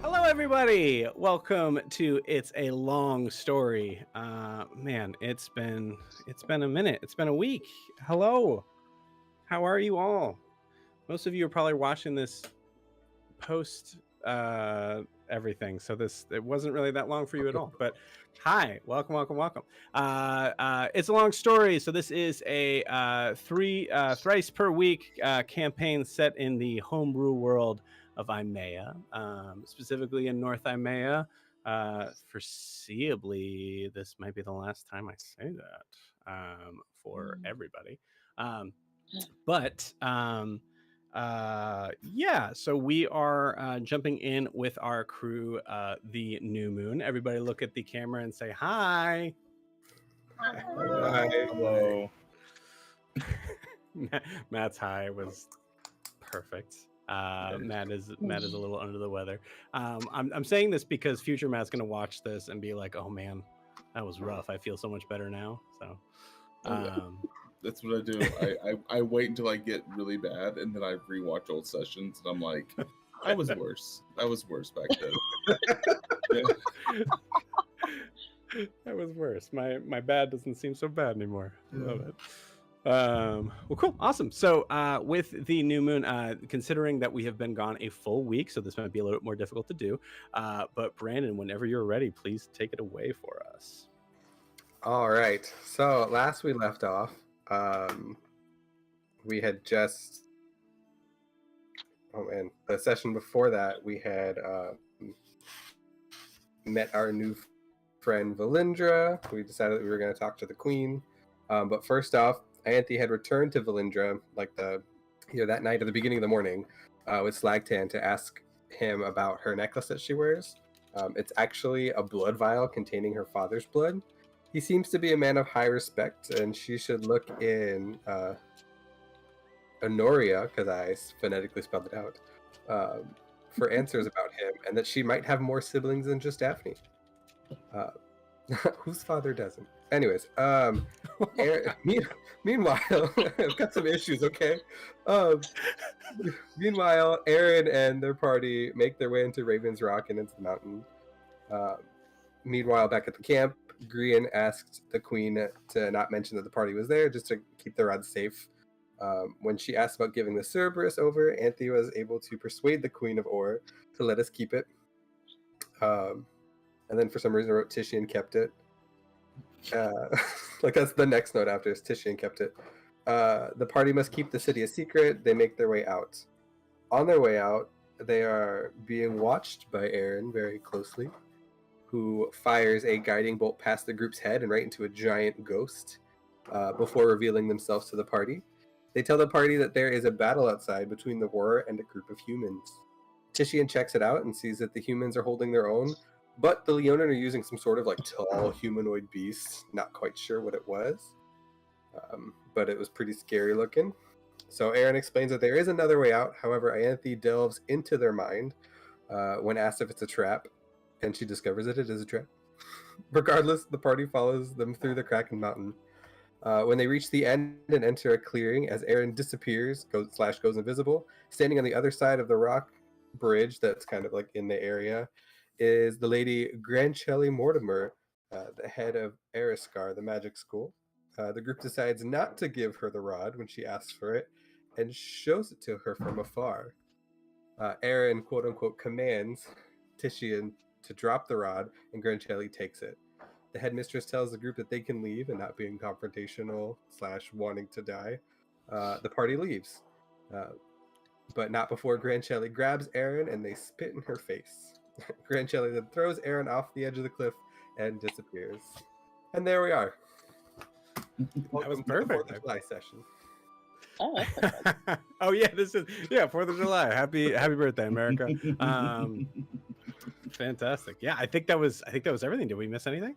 Hello, everybody. Welcome to It's a Long Story. Man, it's been a minute. It's been a week. Hello. How are you all? Most of you are probably watching this post everything, so it wasn't really that long for you at all. But hi, welcome. It's a long story. So this is a thrice per week campaign set in the homebrew world of Imea, specifically in North Imea. Foreseeably, this might be the last time I say that for everybody. So we are jumping in with our crew, the New Moon. Everybody look at the camera and say hi. Hi. Hello. Matt's hi was perfect. Matt is a little under the weather. I'm saying this because future Matt's gonna watch this and be like, "Oh man, that was rough. I feel so much better now." So, that's what I do. I wait until I get really bad, and then I rewatch old sessions, and I'm like, "I was worse. I was worse back then." That was worse. My bad doesn't seem so bad anymore. Love it. Well, cool, awesome. So with the New Moon, considering that we have been gone a full week, so this might be a little bit more difficult to do, but Brandon, whenever you're ready, please take it away for us. All right, so last we left off, we had just the session before that we had met our new friend Valindra. We decided that we were going to talk to the queen, but first off, Anthe had returned to Valindra that night at the beginning of the morning with Slagtan to ask him about her necklace that she wears. It's actually a blood vial containing her father's blood. He seems to be a man of high respect, and she should look in Honoria, because I phonetically spelled it out, for answers about him, and that she might have more siblings than just Daphne. Whose father doesn't? Anyways, meanwhile, I've got some issues, okay? Meanwhile, Aerin and their party make their way into Raven's Rock and into the mountain. Meanwhile, back at the camp, Grian asked the queen to not mention that the party was there, just to keep the rods safe. When she asked about giving the Cerberus over, Anthe was able to persuade the Queen of Or to let us keep it. And then for some reason I wrote Titian kept it. Like that's the next note after is Titian kept it. The party must keep the city a secret. They make their way out. On their way out, they are being watched by Aerin very closely, who fires a guiding bolt past the group's head and right into a giant ghost before revealing themselves to the party. They tell the party that there is a battle outside between the war and a group of humans. Titian checks it out and sees that the humans are holding their own, but the Leonin are using some sort of like tall humanoid beast. Not quite sure what it was, but it was pretty scary looking. So Aerin explains that there is another way out. However, Anthe delves into their mind when asked if it's a trap, and she discovers that it is a trap. Regardless, the party follows them through the Kraken Mountain. When they reach the end and enter a clearing, as Aerin disappears, goes invisible, standing on the other side of the rock bridge that's kind of like in the area, is the lady Granchelli Mortimer, the head of Eriscar, the magic school. The group decides not to give her the rod when she asks for it, and shows it to her from afar. Aerin, quote unquote, commands Titian to drop the rod, and Grancelli takes it. The headmistress tells the group that they can leave and not being confrontational / wanting to die. The party leaves, but not before Grancelli grabs Aerin and they spit in her face. Grancelli then throws Aerin off the edge of the cliff and disappears. And there we are. That was Welcome to the perfect. 4th of July session. Oh, that's perfect. Oh yeah, this is 4th of July. Happy birthday, America. Fantastic. Yeah, I think that was everything. Did we miss anything?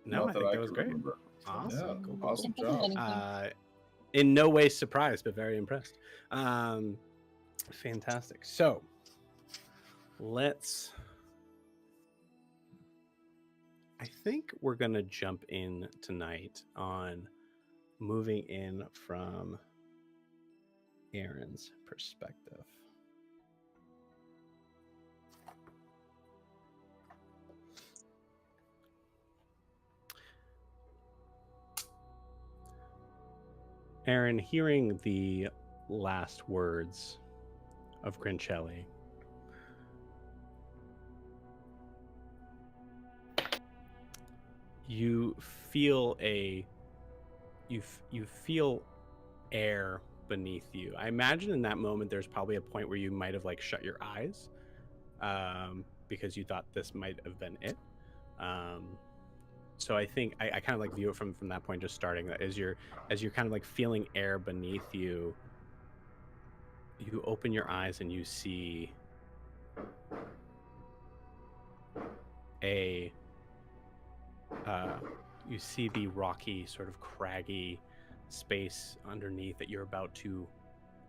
No, I think that was great. Remember. Awesome. Yeah, Cool. awesome Didn't think of job. anything. In no way surprised, but very impressed. Fantastic. So I think we're gonna jump in tonight on moving in from Aerin's perspective. Aerin, hearing the last words of Grancelli, you feel you feel air beneath you. I imagine in that moment there's probably a point where you might have like shut your eyes because you thought this might have been it. So I think I kind of like view it from that point, just starting that as you're kind of like feeling air beneath you, you open your eyes and you see you see the rocky, sort of craggy space underneath that you're about to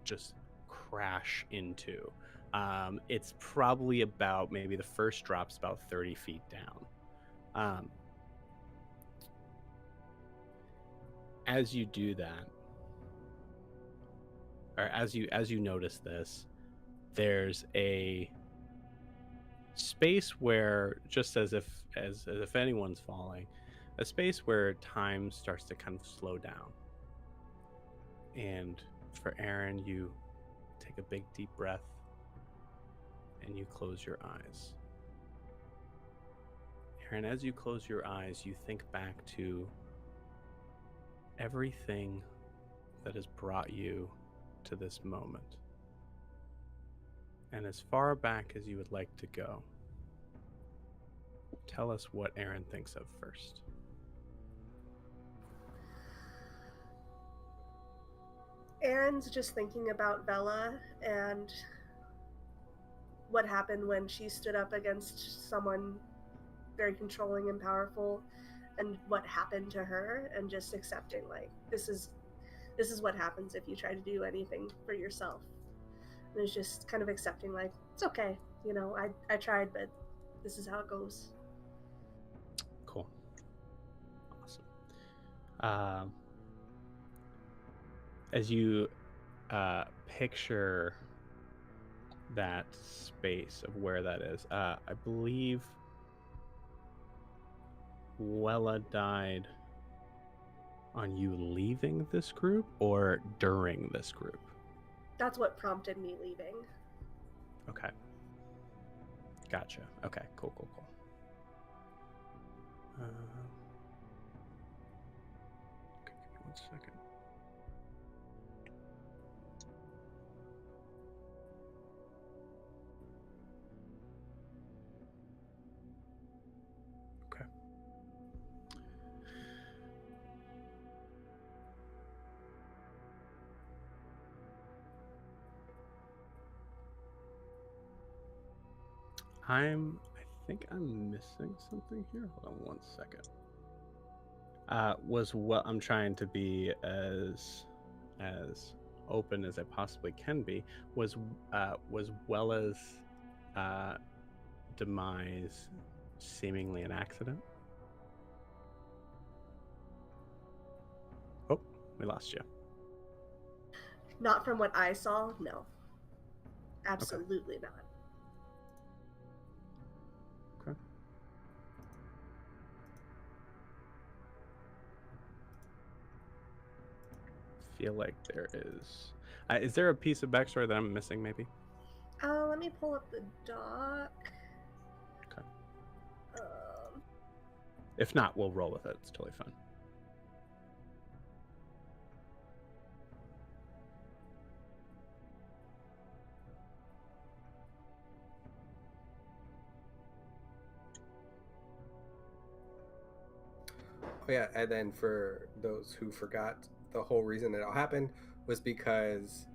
just crash into. It's probably about, maybe the first drop's about 30 feet down. As you do that, or as you notice this, there's a space where, just as if anyone's falling, a space where time starts to kind of slow down. And for Aerin, you take a big deep breath and you close your eyes. Aerin, as you close your eyes, you think back to everything that has brought you to this moment. And as far back as you would like to go, tell us what Aerin thinks of first. Aaron's just thinking about Bella and what happened when she stood up against someone very controlling and powerful, and what happened to her, and just accepting, like, this is what happens if you try to do anything for yourself. And it's just kind of accepting, like, it's okay, you know, I tried, but this is how it goes. Cool. Awesome. As you picture that space of where that is, I believe Wella died on you leaving this group or during this group? That's what prompted me leaving. Okay. Gotcha. Okay, cool. Okay, give me 1 second. Okay. I think I'm missing something here. Hold on 1 second. I'm trying to be as open as I possibly can be. Was Wella's demise seemingly an accident? Oh, we lost you. Not from what I saw, no. Absolutely not. Okay. feel like there is. Is there a piece of backstory that I'm missing, maybe? Let me pull up the doc. Okay. Um, If not, we'll roll with it. It's totally fine. Oh yeah, and then for those who forgot, the whole reason it all happened was because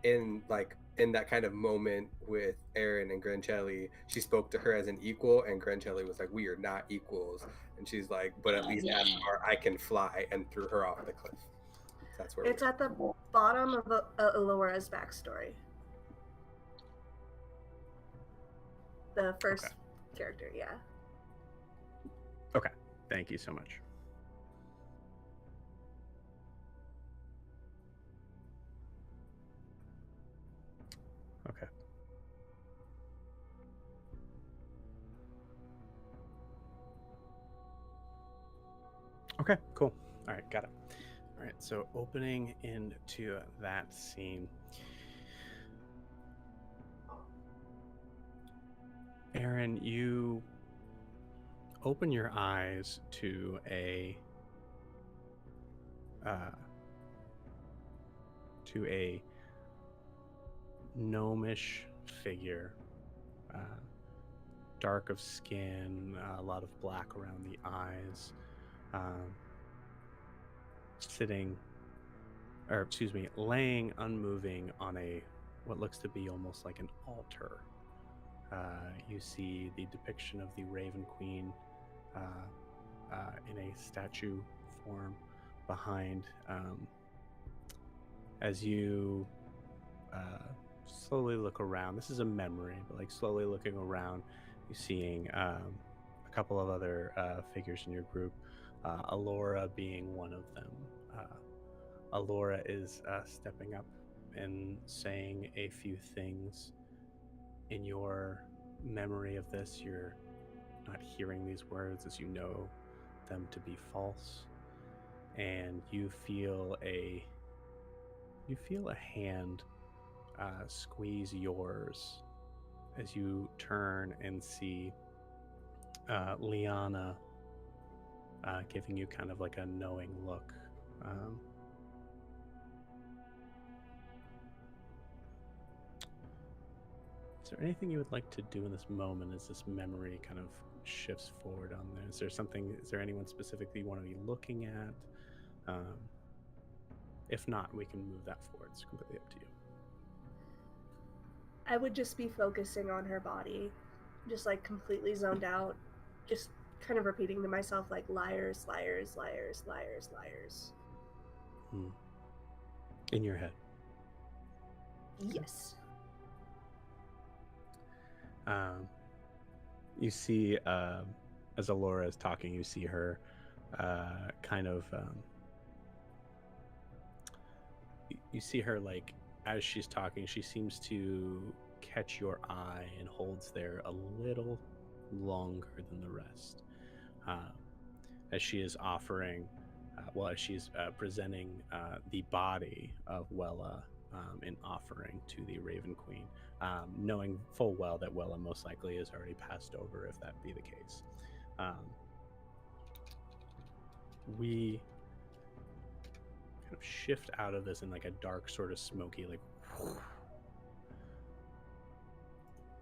in that kind of moment with Aerin and Grancelli, she spoke to her as an equal, and Grancelli was like, "We are not equals," and she's like, "But at least as far I can fly," and threw her off the cliff. That's where it's at the bottom of Alora's backstory. The first character, yeah. Okay. Thank you so much. Okay. Okay, cool. All right, got it. All right, so opening into that scene. Aerin, you open your eyes to a gnomish figure, dark of skin, a lot of black around the eyes, laying unmoving on what looks to be almost like an altar. You see the depiction of the Raven Queen in a statue form behind. As you slowly look around, this is a memory, but like slowly looking around, you're seeing a couple of other figures in your group, Alora being one of them. Alora is stepping up and saying a few things. In your memory of this, you're not hearing these words as you know them to be false, and you feel a hand squeeze yours as you turn and see Liana giving you kind of like a knowing look. Is there anything you would like to do in this moment as this memory kind of shifts forward on there? Is there anyone specifically you want to be looking at? If not, we can move that forward. It's completely up to you. I would just be focusing on her body, just like completely zoned out, just kind of repeating to myself like liars, liars, liars, liars, liars. In your head. Yes. You see, as Alora is talking, you see her kind of. You see her like as she's talking, she seems to catch your eye and holds there a little longer than the rest, as she is offering, as she's presenting the body of Wella in offering to the Raven Queen, knowing full well that Wella most likely is already passed over if that be the case. We kind of shift out of this in like a dark sort of smoky like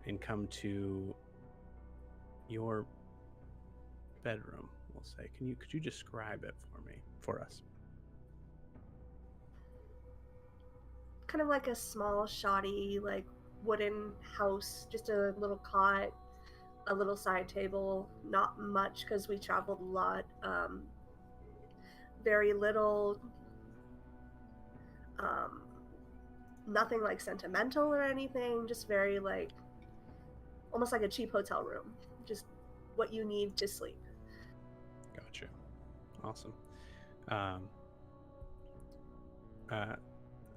and come to your bedroom, we'll say. Could you describe it for us? Kind of like a small, shoddy, like wooden house, just a little cot, a little side table, not much because we traveled a lot. Very little, nothing like sentimental or anything, just very like almost like a cheap hotel room, just what you need to sleep. Gotcha. Awesome.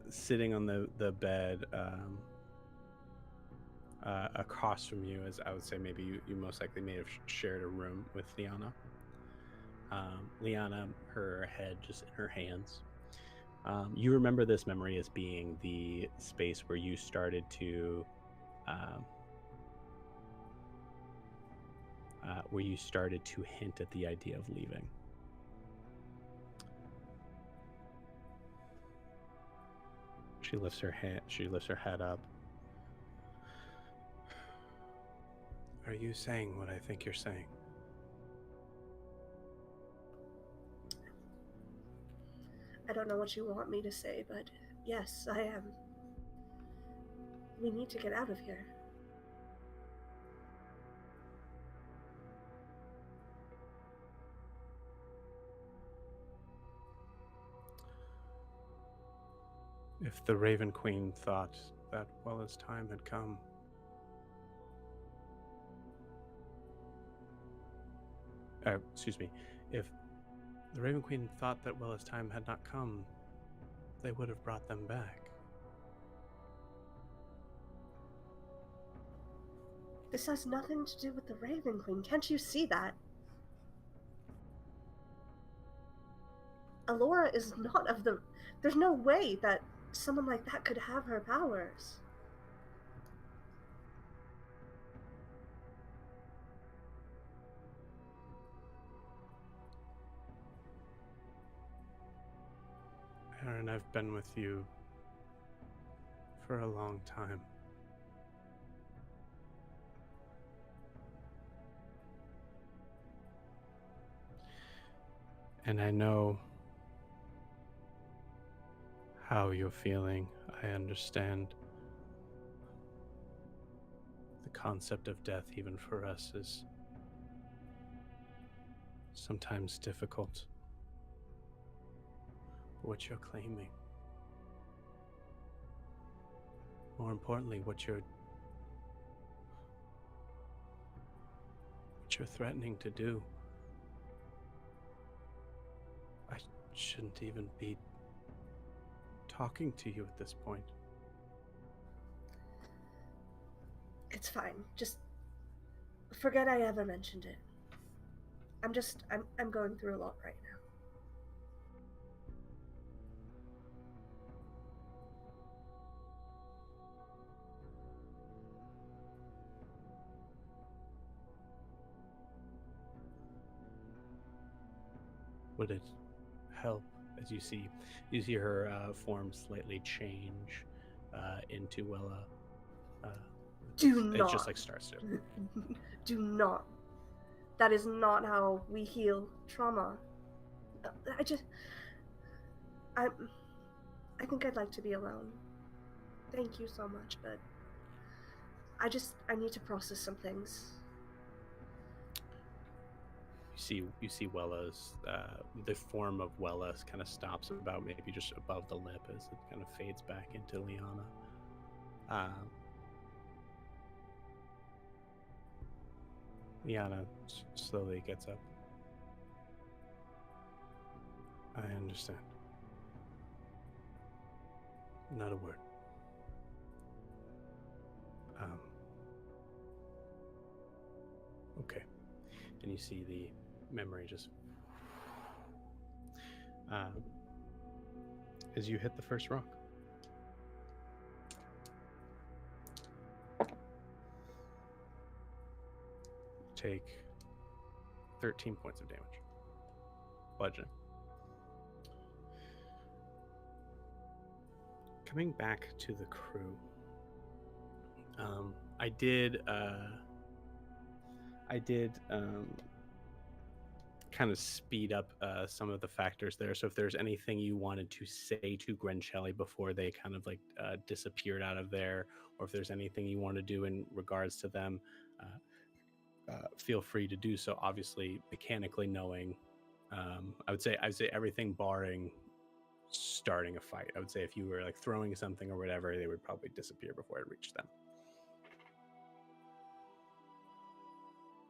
Sitting on the bed across from you, as I would say, maybe you most likely may have shared a room with Liana. Liana, her head just in her hands, You remember this memory as being the space where you started to hint at the idea of leaving. She lifts her head up. Are you saying what I think you're saying? I don't know what you want me to say, but yes, I am. We need to get out of here. If the Raven Queen thought that Wella's time had come, excuse me, if the Raven Queen thought that Wella's time had not come, they would have brought them back. This has nothing to do with the Raven Queen. Can't you see that? Alora is not of the... There's no way that someone like that could have her powers. Aerin, I've been with you for a long time. And I know how you're feeling. I understand. The concept of death, even for us, is sometimes difficult. What you're claiming, more importantly, what you're threatening to do, I shouldn't even be talking to you at this point. It's fine. Just forget I ever mentioned it. I'm going through a lot right now. Would it help as you see her form slightly change into Wella? Do not. It just like starts to. Do not. That is not how we heal trauma. I think I'd like to be alone. Thank you so much, but I need to process some things. You see Wella's the form of Wella's kind of stops about maybe just above the lip as it kind of fades back into Liana. Liana slowly gets up. I understand. Not a word. Okay. And you see the memory just as you hit the first rock. Take 13 points of damage. Bludgeoning. Coming back to the crew, I did kind of speed up some of the factors there. So if there's anything you wanted to say to Grencelli before they kind of like disappeared out of there, or if there's anything you want to do in regards to them, feel free to do so. Obviously, mechanically knowing, I would say everything barring starting a fight. I would say if you were like throwing something or whatever, they would probably disappear before it reached them.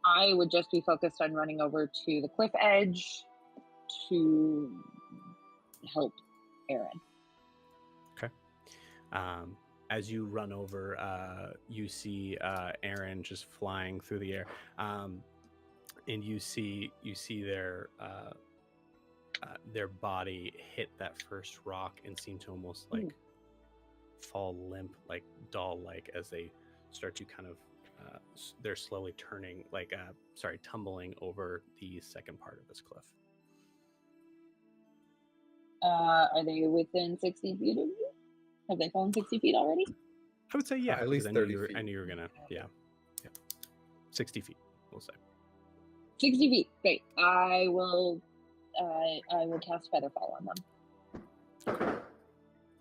I would just be focused on running over to the cliff edge to help Aerin. Okay. As you run over, you see Aerin just flying through the air, and you see their their body hit that first rock and seem to almost like fall limp, like doll-like, as they start to kind of they're slowly turning, like tumbling over the second part of this cliff. Are they within 60 feet of you? Have they fallen 60 feet already? I would say yeah, At least because I 30 knew feet. I knew you were gonna 60 feet, we'll say. 60 feet. Great. I will cast Featherfall on them.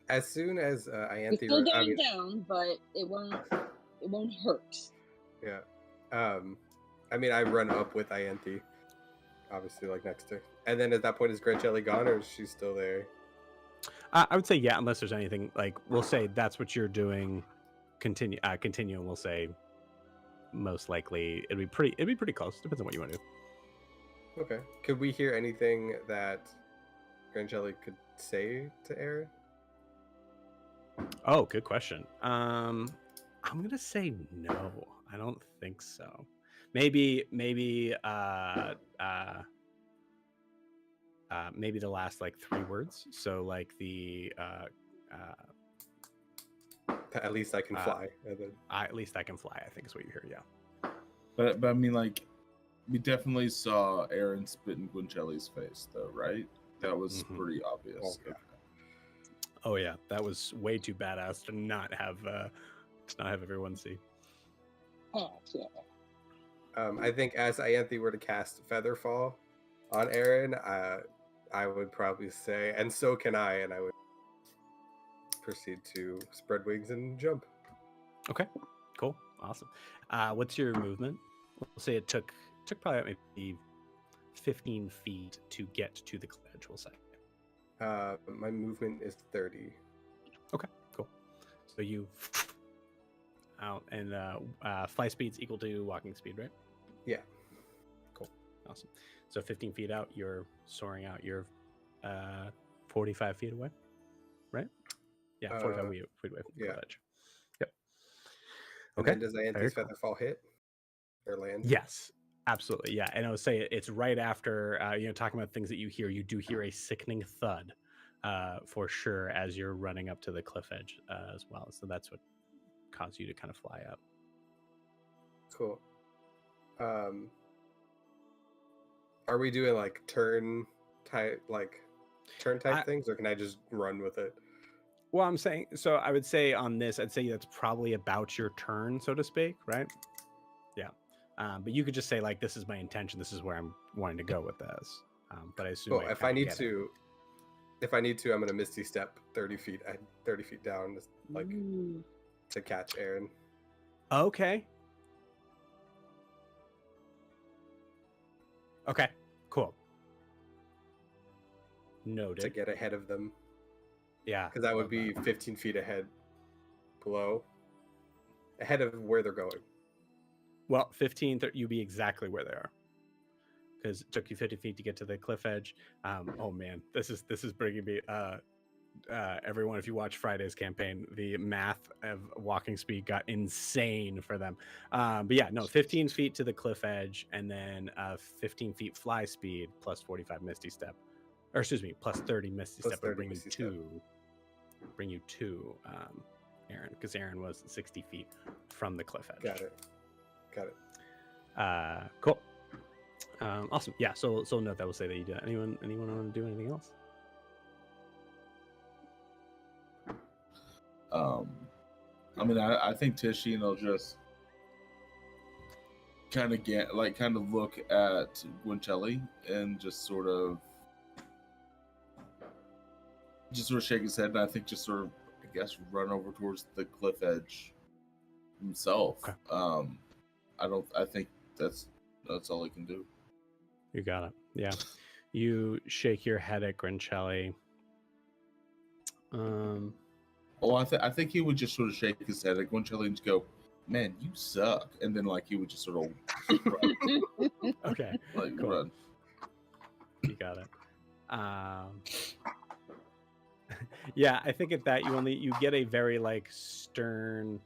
As soon as It's Ianthe, still going down, but it won't hurt. Yeah. I mean, I run up with Ianthe, obviously, like next to her. And then at that point, is Grancelli gone, or is she still there? I would say yeah, unless there's anything, like, we'll say that's what you're doing. Continue, and we'll say most likely it'd be pretty close. Depends on what you want to do. Okay. Could we hear anything that Grancelli could say to Aerin? Oh, good question. I'm gonna say no. I don't think so. Maybe maybe the last like 3 words. So like the At least I can fly. And then... at least I can fly, I think is what you hear. Yeah. But I mean, like, we definitely saw Aerin spit in Gwencelli's face, though, right? That was pretty obvious. Oh, yeah. Oh yeah, that was way too badass to not have everyone see. Oh, yeah. I think as Ianthe were to cast Featherfall on Aerin, I would probably say, and so can I, and I would proceed to spread wings and jump. Okay, cool, awesome. What's your movement? We'll say it took probably maybe 15 feet to get to the cliff edge. We'll say. My movement is 30. Okay, cool. So you out, and fly speed's equal to walking speed, right? Yeah. Cool, awesome. So 15 feet out, you're soaring out. You're 45 feet away, right? Yeah, 45 feet away from the cliff edge. Yep. Okay. And then does Ianthe's Featherfall hit or land? Yes, absolutely. Yeah, and I would say it's right after talking about things that you hear. You do hear a sickening thud, for sure, as you're running up to the cliff edge as well. So that's what caused you to kind of fly up. Cool. Are we doing like turn type things, or can I just run with it? Well, I'm saying, so I would say on this, I'd say that's probably about your turn, so to speak, right? Yeah. But you could just say, like, this is my intention. This is where I'm wanting to go with this. But I assume if I need to, I'm going to Misty Step 30 feet down, like, to catch Aerin. Okay. Okay, cool. Noted. To get ahead of them. Yeah. Because that would be 15 feet ahead of where they're going. Well, 15, you'd be exactly where they are. Because it took you 50 feet to get to the cliff edge. Oh man, this is bringing me... everyone, if you watch Friday's campaign, the math of walking speed got insane for them. But yeah, no, 15 feet to the cliff edge, and then 15 feet fly speed plus 45 Misty Step. Or excuse me, plus 30 Misty Step would bring you to Aerin, because Aerin was 60 feet from the cliff edge. Got it. Cool. Awesome. Yeah, so note that. We'll say that you do that. Anyone want to do anything else? I mean, I think Tishin will just kind of look at Gwencelli and just sort of shake his head, and I think just sort of, I guess, run over towards the cliff edge himself. Okay. I think that's all he can do. You got it. Yeah. You shake your head at Grancelli. I think he would just sort of shake his head at Gwencelli and just go, "Man, you suck," and then like he would just sort of run. Okay, like cool. Run. You got it. Yeah, I think at that you get a very like stern.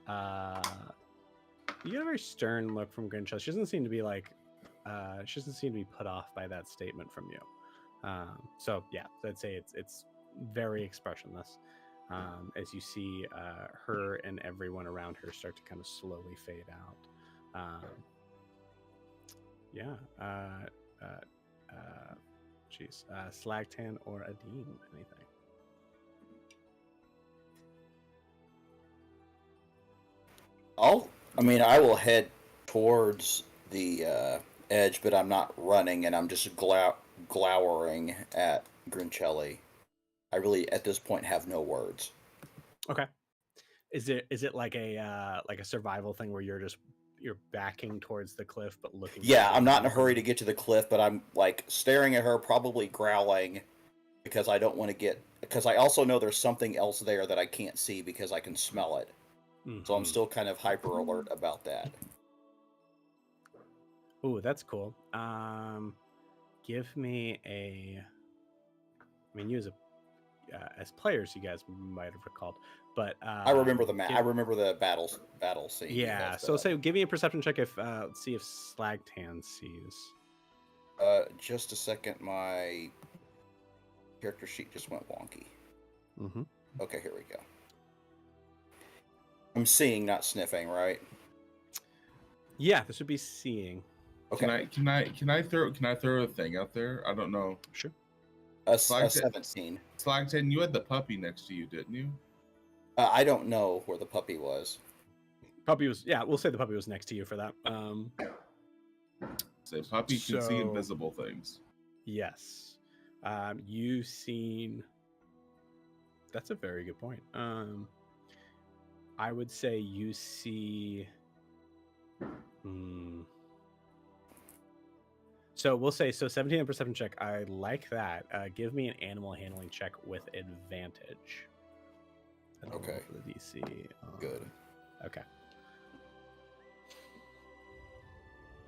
You get a very stern look from Grancelli. She doesn't seem to be like, she doesn't seem to be put off by that statement from you. So yeah, so I'd say it's very expressionless as you see her and everyone around her start to kind of slowly fade out. Yeah. Geez. Slagtan or Adim, anything? I will head towards the edge, but I'm not running, and I'm just glowering at Grincelli. I really, at this point, have no words. Okay. Is it like a survival thing where you're backing towards the cliff but looking? Yeah, I'm not in a hurry to get to the cliff, but I'm like staring at her, probably growling because I don't want to get. Because I also know there's something else there that I can't see because I can smell it. Mm-hmm. So I'm still kind of hyper alert about that. Ooh, that's cool. Give me a. I mean, you as players, you guys might have recalled, but I remember the I remember the battle scene. Yeah. So say, give me a perception check if see if Slagtan sees. Just a second. My character sheet just went wonky. Mm-hmm. Okay, here we go. I'm seeing, not sniffing, right? Yeah, this would be seeing. Okay. Can I throw a thing out there? I don't know. Sure. A 17. Slagtan, you had the puppy next to you, didn't you? I don't know where the puppy was. Puppy was, yeah, we'll say the puppy was next to you for that. So puppy can see invisible things. Yes. You've seen. That's a very good point. I would say you see. So we'll say 17 perception check. I like that. Give me an animal handling check with advantage. Okay. For the DC. Good. Okay.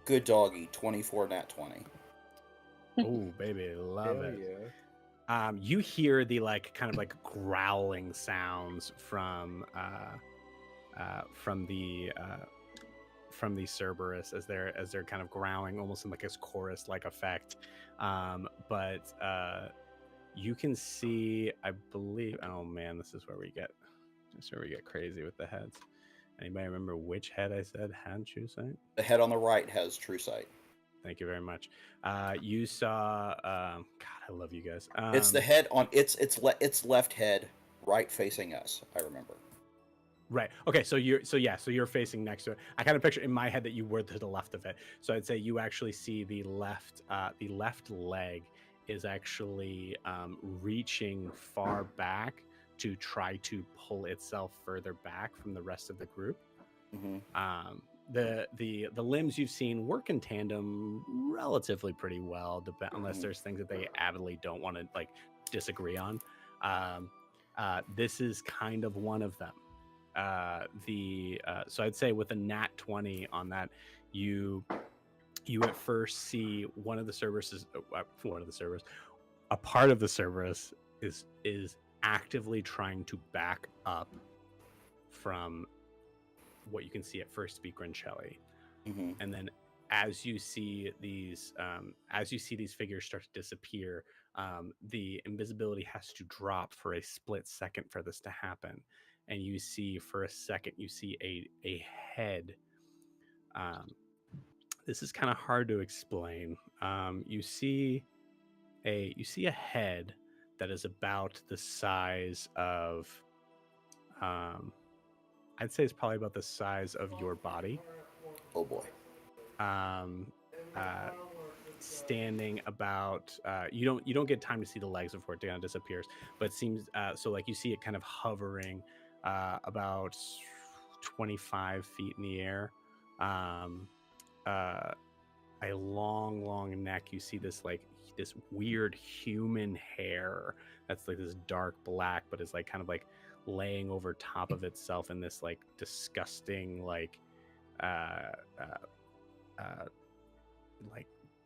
Good doggy. 24 nat 20. Oh baby, love Hell it. Yeah. You hear the kind of growling sounds from the Cerberus as they're kind of growling almost in this chorus effect. But you can see, I believe, oh man, this is where we get crazy with the heads. Anybody remember which head I said had true sight? The head on the right has true sight. Thank you very much. You saw God, I love you guys. It's the head on its left head, right facing us. I remember. Right. Okay. So you're facing next to it. I kind of picture in my head that you were to the left of it. So I'd say you actually see the left leg is actually reaching far back to try to pull itself further back from the rest of the group. Mm-hmm. The limbs you've seen work in tandem relatively pretty well, unless there's things that they avidly don't want to disagree on. This is kind of one of them. So I'd say with a nat 20 on that, you at first see a part of the Cerberus is actively trying to back up from what you can see at first to be Grincelli. Mm-hmm. And then as you see these figures start to disappear, the invisibility has to drop for a split second for this to happen. And you see for a second, you see a head. This is kind of hard to explain. You see a head that is about the size of, I'd say it's probably about the size of your body. Oh boy. Standing about, you don't get time to see the legs before it kind of disappears, but it seems you see it kind of hovering about 25 feet in the air. A long neck. You see this this weird human hair that's this dark black, but is kind of laying over top of itself in this disgusting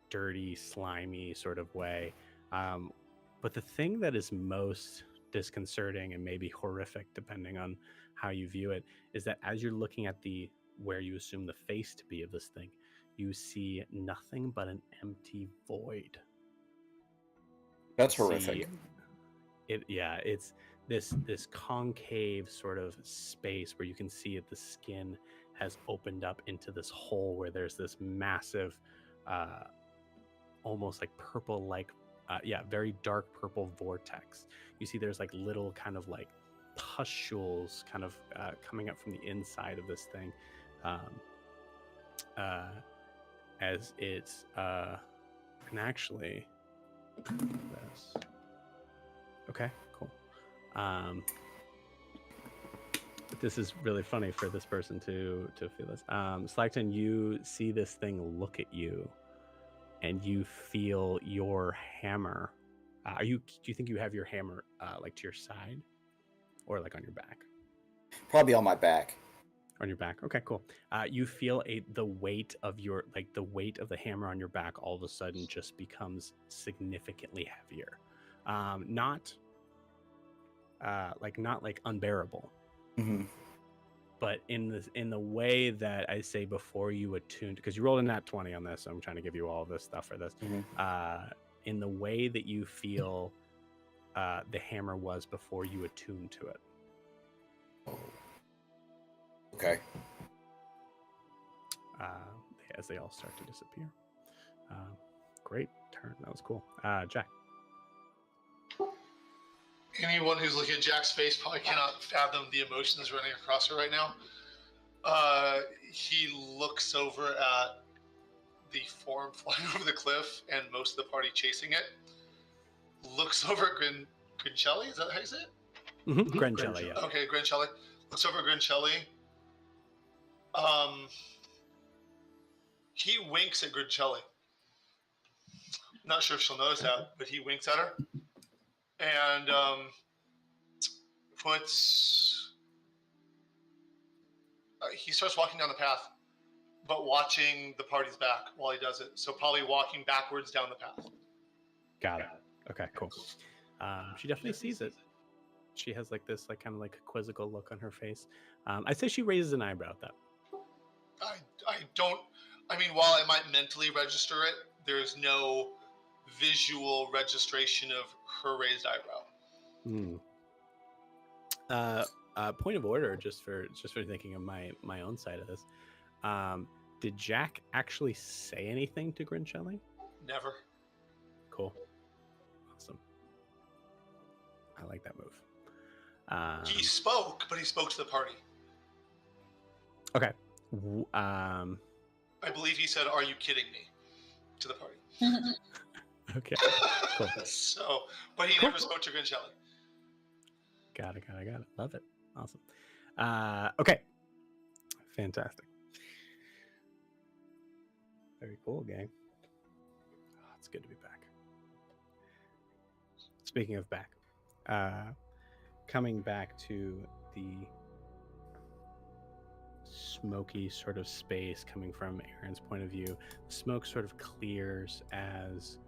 dirty, slimy sort of way. But the thing that is most disconcerting and maybe horrific, depending on how you view it, is that as you're looking at where you assume the face to be of this thing, you see nothing but an empty void. That's see horrific. it's this concave sort of space where you can see that the skin has opened up into this hole where there's this massive almost like purple like very dark purple vortex. You see there's like little kind of like pustules kind of coming up from the inside of this thing, as it's and actually this. Okay, cool. This is really funny for this person to feel this. Slagton, you see this thing look at you, and you feel your hammer. Do you think you have your hammer like to your side, or like on your back? Probably on my back. On your back. Okay, cool. You feel the weight of the weight of the hammer on your back all of a sudden just becomes significantly heavier. Not unbearable. Mm-hmm. But in the way that I say before you attuned, because you rolled a nat 20 on this, so I'm trying to give you all this stuff for this. Mm-hmm. In the way that you feel the hammer was before you attuned to it. Okay. As they all start to disappear. Great turn. That was cool. Jack. Anyone who's looking at Jack's face probably cannot fathom the emotions running across her right now. He looks over at the form flying over the cliff and most of the party chasing it. Looks over at Grinchelli, is that how you say it? Mm-hmm. Grinchelli, yeah. Okay, Grinchelli. Looks over at Grinchelli. He winks at Grinchelli. Not sure if she'll notice that, but he winks at her. And he starts walking down the path, but watching the party's back while he does it. So probably walking backwards down the path. Got it. Okay, cool. She definitely sees it. She has like this kind of like quizzical look on her face. I'd say she raises an eyebrow at that. While I might mentally register it, there's no visual registration of her raised eyebrow. Point of order, just for thinking of my own side of this. Did Jack actually say anything to Grinchelli? Never. Cool. Awesome. I like that move. He spoke, but he spoke to the party. Okay. I believe he said, "Are you kidding me?" to the party. Okay. Cool. So, but he never spoke to Grinchelli. Got it. Love it. Awesome. Okay. Fantastic. Very cool, gang. Oh, it's good to be back. Speaking of back, coming back to the smoky sort of space coming from Aerin's point of view, the smoke sort of clears as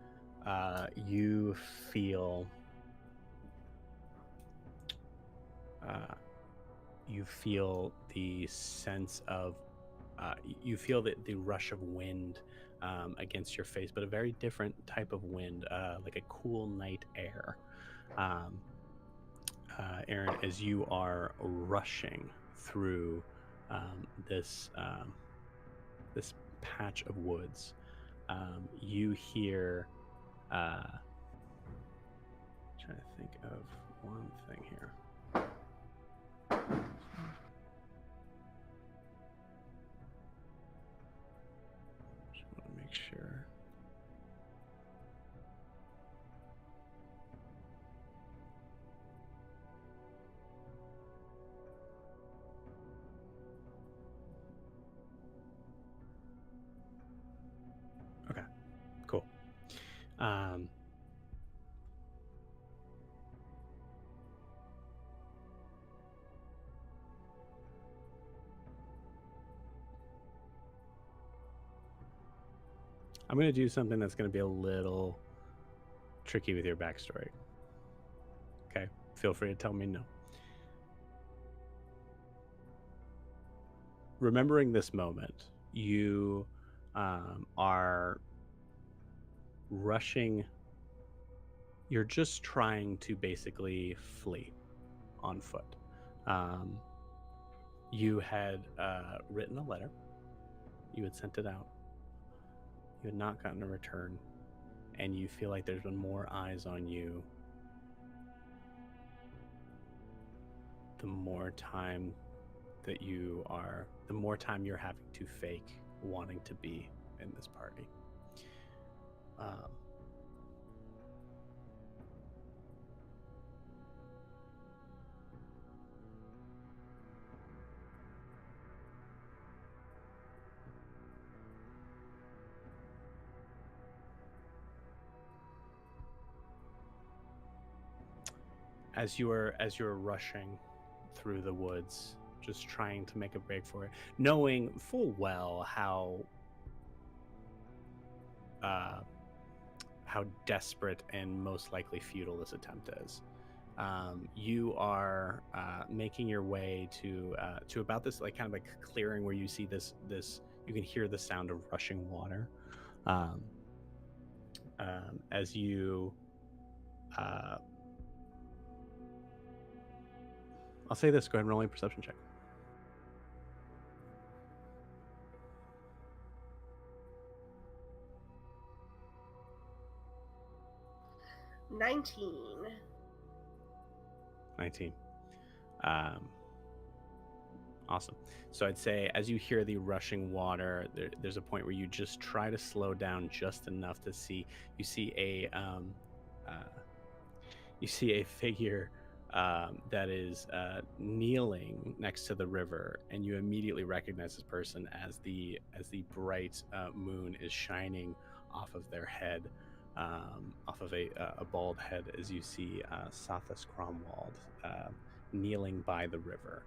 you feel the sense of you feel the rush of wind against your face, but a very different type of wind, like a cool night air. Aerin, as you are rushing through this patch of woods, you hear trying to think of one thing here. Just want to make sure. Okay, cool. I'm going to do something that's going to be a little tricky with your backstory. Okay, feel free to tell me no. Remembering this moment, you are rushing you're just trying to basically flee on foot. You had written a letter. You had sent it out. You had not gotten a return, and you feel like there's been more eyes on you the more time you're having to fake wanting to be in this party. As you are rushing through the woods, just trying to make a break for it, knowing full well how desperate and most likely futile this attempt is. You are making your way to about this like kind of like clearing where you see this you can hear the sound of rushing water. As you I'll say this, go ahead and roll a perception check. $19. 19. Awesome. So I'd say as you hear the rushing water, there's a point where you just try to slow down just enough to see. You see a figure that is kneeling next to the river, and you immediately recognize this person as the bright moon is shining off of their head, off of a bald head, as you see Sathas Cromwald kneeling by the river.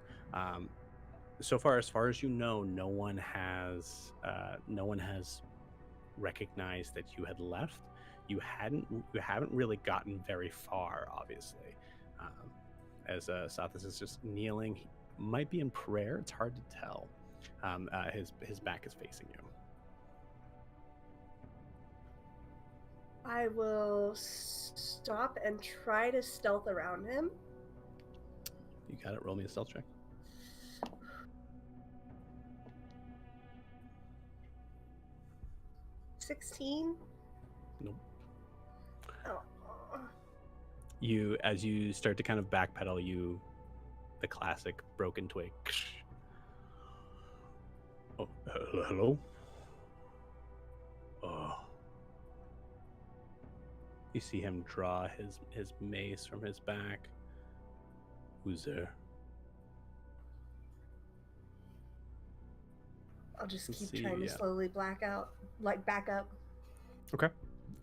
So far as you know, no one has recognized that you had left. You haven't really gotten very far, obviously. As Sathas is just kneeling, he might be in prayer. It's hard to tell. His back is facing you. I will stop and try to stealth around him. You got it. Roll me a stealth check. $16. Nope. Oh. As you start to kind of backpedal, the classic broken twig. Oh, hello? Oh. You see him draw his mace from his back. Who's there? I'll just Let's keep see, trying to yeah. slowly back up. Okay,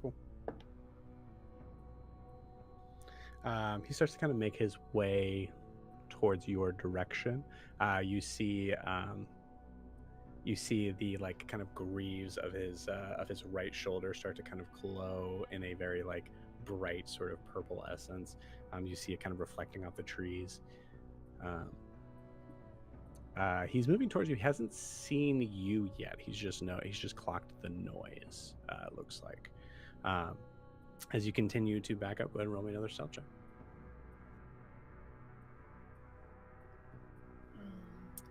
cool. He starts to kind of make his way towards your direction. You see the like kind of greaves of his right shoulder start to kind of glow in a very like bright sort of purple essence. You see it kind of reflecting off the trees. He's moving towards you. He hasn't seen you yet. He's just clocked the noise. It looks like. As you continue to back up, go ahead and roll me another stealth check.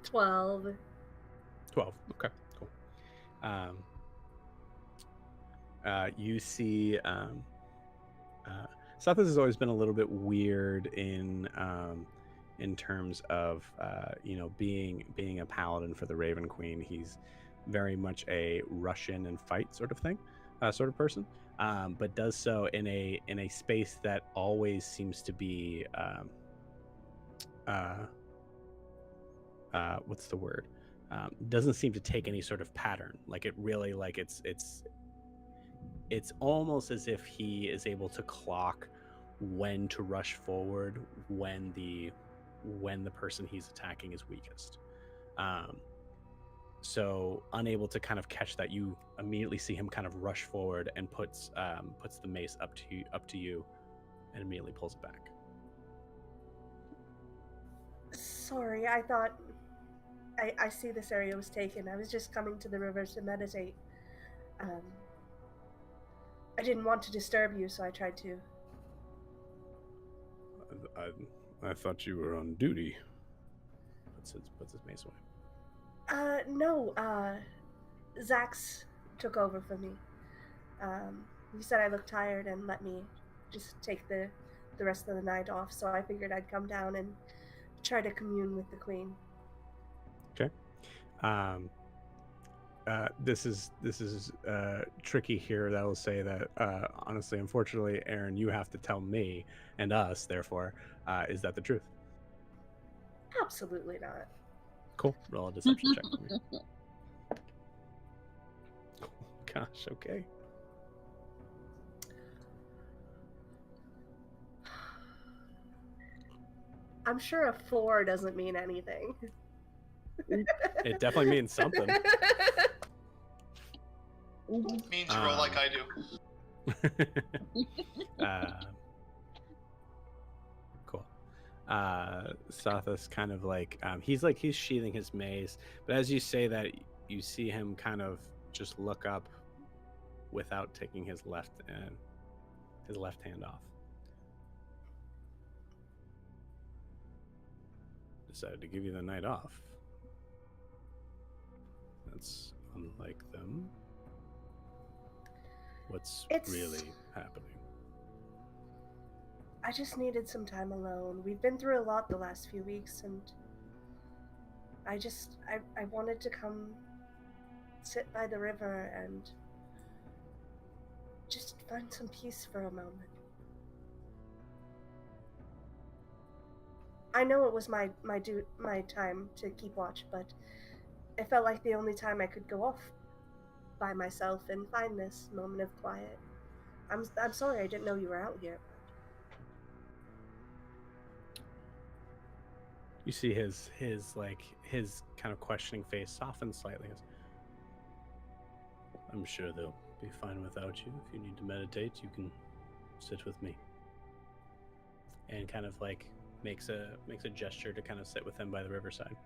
12. 12. Okay, cool. You see, Sathas has always been a little bit weird in terms of being a paladin for the Raven Queen. He's very much a rush in and fight sort of thing, sort of person, but does so in a space that always seems to be what's the word? Doesn't seem to take any sort of pattern. Like it really, like it's almost as if he is able to clock when to rush forward when the person he's attacking is weakest. So unable to kind of catch that, you immediately see him kind of rush forward and puts the mace up to you and immediately pulls it back. Sorry, I thought I see this area was taken. I was just coming to the river to meditate. I didn't want to disturb you, so I tried to I thought you were on duty. Puts his mace away. No, Zax took over for me. He said I looked tired and let me just take the rest of the night off, so I figured I'd come down and try to commune with the queen. Okay. This is tricky here. That will say that honestly, unfortunately, Aerin, you have to tell me and us. Therefore, is that the truth? Absolutely not. Cool. Roll a deception check for me. Oh, gosh. Okay. I'm sure a 4 doesn't mean anything. It definitely means something. Means you roll like I do. Cool. Sathas kind of he's sheathing his mace, but as you say that, you see him kind of just look up without taking his left hand off. Decided to give you the night off. That's unlike them. What's really happening? I just needed some time alone. We've been through a lot the last few weeks, and I wanted to come sit by the river and just find some peace for a moment. I know it was my time to keep watch, but it felt like the only time I could go off by myself and find this moment of quiet. I'm sorry I didn't know you were out here. You see his kind of questioning face soften slightly. I'm sure they'll be fine without you. If you need to meditate, you can sit with me. And kind of makes a gesture to kind of sit with him by the riverside.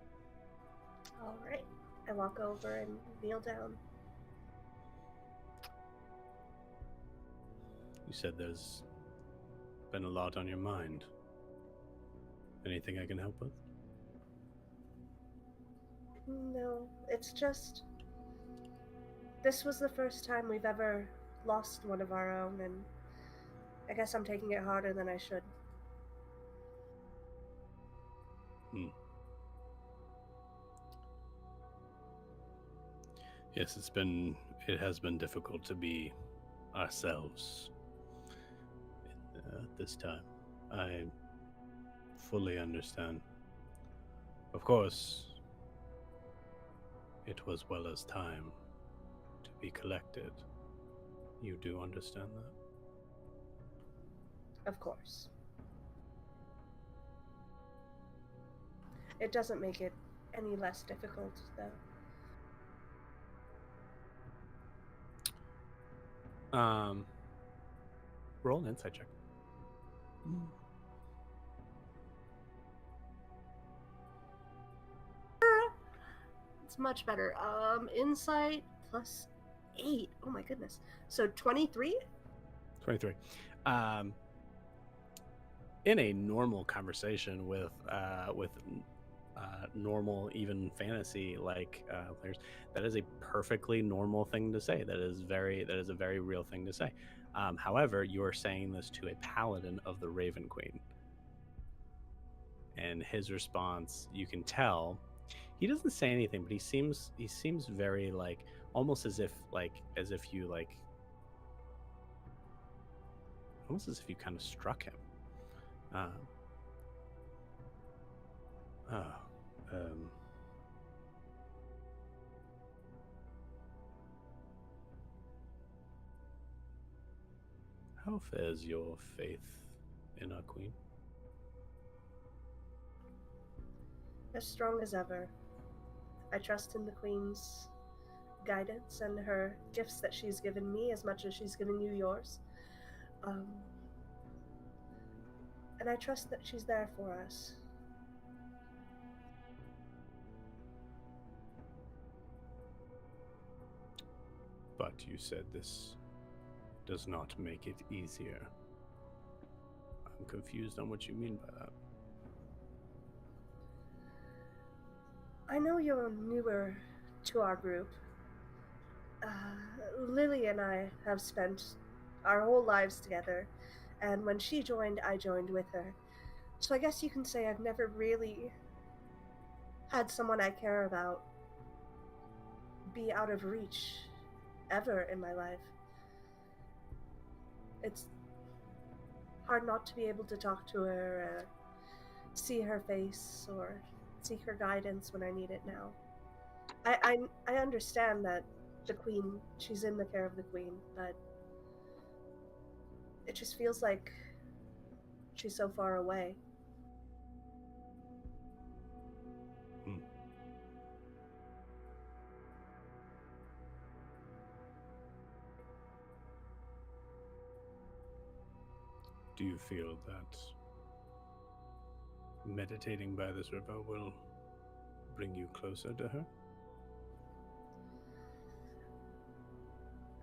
All right. I walk over and kneel down. You said there's been a lot on your mind. Anything I can help with? No, it's just... This was the first time we've ever lost one of our own, and I guess I'm taking it harder than I should. Yes, it has been difficult to be ourselves at this time. I fully understand. Of course, it was well as time to be collected. You do understand that? Of course. It doesn't make it any less difficult, though. Roll an insight check. It's much better. Insight plus 8. Oh my goodness. So 23? 23. In a normal conversation with normal, even fantasy players, that is a perfectly normal thing to say. That is a very real thing to say. However, you are saying this to a paladin of the Raven Queen, and his response, you can tell, he doesn't say anything, but he seems very almost as if you almost as if you kind of struck him. How fares your faith in our queen? As strong as ever. I trust in the Queen's guidance and her gifts that she's given me as much as she's given you yours. And I trust that she's there for us. But you said this does not make it easier. I'm confused on what you mean by that. I know you're newer to our group. Lily and I have spent our whole lives together, and when she joined, I joined with her. So I guess you can say I've never really had someone I care about be out of reach ever in my life. It's hard not to be able to talk to her, see her face, or seek her guidance when I need it now. I understand that the queen, she's in the care of the queen, but it just feels like she's so far away. Do you feel that meditating by this river will bring you closer to her?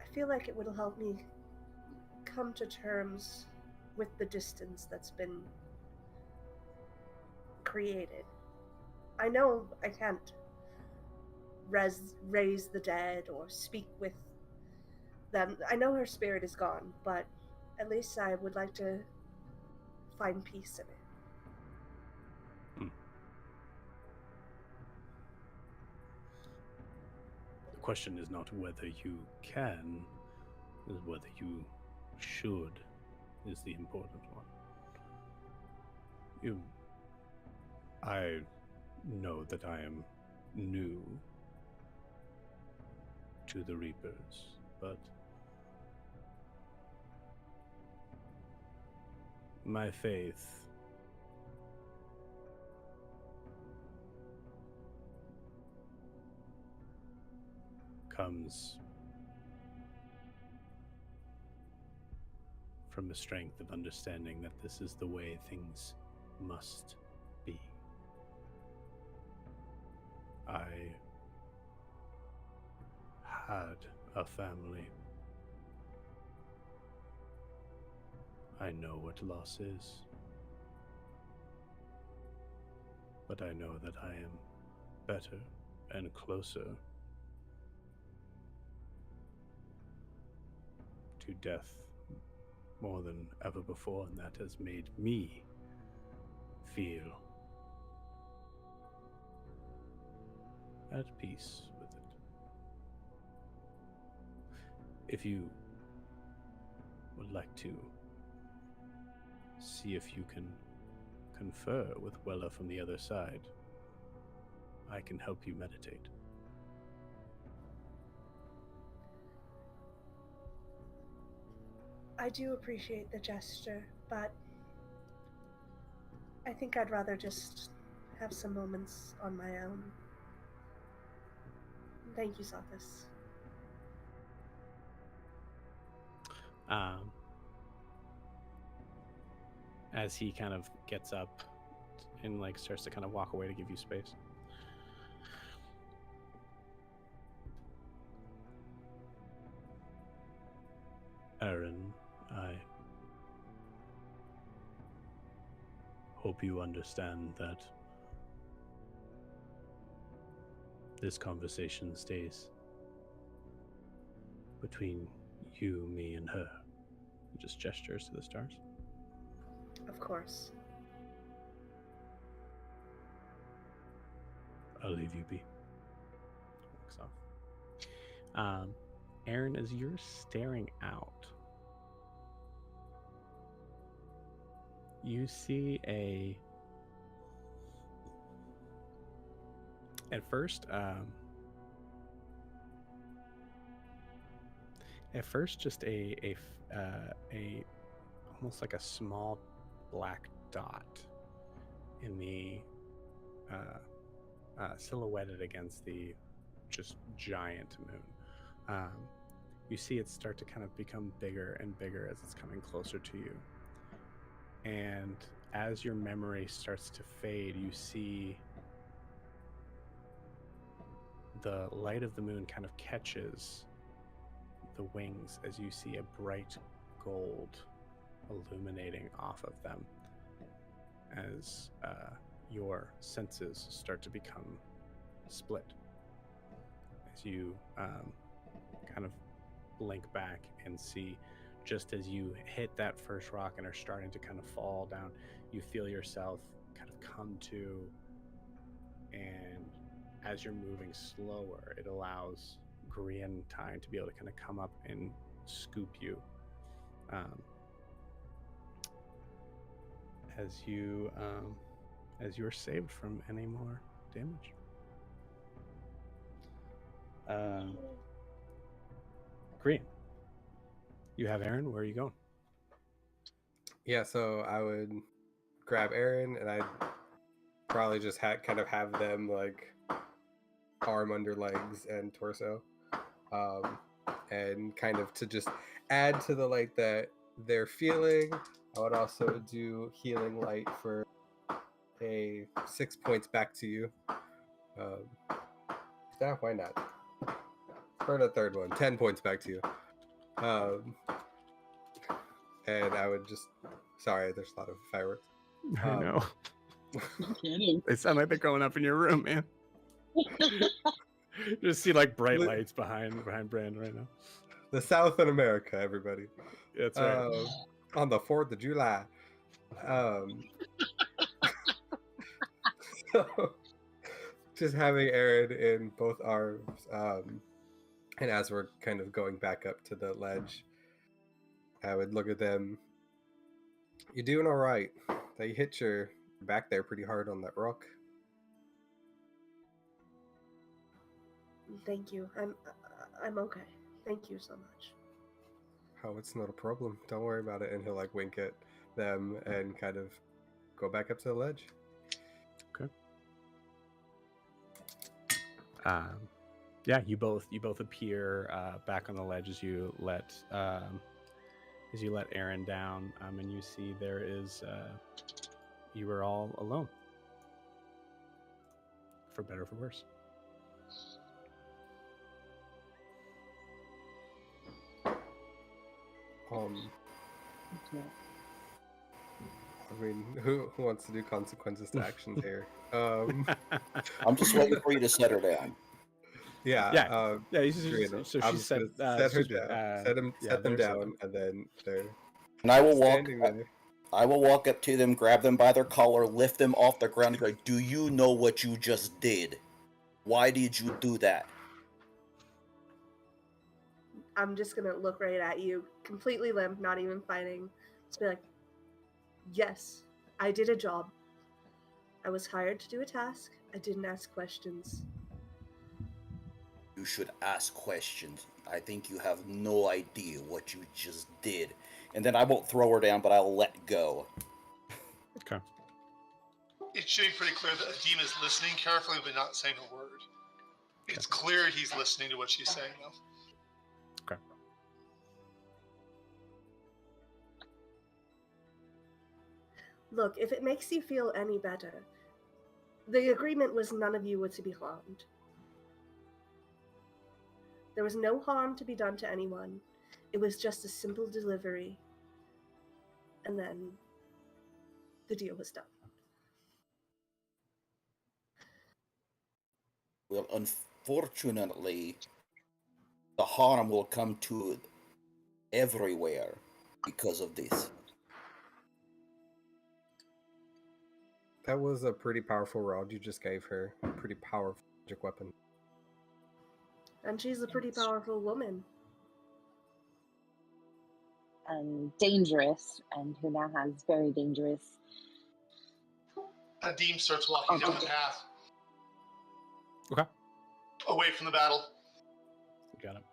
I feel like it will help me come to terms with the distance that's been created. I know I can't raise the dead or speak with them. I know her spirit is gone, but at least I would like to find peace in it. The question is not whether you can, is whether you should, is the important one. I know that I am new to the Reapers, but my faith comes from a strength of understanding that this is the way things must be. I had a family. I know what loss is. But I know that I am better and closer to death more than ever before, and that has made me feel at peace with it. If you would like to see if you can confer with Wella from the other side, I can help you meditate. I do appreciate the gesture, but I think I'd rather just have some moments on my own. Thank you, Sothis. As he kind of gets up and like starts to kind of walk away to give you space. Aerin, I hope you understand that this conversation stays between you, me, and her. He just gestures to the stars. Of course. I'll leave you be. Walks off. Aerin, as you're staring out, you see at first just a almost like a small black dot in the silhouetted against the just giant moon. You see it start to kind of become bigger and bigger as it's coming closer to you. And as your memory starts to fade, you see the light of the moon kind of catches the wings as you see a bright gold illuminating off of them as your senses start to become split. As you kind of blink back and see, just as you hit that first rock and are starting to kind of fall down, you feel yourself kind of come to, and as you're moving slower, it allows Grian time to be able to kind of come up and scoop you. As you are saved from any more damage. Grian, you have Aerin. Where are you going? Yeah, so I would grab Aerin, and I'd probably just kind of have them like arm under legs and torso, and kind of to just add to the light that they're feeling. I would also do healing light for a 6 points back to you. Yeah, why not? For the third one, 10 points back to you. And I would just, sorry, there's a lot of fireworks. I know. Kidding. They sound like they're going up in your room, man. Just see like bright lights behind Brandon right now. The South in America, everybody. That's right. On the 4th of July. So, just having Aerin in both arms, and as we're kind of going back up to the ledge, I would look at them. You're doing all right. They hit your back there pretty hard on that rock. Thank you. I'm okay. Thank you so much. Oh, it's not a problem. Don't worry about it. And he'll like wink at them and kind of go back up to the ledge. Okay. Yeah, you both appear back on the ledge as you let Aerin down, and you see there is you are all alone, for better or for worse. I mean, who wants to do consequences to actions here? I'm just waiting for you to set her down. Yeah. So she said, set her down. Set them down, and then they're. And I will walk up to them, grab them by their collar, lift them off the ground, and go, "Do you know what you just did? Why did you do that?" I'm just gonna look right at you, completely limp, not even fighting. Just be like, yes, I did a job. I was hired to do a task. I didn't ask questions. You should ask questions. I think you have no idea what you just did. And then I won't throw her down, but I'll let go. Okay. It should be pretty clear that Adim is listening carefully, but not saying a word. It's clear he's listening to what she's saying, though. Okay. Look, if it makes you feel any better, the agreement was none of you were to be harmed. There was no harm to be done to anyone. It was just a simple delivery. And then the deal was done. Well, unfortunately, the harm will come to everywhere because of this. That was a pretty powerful rod you just gave her. A pretty powerful magic weapon. And she's a pretty powerful woman. And dangerous, and who now has very dangerous. Adim starts walking down the path. Okay. Away from the battle. Got it.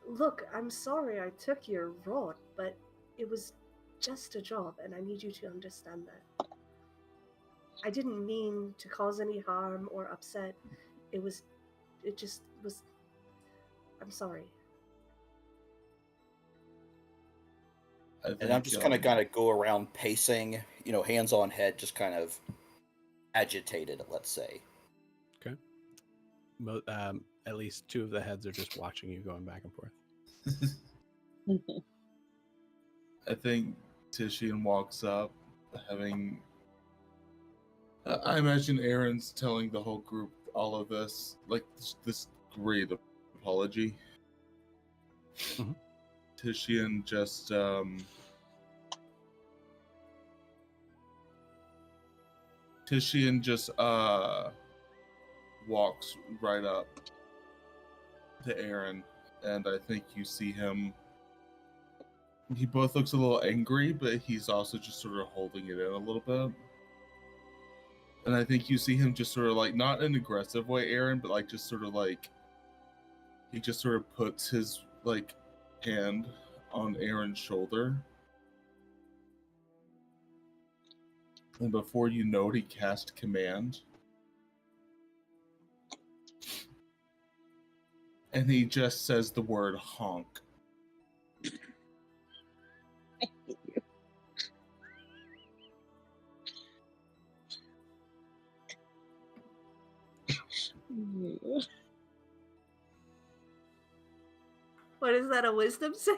Look, I'm sorry I took your rod, but it was just a job, and I need you to understand that. I didn't mean to cause any harm or upset. It just was. I'm sorry. And I'm just kind of go around pacing, hands on head, just kind of agitated, let's say. Okay. at least two of the heads are just watching you going back and forth. I think Tishian walks up, having. I imagine Aerin's telling the whole group all of this, like this great apology. Mhm. Tishian just walks right up to Aerin, and I think you see him. He both looks a little angry, but he's also just sort of holding it in a little bit. And I think you see him just sort of like, not in an aggressive way, Aerin, but like just sort of like, he just sort of puts his like hand on Aerin's shoulder. And before you know it, he cast command. And he just says the word honk. What is that, a wisdom save?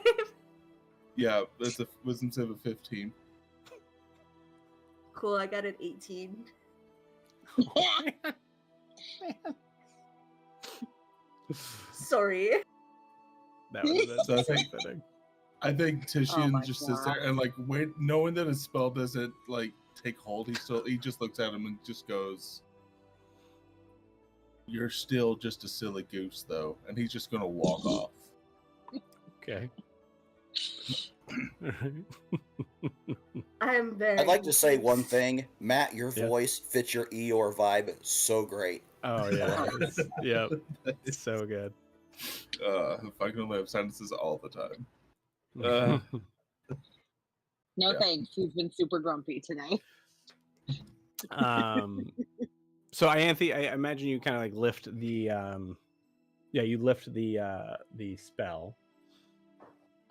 Yeah, that's a wisdom save of 15. Cool, I got an 18. Sorry. That's So I so think- fitting. I think Tishian my just sits God. there and like wait, knowing that his spell doesn't like take hold, he just looks at him and just goes, "You're still just a silly goose, though," and he's just gonna walk off. Okay. I am very. I'd like to say one thing, Matt. Your Yeah. voice fits your Eeyore vibe so great. Oh yeah. Yep. It's so good. If I can only have sentences all the time. No Yeah. thanks. He's been super grumpy today. So Ianthe, I imagine you kind of like lift the you lift the spell.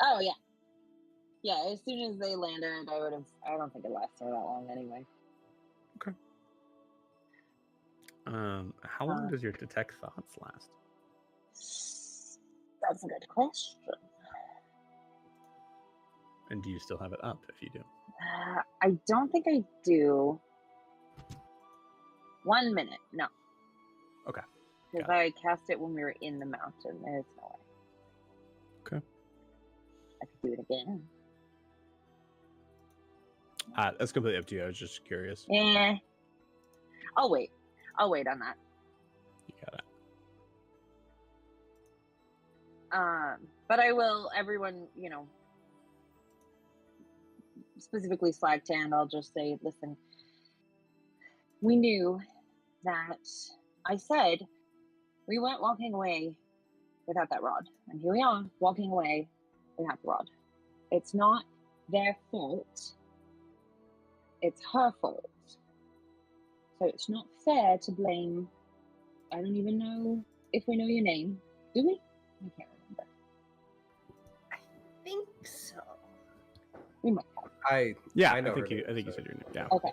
Oh yeah. Yeah, as soon as they landed, I don't think it lasted that long anyway. How long does your detect thoughts last? That's a good question. And do you still have it up if you do? I don't think I do. 1 minute, no. Okay. Because Got I cast it when we were in the mountain. There's no way. Okay. I could do it again. That's completely up to you. I was just curious. I'll wait. I'll wait on that. You got it. But I will, everyone, specifically Slagtand, I'll just say, listen, we knew that I said we weren't walking away without that rod. And here we are, walking away without the rod. It's not their fault. It's her fault. So it's not fair to blame. I don't even know if we know your name. Do we? I can't remember. I think so. We might have. Yeah, I know I think her you name, said so- your name. Yeah. Okay.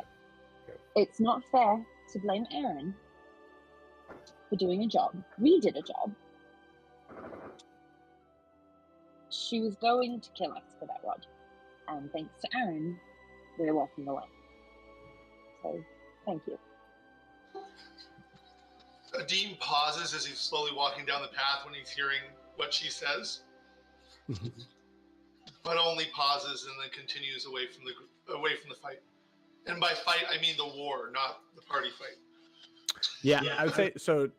It's not fair to blame Aerin for doing a job. We did a job. She was going to kill us for that rod. And thanks to Aerin, we're walking away. So, thank you. Adim pauses as he's slowly walking down the path when he's hearing what she says, but only pauses and then continues away from the fight. And by fight, I mean the war, not the party fight. Yeah, I would say so.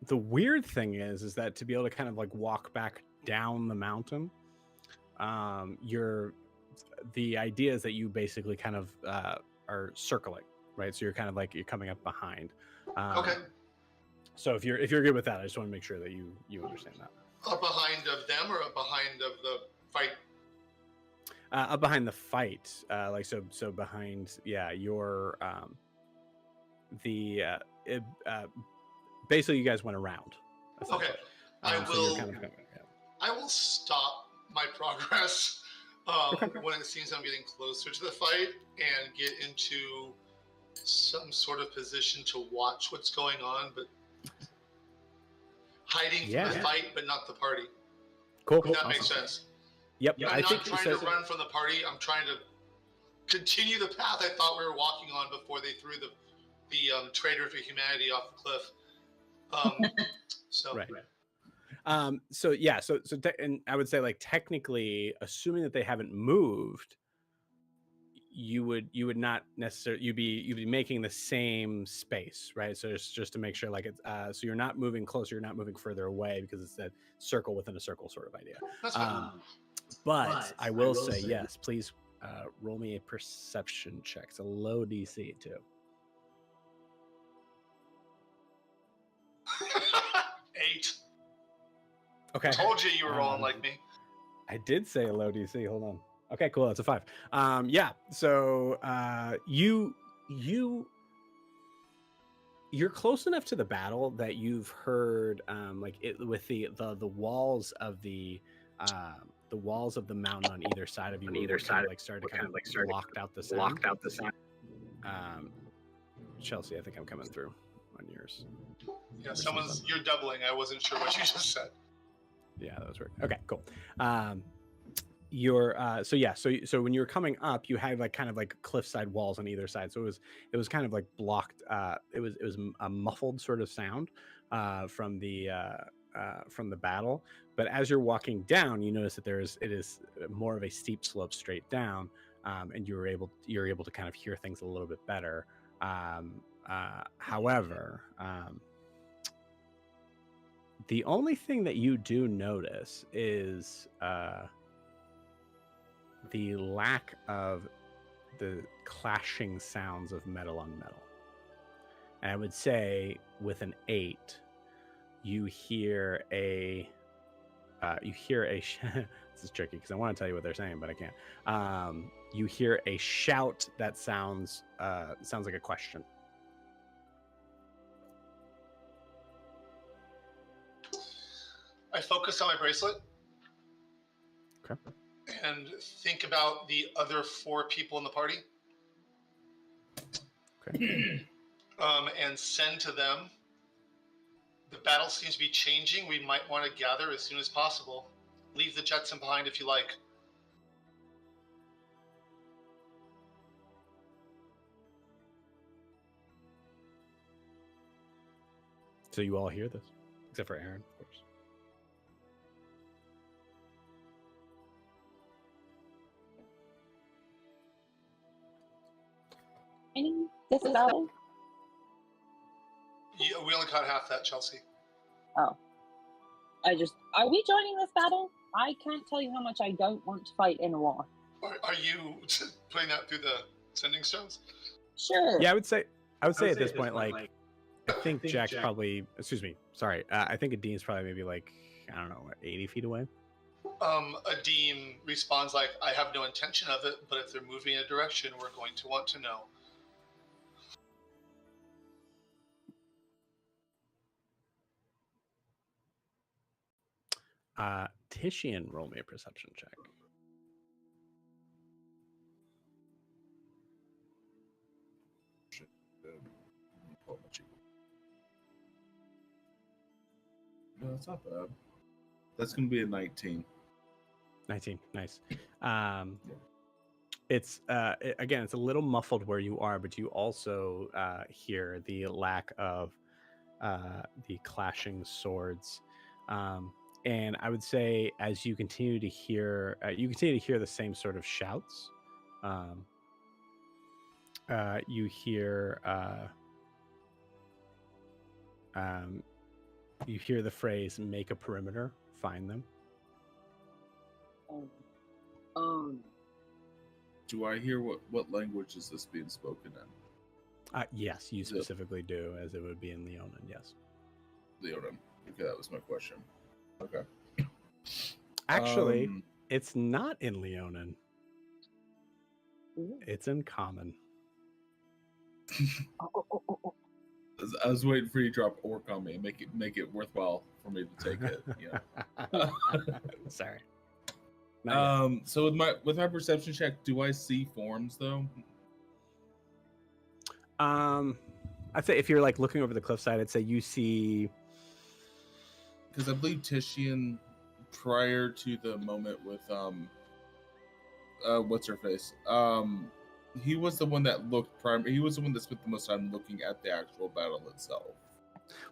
The weird thing is that to be able to kind of like walk back down the mountain, the idea is that you basically kind of are circling, right? So you're kind of like you're coming up behind. Okay. So if you're good with that, I just want to make sure that you understand that. Up behind of them or up behind of the fight? Up behind the fight, like so behind, your basically you guys went around. Okay. essentially. I So you're will. kind of, I will stop my progress when it seems I'm getting closer to the fight and get into some sort of position to watch what's going on. But hiding from Yeah. the fight, but not the party. Cool. If that makes sense. Yep. I'm I not think trying to run from the party. I'm trying to continue the path I thought we were walking on before they threw the traitor for humanity off the cliff. So. Right. And I would say, like, technically, assuming that they haven't moved, you would not necessarily, you'd be making the same space, right? So it's just to make sure, like, it's so you're not moving closer, you're not moving further away, because it's that circle within a circle sort of idea. That's fine. But I will say, yes, please roll me a perception check. It's a low DC too. 8. Okay. Told you were rolling like me. I did say a low DC. Hold on. Okay, cool. That's a 5. Yeah. So you're close enough to the battle that you've heard like it with the walls of the mountain on either side of you. Started to kind of blocked out the sound. Chelsea, I think I'm coming through on yours. Yeah, you're doubling. I wasn't sure what you just said. Yeah, that was weird. Okay, cool. So when you were coming up, you had like kind of like cliffside walls on either side. So it was kind of like blocked. It was a muffled sort of sound from the battle. But as you're walking down, you notice that it is more of a steep slope straight down, and you're able to kind of hear things a little bit better. However, the only thing that you do notice is the lack of the clashing sounds of metal on metal. And I would say with an 8, you hear a this is tricky because I want to tell you what they're saying, but I can't. You hear a shout that sounds like a question. I focus on my bracelet. Okay. And think about the other 4 people in the party. Okay. And send to them. The battle seems to be changing. We might want to gather as soon as possible. Leave the Jetson behind if you like. So you all hear this, except for Aerin, of course. This battle? Yeah, we only caught half that, Chelsea. Oh. Are we joining this battle? I can't tell you how much I don't want to fight in a war. Are you putting that through the sending stones? Sure. Yeah, I would say at this point, like, I think Jack's probably, excuse me, sorry. I think Adin's probably maybe like, I don't know, 80 feet away. Adin responds like, I have no intention of it, but if they're moving in a direction, we're going to want to know. Titian, roll me a perception check. No, that's not bad. That's going to be a 19. 19, nice. It's again, it's a little muffled where you are, but you also hear the lack of the clashing swords. And I would say as you continue to hear the same sort of shouts. You hear the phrase "make a perimeter, find them." Do I hear what language is this being spoken in? Yes, you specifically do, as it would be in Leonin. Yes. Leonin. Okay, that was my question. Okay. Actually, it's not in Leonin. It's in Common. I was waiting for you to drop orc on me and make it worthwhile for me to take it. Yeah. Sorry. So with my perception check, do I see forms though? I'd say if you're like looking over the cliffside, I'd say you see because I believe Titian, prior to the moment with what's her face, he was the one that looked he was the one that spent the most time looking at the actual battle itself.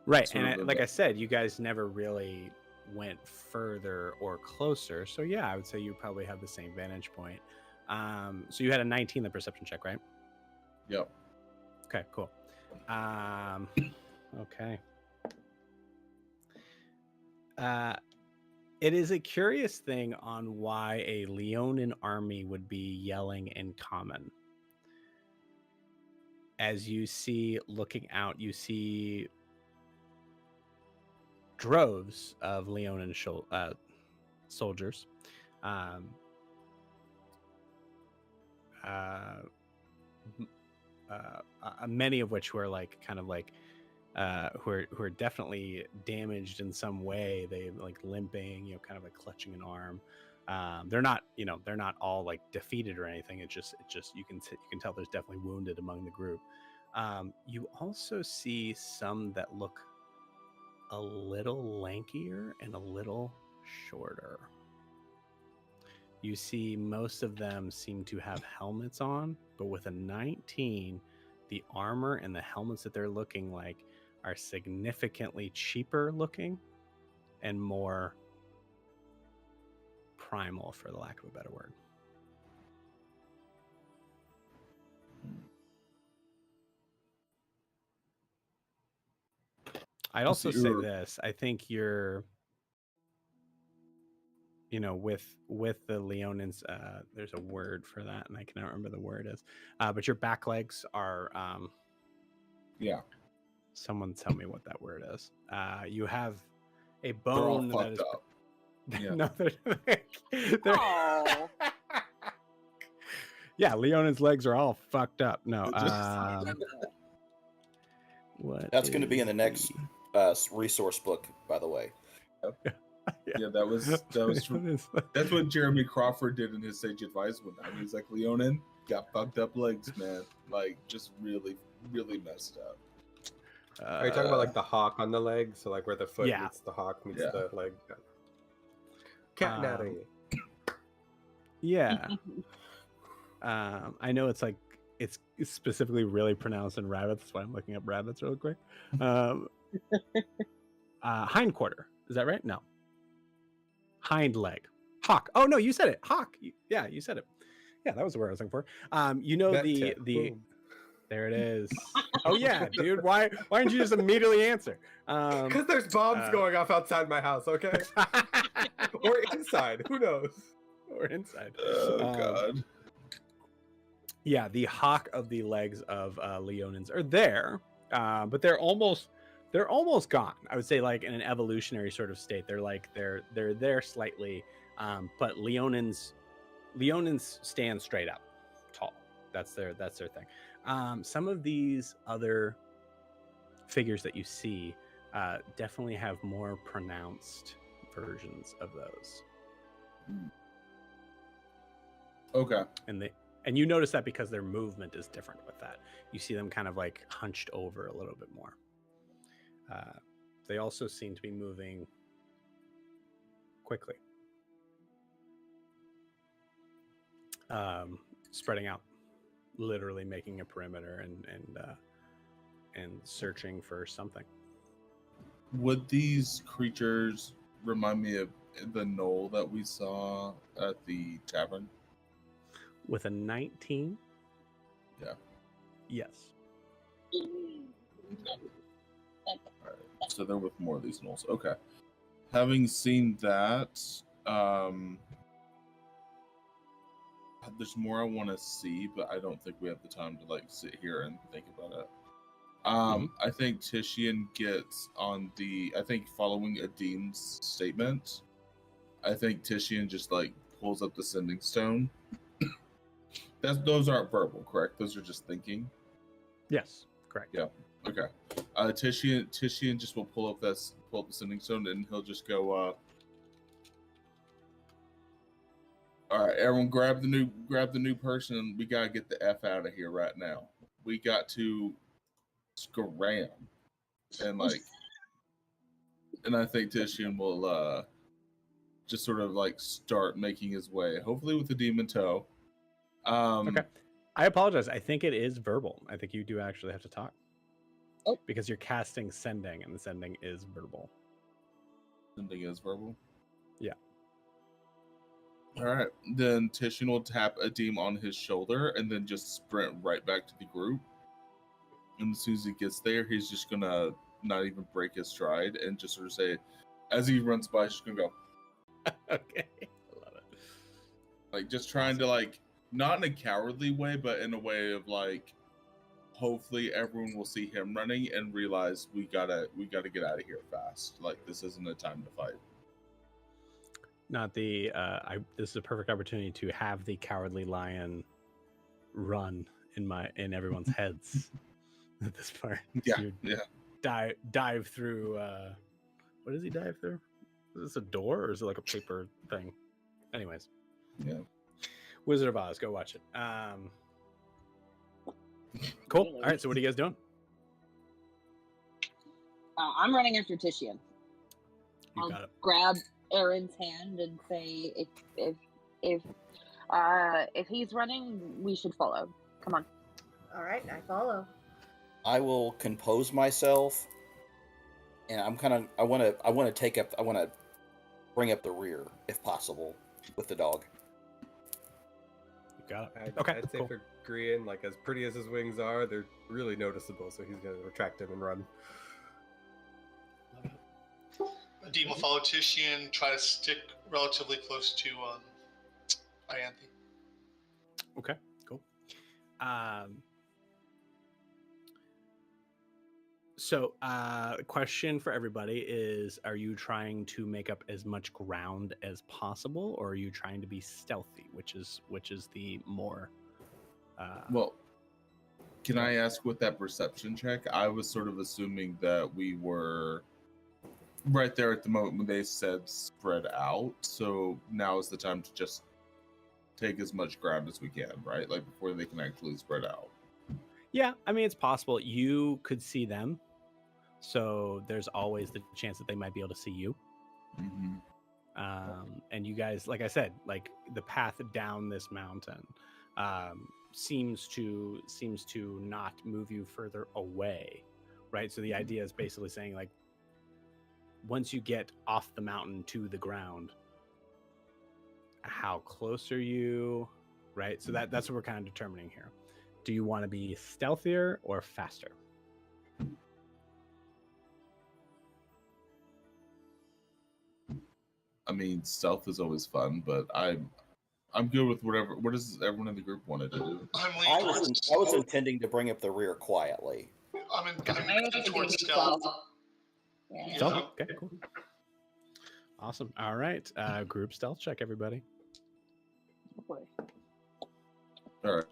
Right, and like I said, you guys never really went further or closer. So yeah, I would say you probably have the same vantage point. So you had a 19 the perception check, right? Yep. Okay, cool. Okay. It is a curious thing on why a Leonin army would be yelling in common. As you see, looking out, you see droves of Leonin soldiers. Many of which were like kind of like who are definitely damaged in some way. They like limping, kind of like clutching an arm. They're not all like defeated or anything. It's just you can tell there's definitely wounded among the group. You also see some that look a little lankier and a little shorter. You see most of them seem to have helmets on, but with a 19, the armor and the helmets that they're looking like are significantly cheaper looking and more primal, for the lack of a better word. I'd also say this. I think you're, with the Leonins, there's a word for that, and I cannot remember the word is. But your back legs are, yeah. Someone tell me what that word is. You have a bone that is up. Yeah. No, they're yeah, Leonin's legs are all fucked up. No, what? That's going to be in the next resource book, by the way. Yeah, that's what Jeremy Crawford did in his Sage Advice one time. He was like, Leonin got fucked up legs, man. Like, just really, really messed up. Are you talking about like the hawk on the leg? So like where the foot meets the hawk meets the leg? Cat natty. Yeah. I know it's like it's specifically really pronounced in rabbits. That's why I'm looking up rabbits real quick. Hind quarter. Is that right? No. Hind leg. Hawk. Oh no, you said it. Hawk. Yeah, you said it. Yeah, that was the word I was looking for. The there it is. Oh yeah, dude. Why didn't you just immediately answer? Because there's bombs going off outside my house, okay? Or inside. Who knows? Or inside. Oh god. Yeah, the hawk of the legs of Leonins are there, but they're almost gone. I would say like in an evolutionary sort of state. They're there slightly, but Leonins stand straight up, tall. That's their thing. Some of these other figures that you see definitely have more pronounced versions of those. Okay. And you notice that because their movement is different with that. You see them kind of like hunched over a little bit more. They also seem to be moving quickly. Spreading out, literally making a perimeter and searching for something. Would these creatures remind me of the gnoll that we saw at the tavern? With a 19? Yeah. Yes. Alright, so they're with more of these gnolls. Okay. Having seen that, there's more I want to see, but I don't think we have the time to like sit here and think about it. I think Titian gets on following Adin's statement, I think Titian just like pulls up the sending stone. Those aren't verbal, correct? Those are just thinking. Yes, correct. Yeah. Okay. Titian just will pull up the sending stone, and he'll just go. All right, everyone, grab the new person, and we gotta get the F out of here right now. We got to scram, and like And I think Titian will just sort of like start making his way, hopefully with the demon toe. Okay. I apologize. I think it is verbal. I think you do actually have to talk. Oh. Because you're casting sending, and the sending is verbal. Sending is verbal? Yeah. All right. Then Titian will tap Adim on his shoulder and then just sprint right back to the group. And as soon as he gets there, he's just going to not even break his stride and just sort of say, as he runs by, he's just going to go. Okay. I love it. Like, just trying to, like, not in a cowardly way, but in a way of, like, hopefully everyone will see him running and realize we gotta get out of here fast. Like, this isn't a time to fight. Not the this is a perfect opportunity to have the cowardly lion run in everyone's heads at this part. Yeah, You yeah. dive through what does he dive through? Is this a door or is it like a paper thing? Anyways. Yeah. Wizard of Oz, go watch it. Cool. All right, so what are you guys doing? I'm running after Titian. You got it. Grab Aerin's hand and say, if he's running, we should follow. Come on. All right, I follow. I will compose myself, and I want to bring up the rear if possible with the dog. You got it. I'd say cool. for Grian, like as pretty as his wings are, they're really noticeable. So he's gonna retract him and run. Adim will follow Titian, try to stick relatively close to Ianthe. Okay, cool. So, question for everybody is: are you trying to make up as much ground as possible, or are you trying to be stealthy? Which is the more? Well, can I ask with that perception check? I was sort of assuming that we were right there at the moment when they said spread out. So now is the time to just take as much ground as we can, right? Like before they can actually spread out. Yeah, I mean, it's possible. You could see them. So there's always the chance that they might be able to see you. Mm-hmm. And you guys, like I said, like the path down this mountain seems to not move you further away, right? So the idea is basically saying, like, once you get off the mountain to the ground, how close are you, right? So that's what we're kind of determining here. Do you want to be stealthier or faster? I mean, stealth is always fun, but I'm good with whatever. What does everyone in the group want to do? I was intending to bring up the rear quietly. I'm in towards stealth. Yeah. Stealth? Okay, cool. Awesome. All right. Group stealth check, everybody. Oh boy. All right.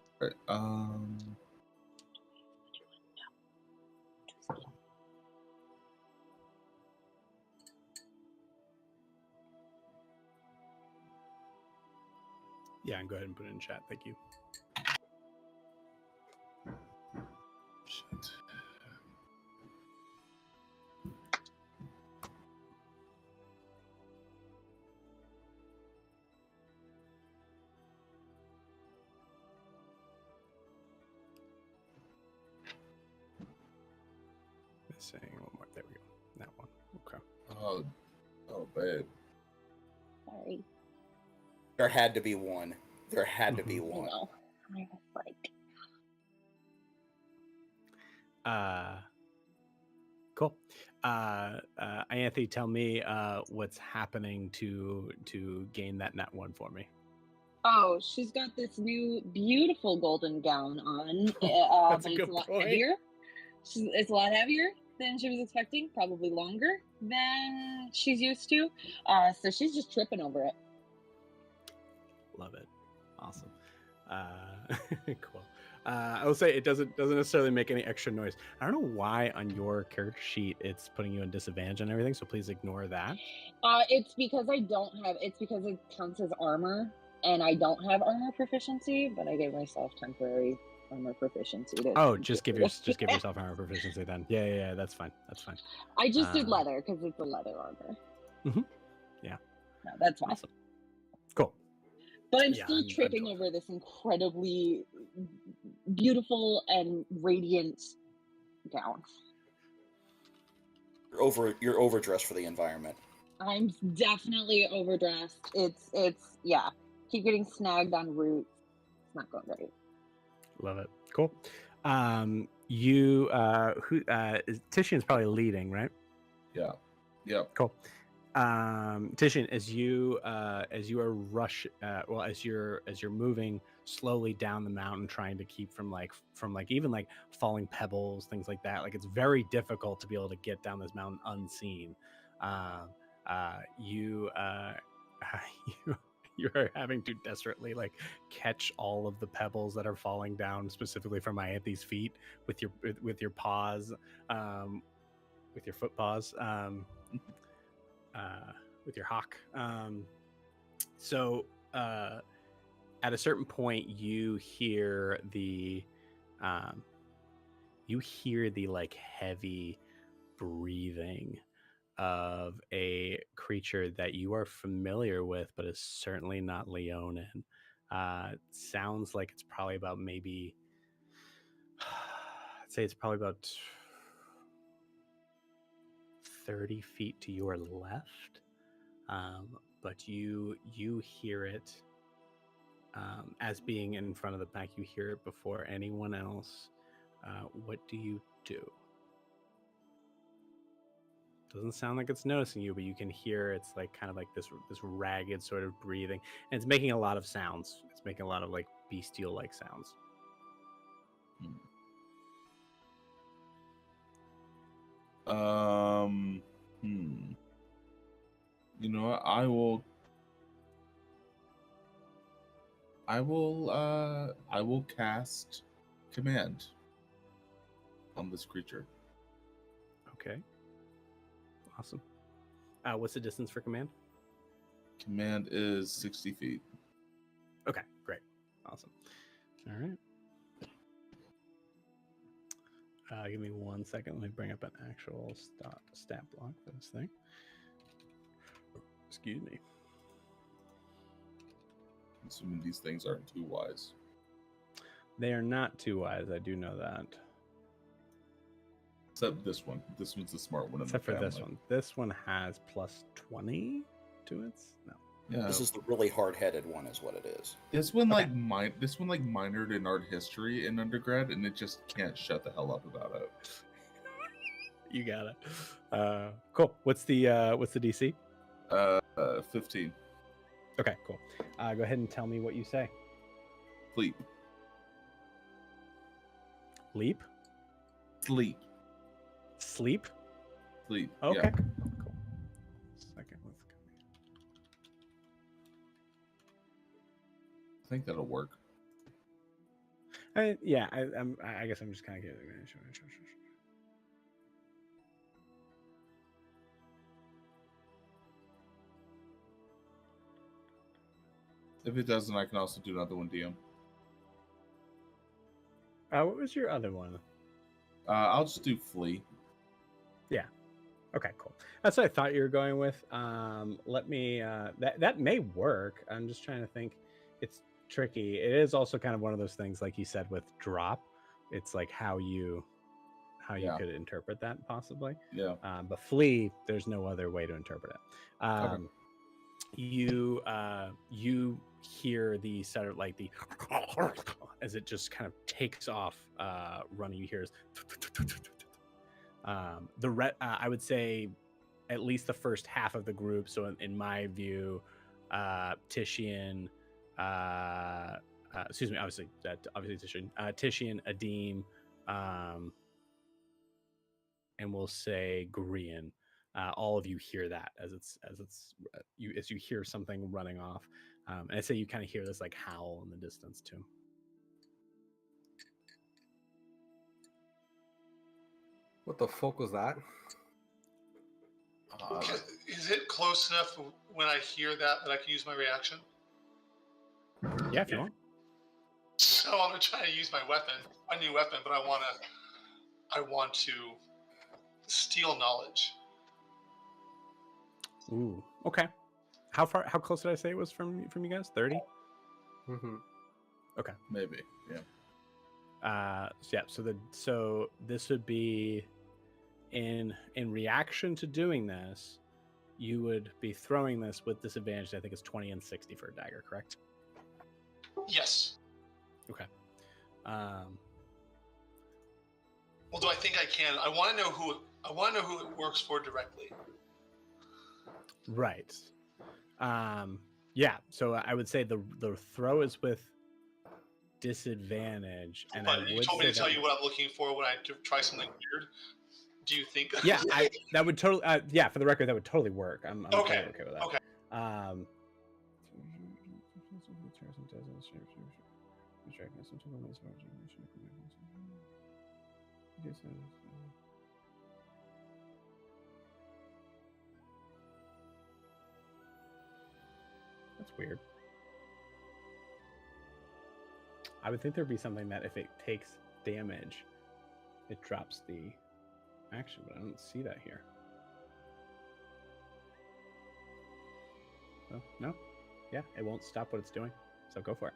Yeah, and go ahead and put it in chat. Thank you. Shit. Saying one more. There we go. That one. Okay. Oh, babe. Sorry. There had to be one. There had to be I one. know. I was like, Cool. Ianthe, tell me what's happening to gain that nat one for me. oh, she's got this new beautiful golden gown on. That's a but good it's a lot point. heavier. It's a lot heavier than she was expecting. Probably longer than she's used to. So she's just tripping over it. Love it. Awesome. Cool. I will say it doesn't necessarily make any extra noise. I don't know why on your character sheet it's putting you in disadvantage and everything, so please ignore that. It's because it's because it counts as armor, and I don't have armor proficiency, but I gave myself temporary armor proficiency. To Oh, just give yourself armor proficiency then. Yeah. That's fine. I just did leather because it's a leather armor. Mhm. Yeah. No, that's fine. Awesome. Cool. But I'm Yeah, still I'm tripping totally over this incredibly beautiful and radiant gown. You're overdressed for the environment. I'm definitely overdressed. It's yeah. Keep getting snagged on roots. It's not going great. Love it. Cool. Titian's probably leading, right? Yeah. Yep. Cool. Titian, as you are as you're moving slowly down the mountain, trying to keep from even like falling pebbles, things like that. Like it's very difficult to be able to get down this mountain unseen. You are having to desperately like catch all of the pebbles that are falling down, specifically from Ianthe's feet, with your paws, with your foot paws. With your hawk. So at a certain point you hear the like heavy breathing of a creature that you are familiar with, but is certainly not Leonin. Sounds like it's probably about maybe I'd say it's probably about 30 feet to your left, but you hear it as being in front of the pack. You hear it before anyone else. What do you do? Doesn't sound like it's noticing you, but you can hear it's like kind of like this ragged sort of breathing, and it's making a lot of sounds. It's making a lot of like bestial like sounds. You know what? I will cast command on this creature. Okay. Awesome. What's the distance for command? Command is 60 feet. Okay, great. Awesome. All right. Give me 1 second. Let me bring up an actual stat block for this thing. Excuse me. Assuming these things aren't too wise. They are not too wise. I do know that. Except this one. This one's the smart one. Except for this one. This one has plus 20 to it. No. Yeah. This is the really hard-headed one, is what it is. This one minored in art history in undergrad, and it just can't shut the hell up about it. You got it. Cool. What's the DC? 15. Okay, cool. Go ahead and tell me what you say. Sleep. Leap? Sleep. Sleep? Sleep. Okay. Yeah. Cool. Second, let's go. I think that'll work. I guess I'm just kind of kidding. Sure. If it doesn't, I can also do another one, DM. What was your other one? I'll just do flee. Yeah. Okay, cool. That's what I thought you were going with. Let me. That may work. I'm just trying to think. It's tricky. It is also kind of one of those things, like you said, with drop. It's like how you could interpret that possibly. Yeah. But flee, there's no other way to interpret it. Okay. You hear the sort of like the as it just kind of takes off running. You hear I would say at least the first half of the group. So in my view, Titian, excuse me, obviously Titian, Adim, and we'll say Grian. All of you hear that as you hear something running off, and I say you kind of hear this like howl in the distance too. What the fuck was that? Is it close enough when I hear that I can use my reaction? Yeah, if you want. So I'm trying to use my weapon, a new weapon, but I want to steal knowledge. Ooh. Okay. How close did I say it was from you guys? 30? Mm-hmm. Okay. Maybe. Yeah. So this would be in reaction to doing this, you would be throwing this with disadvantage. I think it's 20 and 60 for a dagger, correct? Yes. Okay. Well, do I think I can? I want to know who it works for directly. Right. Yeah. So I would say the throw is with disadvantage, and But you told me to tell you what I'm looking for when I try something weird. Do you think? Yeah, that would totally. Yeah, for the record, that would totally work. I'm Okay. totally okay with that. Okay. That's weird. I would think there'd be something that if it takes damage, it drops the action, but I don't see that here. Oh, no? Yeah, it won't stop what it's doing, so go for it.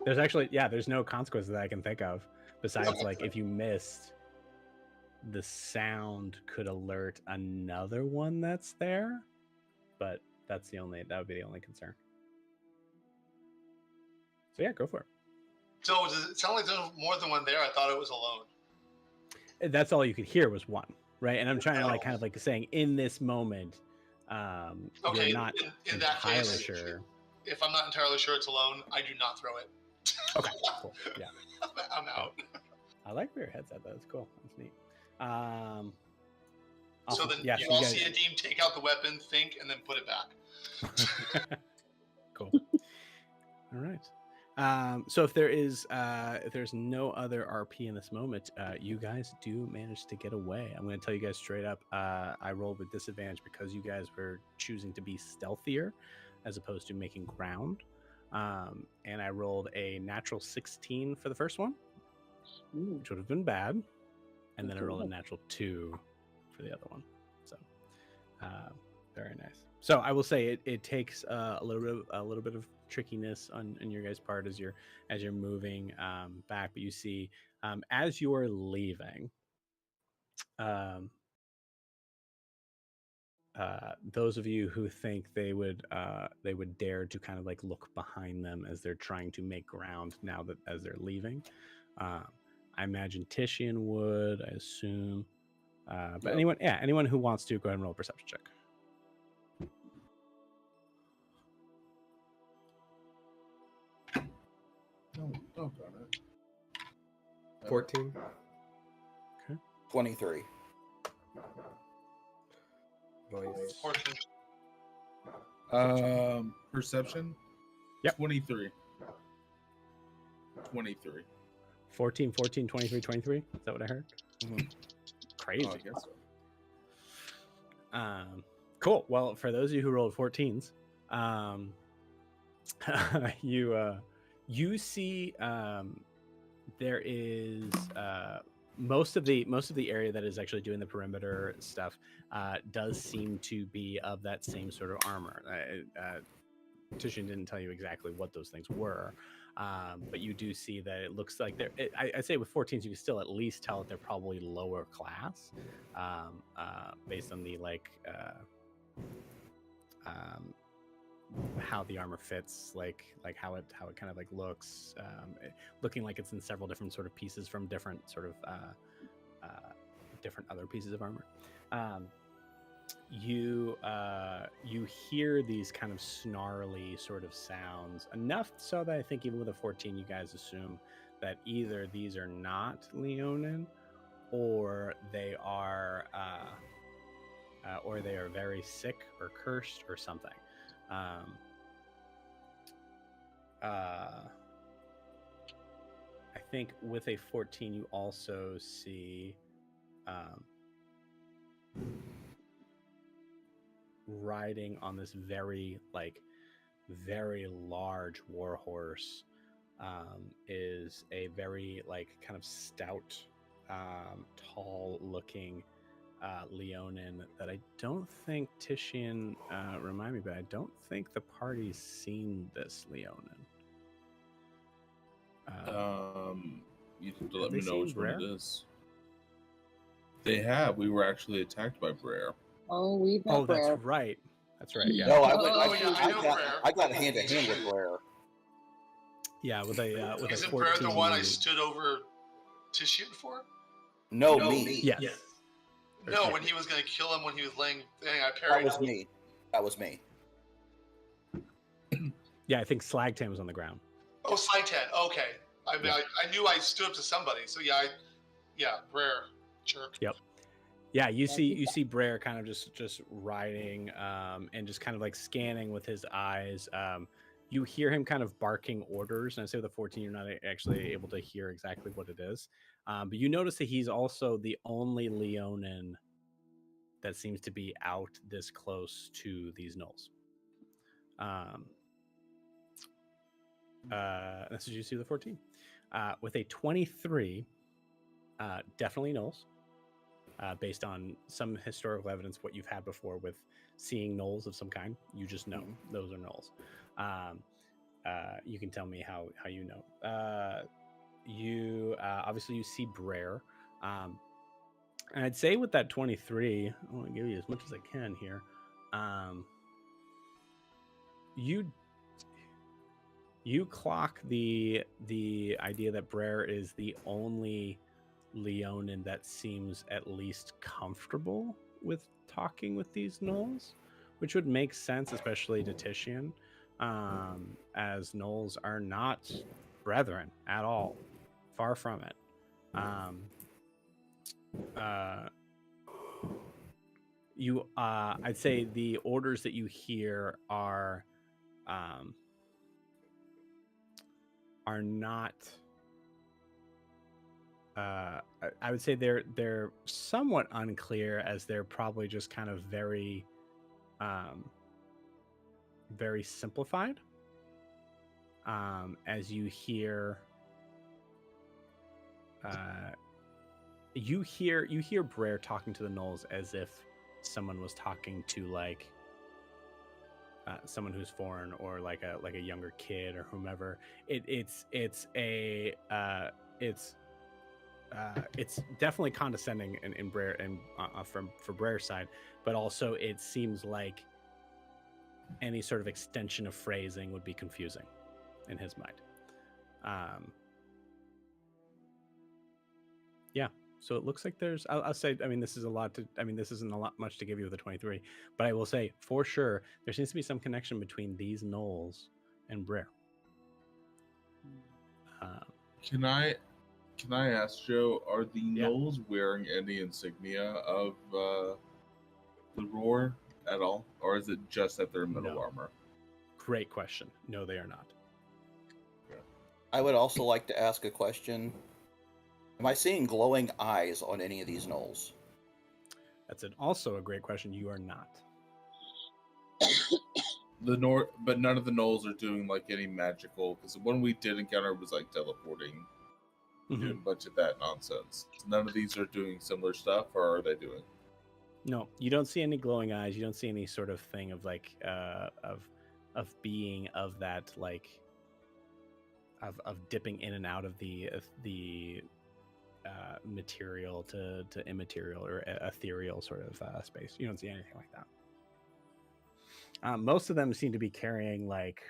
There's actually, there's no consequences that I can think of, besides, like, if you missed, the sound could alert another one that's there, but that would be the only concern. So yeah, go for it. So does it sound like there's more than one there? I thought it was alone. That's all you could hear was one, right? And I'm trying to kind of saying in this moment, okay, you're not in that entirely case, sure. If I'm not entirely sure it's alone, I do not throw it. Okay, cool. Yeah, I'm out. I like where your head's at. That's cool. That's neat. So Awesome. then Yes, you you all guys... see a team take out the weapon, think, and then put it back. Cool. All right. So if there's no other RP in this moment, you guys do manage to get away. I'm going to tell you guys straight up. I rolled with disadvantage because you guys were choosing to be stealthier as opposed to making ground. And I rolled a natural 16 for the first one, which would have been bad. And then I rolled a natural 2 for the other one. So very nice. So I will say it takes a little bit of trickiness on your guys' part as you're moving back, but you see as you're leaving, those of you who think they would dare to kind of like look behind them as they're trying to make ground now that as they're leaving, I imagine Titian would, I assume, but anyone who wants to, go ahead and roll a perception check. Oh, got it. 14. Okay. 23. Nice. 14. Perception? Yep. 23. 23. 14, 23, 23. Is that what I heard? Mm-hmm. Crazy. Oh, I guess so. Cool. Well, for those of you who rolled 14s, you see there is most of the area that is actually doing the perimeter stuff does seem to be of that same sort of armor. Titian didn't tell you exactly what those things were, but you do see that it looks like they're. I say with 14s, you can still at least tell that they're probably lower class, based on the how the armor fits, like how it kind of like looks, looking like it's in several different sort of pieces from different sort of different other pieces of armor. You hear these kind of snarly sort of sounds, enough so that I think even with a 14, you guys assume that either these are not Leonin, or they are very sick or cursed or something. I think with a 14, you also see riding on this very large war horse, is a very kind of stout, tall looking Leonin that I don't think Titian, remind me, but I don't think the party's seen this Leonin. You have to let Have me they know seen which one Brer? it is. They have. We were actually attacked by Brer. Oh, we've met Oh, that's Brer. right. That's right. Yeah. No, I Oh, went. yeah, I know Brer. I got hand to hand with Blair. Yeah, with a Isn't 14. Brer the one I stood over Titian for? No, me. Yes. No, when he was going to kill him when he was laying, I That parried was him. me. That was me. Yeah, I think Slagtan was on the ground. Oh, Slightan. Okay. I mean, Yeah. I knew I stood up to somebody. So yeah, Brer. Jerk. Yep. Yeah, you see Brer kind of just riding, and just kind of like scanning with his eyes. You hear him kind of barking orders, and I say with a 14, you're not actually able to hear exactly what it is. But you notice that he's also the only Leonin that seems to be out this close to these gnolls. This is you see the 14. With a 23, definitely gnolls. Based on some historical evidence, what you've had before with seeing gnolls of some kind, you just know those are gnolls. You can tell me how you know. You obviously you see Brer, and I'd say with that 23, I want to give you as much as I can here. You clock the idea that Brer is the only Leonin that seems at least comfortable with talking with these gnolls, which would make sense, especially to Titian, as gnolls are not brethren at all, far from it. I'd say the orders that you hear are not. I would say they're somewhat unclear, as they're probably just kind of very simplified. As you hear, you hear Brer talking to the gnolls as if someone was talking to someone who's foreign, or like a younger kid or whomever. It's definitely condescending in Brer and for Brer's side, but also it seems like any sort of extension of phrasing would be confusing in his mind. Yeah, so it looks like there's. I'll say. I mean, this is a lot to. I mean, this isn't a lot much to give you with a 23, but I will say for sure there seems to be some connection between these gnolls and Brer. Can I ask Joe, are the gnolls wearing any insignia of the roar at all, or is it just that they're metal armor? Great question. No, they are not. I would also like to ask a question. Am I seeing glowing eyes on any of these gnolls? That's also a great question. You are not. But none of the gnolls are doing like any magical, because the one we did encounter was like teleporting, doing a bunch of that nonsense. None of these are doing similar stuff, or are they doing? No, you don't see any glowing eyes. You don't see any sort of thing of like of being of that, like of dipping in and out of the material to immaterial or ethereal sort of space. You don't see anything like that. Most of them seem to be carrying, like,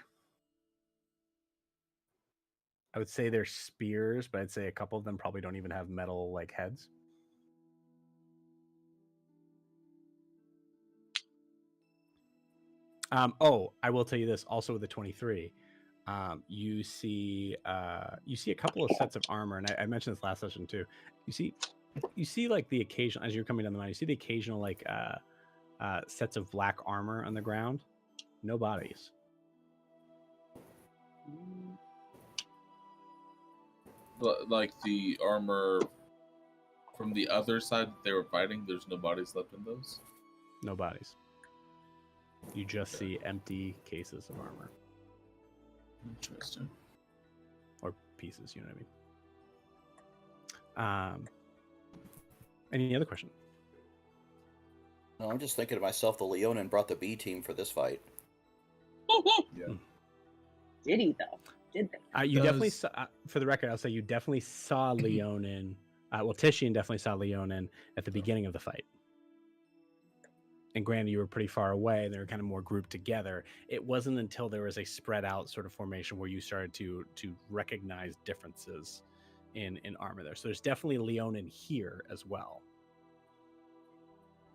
I would say they're spears, but I'd say a couple of them probably don't even have metal like heads. I will tell you this also with the 23. You see a couple of sets of armor, and I mentioned this last session too. You see like the occasional, as you're coming down the mountain, you see the occasional like sets of black armor on the ground. No bodies. Like the armor from the other side that they were fighting, there's no bodies left in those? No bodies. You just see empty cases of armor. Interesting. Or pieces. You know what I mean? Any other question? No, I'm just thinking to myself, the Leonin brought the B team for this fight. Yeah. Did he though? Did they? You definitely saw, for the record, I'll say you definitely saw Leonin. Well, Titian definitely saw Leonin at the beginning of the fight. And granted, you were pretty far away. They were kind of more grouped together. It wasn't until there was a spread out sort of formation where you started to recognize differences in armor there. So there's definitely Leonin here as well.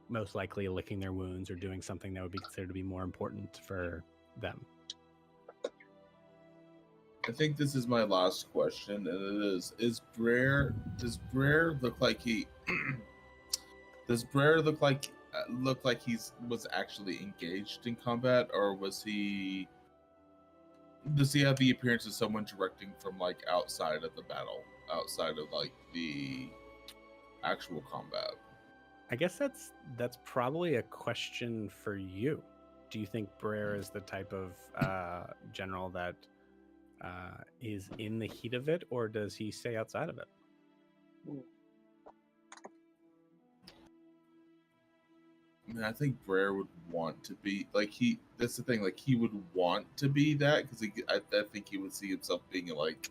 Most likely licking their wounds or doing something that would be considered to be more important for them. I think this is my last question, and it is does Brer look like he does Brer look like was actually engaged in combat, or does he have the appearance of someone directing from like outside of the battle, outside of like the actual combat? I guess that's probably a question for you. Do you think Brer is the type of general that is in the heat of it, or does he stay outside of it? I mean, I think Brer would want to be like that's the thing, like he would want to be that because I think he would see himself being like,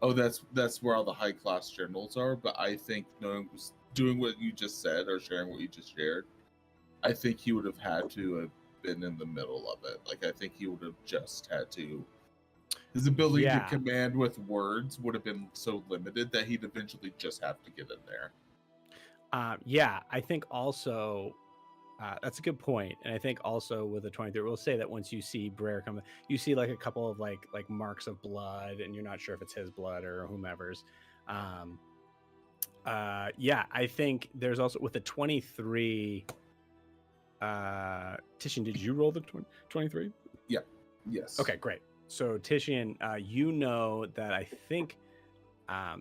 oh, that's where all the high class generals are. But I think doing what you just said or sharing what you just shared, I think he would have had to have been in the middle of it. Like I think he would have just had to. His ability to command with words would have been so limited that he'd eventually just have to get in there. I think also that's a good point. And I think also with the 23, we'll say that once you see Brer come, you see like a couple of like marks of blood, and you're not sure if it's his blood or whomever's. I think there's also with the 23. Titian, did you roll the 23? Yeah. Yes. Okay, great. So Titian, you know that I think that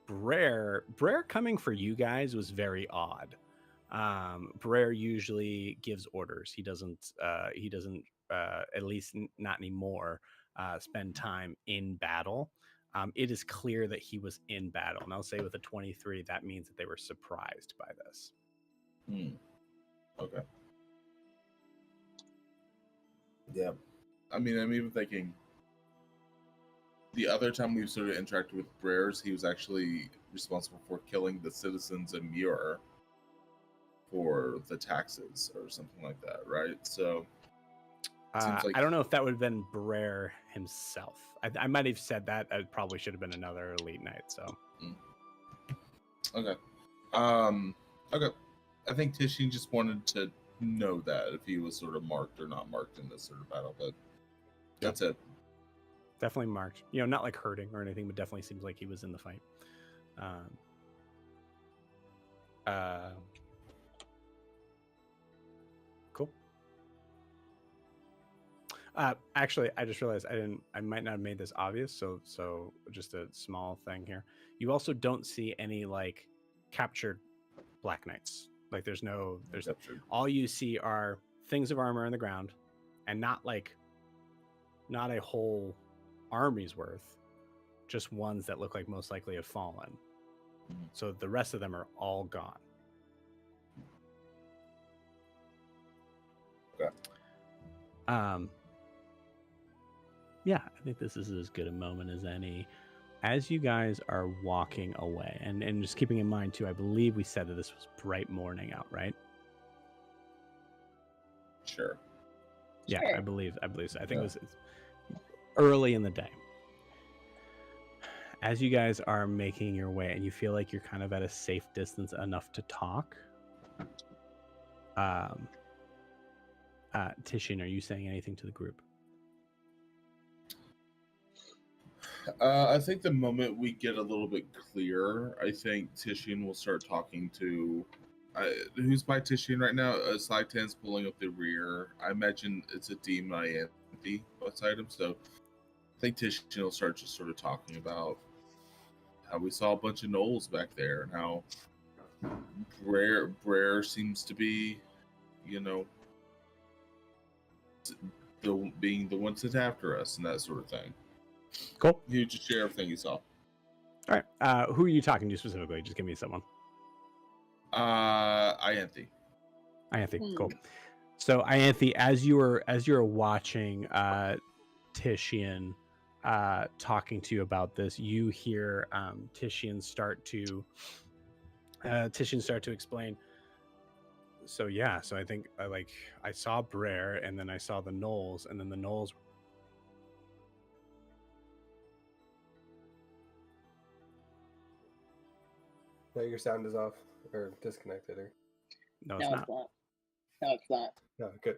Brer coming for you guys was very odd. Brer usually gives orders. He doesn't at least not anymore spend time in battle. It is clear that he was in battle, and I'll say with a 23 that means that they were surprised by this. Okay. Yeah. I mean, I'm even thinking the other time we sort of interacted with Brers, he was actually responsible for killing the citizens in Muir for the taxes or something like that, right? So seems like... I don't know if that would have been Brer himself. I might have said that. It probably should have been another elite knight. So okay. Okay. I think Titian just wanted to know that if he was sort of marked or not marked in this sort of battle, but that's it. Definitely marked. Not like hurting or anything, but definitely seems like he was in the fight. Cool. Actually, I just realized I might not have made this obvious. So just a small thing here. You also don't see any like captured Black Knights. Like there's all you see are things of armor on the ground, and not a whole army's worth, just ones that look like most likely have fallen. So the rest of them are all gone. Okay. I think this is as good a moment as any. As you guys are walking away, and just keeping in mind too, I believe we said that this was bright morning out, right? Sure. Yeah, Sure. I believe so. I think it was early in the day. As you guys are making your way, and you feel like you're kind of at a safe distance enough to talk, Titian, are you saying anything to the group? I think the moment we get a little bit clearer, I think Titian will start talking to... who's by Titian right now? Slytan's pulling up the rear. I imagine it's a demon beside him, so I think Titian will start just sort of talking about how we saw a bunch of gnolls back there, and how Brer seems to be, being the ones that's after us, and that sort of thing. Cool. He would just share everything he saw. All right. Who are you talking to specifically? Just give me someone. Ianthe. Ianthe. Cool. So Ianthe, as you were watching Titian talking to you about this, you hear Titian start to explain. So yeah, so I think I saw Brer, and then I saw the Knolls, and then the Knolls. No, your sound is off or disconnected. Or No, it's not. No, it's not. no, good.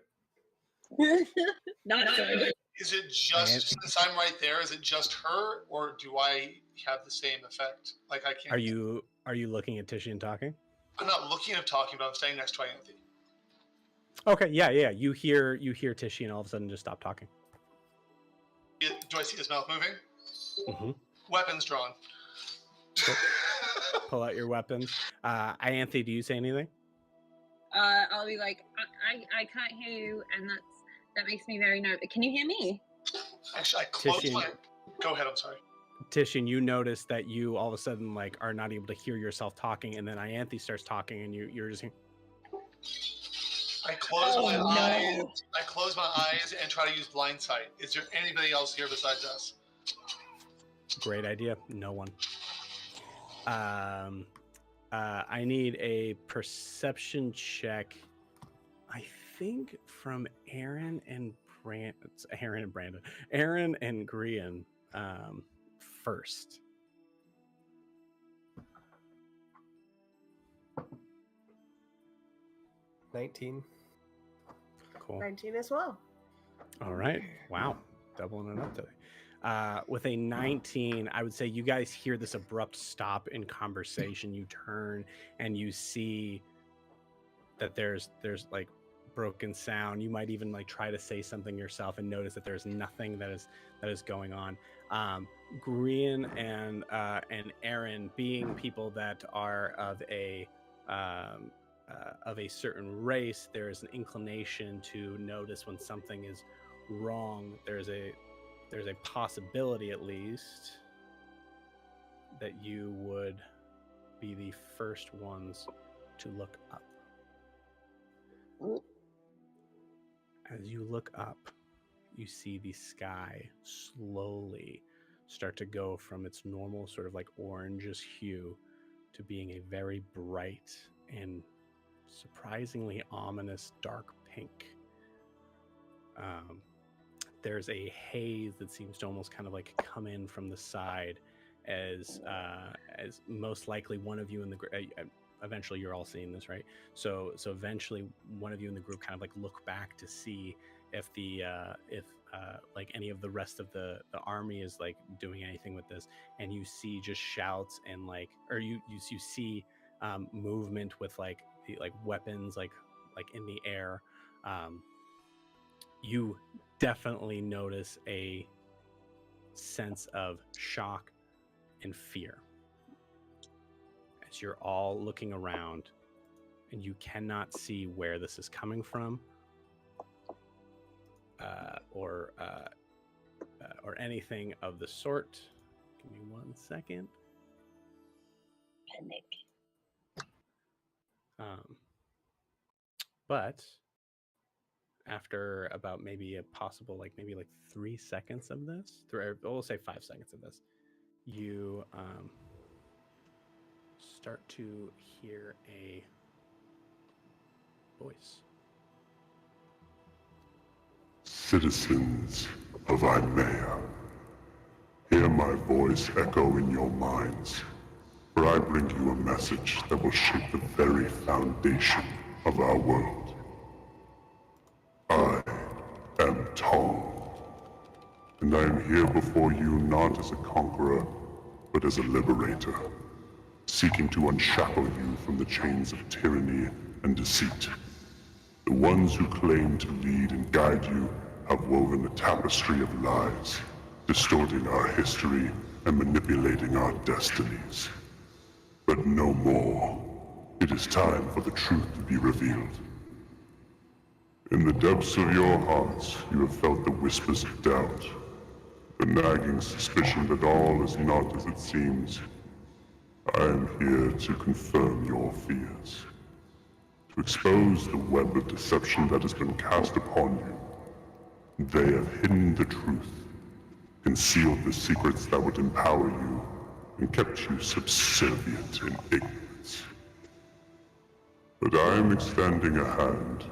Not good. Is it just since I'm right there? Is it just her, or do I have the same effect? Like I can't. Are you looking at Titian talking? I'm not looking at him talking, but I'm staying next to Ianthe. Okay, yeah. You hear Titian all of a sudden just stop talking. Do I see his mouth moving? Mm-hmm. Weapons drawn. Pull out your weapons. Ianthe, do you say anything? I'll be like, I can't hear you, and that makes me very nervous. Can you hear me? Actually, I closed Titian. my. Go ahead. I'm sorry. Titian, you notice that you all of a sudden are not able to hear yourself talking, and then Ianthe starts talking, and you're just. I close my eyes. I close my eyes and try to use blind sight. Is there anybody else here besides us? Great idea. No one. I need a perception check. I think from Aerin and Brandon. Aerin and Grian first. $19. Cool. 19 as well. All right. Wow. Doubling it up today. With a 19, I would say you guys hear this abrupt stop in conversation. You turn and you see that there's like broken sound. You might even try to say something yourself and notice that there's nothing that is going on. Grian and Aerin, being people that are of a certain race, there is an inclination to notice when something is wrong. There's a possibility, at least, that you would be the first ones to look up. As you look up, you see the sky slowly start to go from its normal sort of orangish hue to being a very bright and surprisingly ominous dark pink. There's a haze that seems to almost kind of come in from the side as most likely one of you in the eventually you're all seeing this, right? So eventually one of you in the group kind of look back to see if any of the rest of the army is doing anything with this, and you see just shouts and you see movement with the weapons in the air. You definitely notice a sense of shock and fear as you're all looking around, and you cannot see where this is coming from or anything of the sort. Give me 1 second. Panic. But after about maybe a possible 3 seconds of this, we'll say 5 seconds of this, you start to hear a voice. Citizens of Imea, hear my voice echo in your minds, for I bring you a message that will shape the very foundation of our world. I am Tom, and I am here before you not as a conqueror, but as a liberator, seeking to unshackle you from the chains of tyranny and deceit. The ones who claim to lead and guide you have woven a tapestry of lies, distorting our history and manipulating our destinies. But no more. It is time for the truth to be revealed. In the depths of your hearts, you have felt the whispers of doubt, but nagging suspicion that all is not as it seems. I am here to confirm your fears, to expose the web of deception that has been cast upon you. They have hidden the truth, concealed the secrets that would empower you, and kept you subservient in ignorance. But I am extending a hand,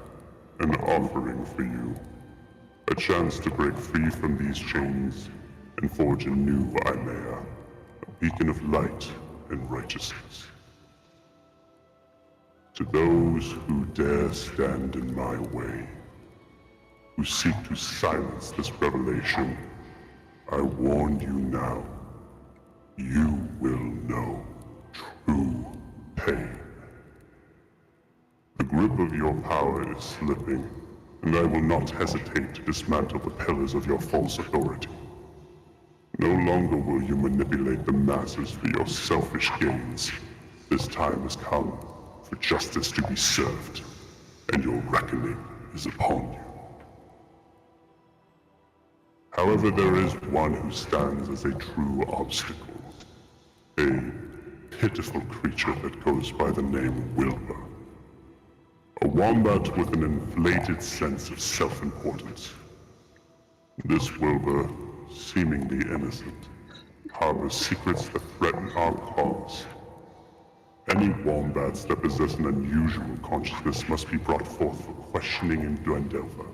an offering for you, a chance to break free from these chains and forge a new Aimea, a beacon of light and righteousness. To those who dare stand in my way, who seek to silence this revelation, I warn you now, you will know true pain. The grip of your power is slipping, and I will not hesitate to dismantle the pillars of your false authority. No longer will you manipulate the masses for your selfish gains. This time has come for justice to be served, and your reckoning is upon you. However, there is one who stands as a true obstacle. A pitiful creature that goes by the name Wilbur. A wombat with an inflated sense of self-importance. This Wilbur, seemingly innocent, harbors secrets that threaten our cause. Any wombats that possess an unusual consciousness must be brought forth for questioning in Glendelver.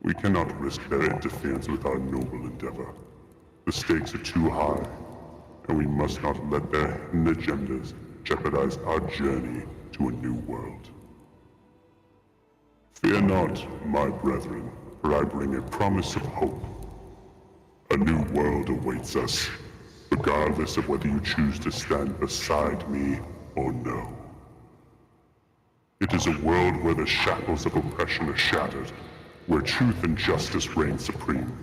We cannot risk their interference with our noble endeavor. The stakes are too high, and we must not let their hidden agendas jeopardize our journey to a new world. Fear not, my brethren, for I bring a promise of hope. A new world awaits us, regardless of whether you choose to stand beside me or no. It is a world where the shackles of oppression are shattered, where truth and justice reign supreme.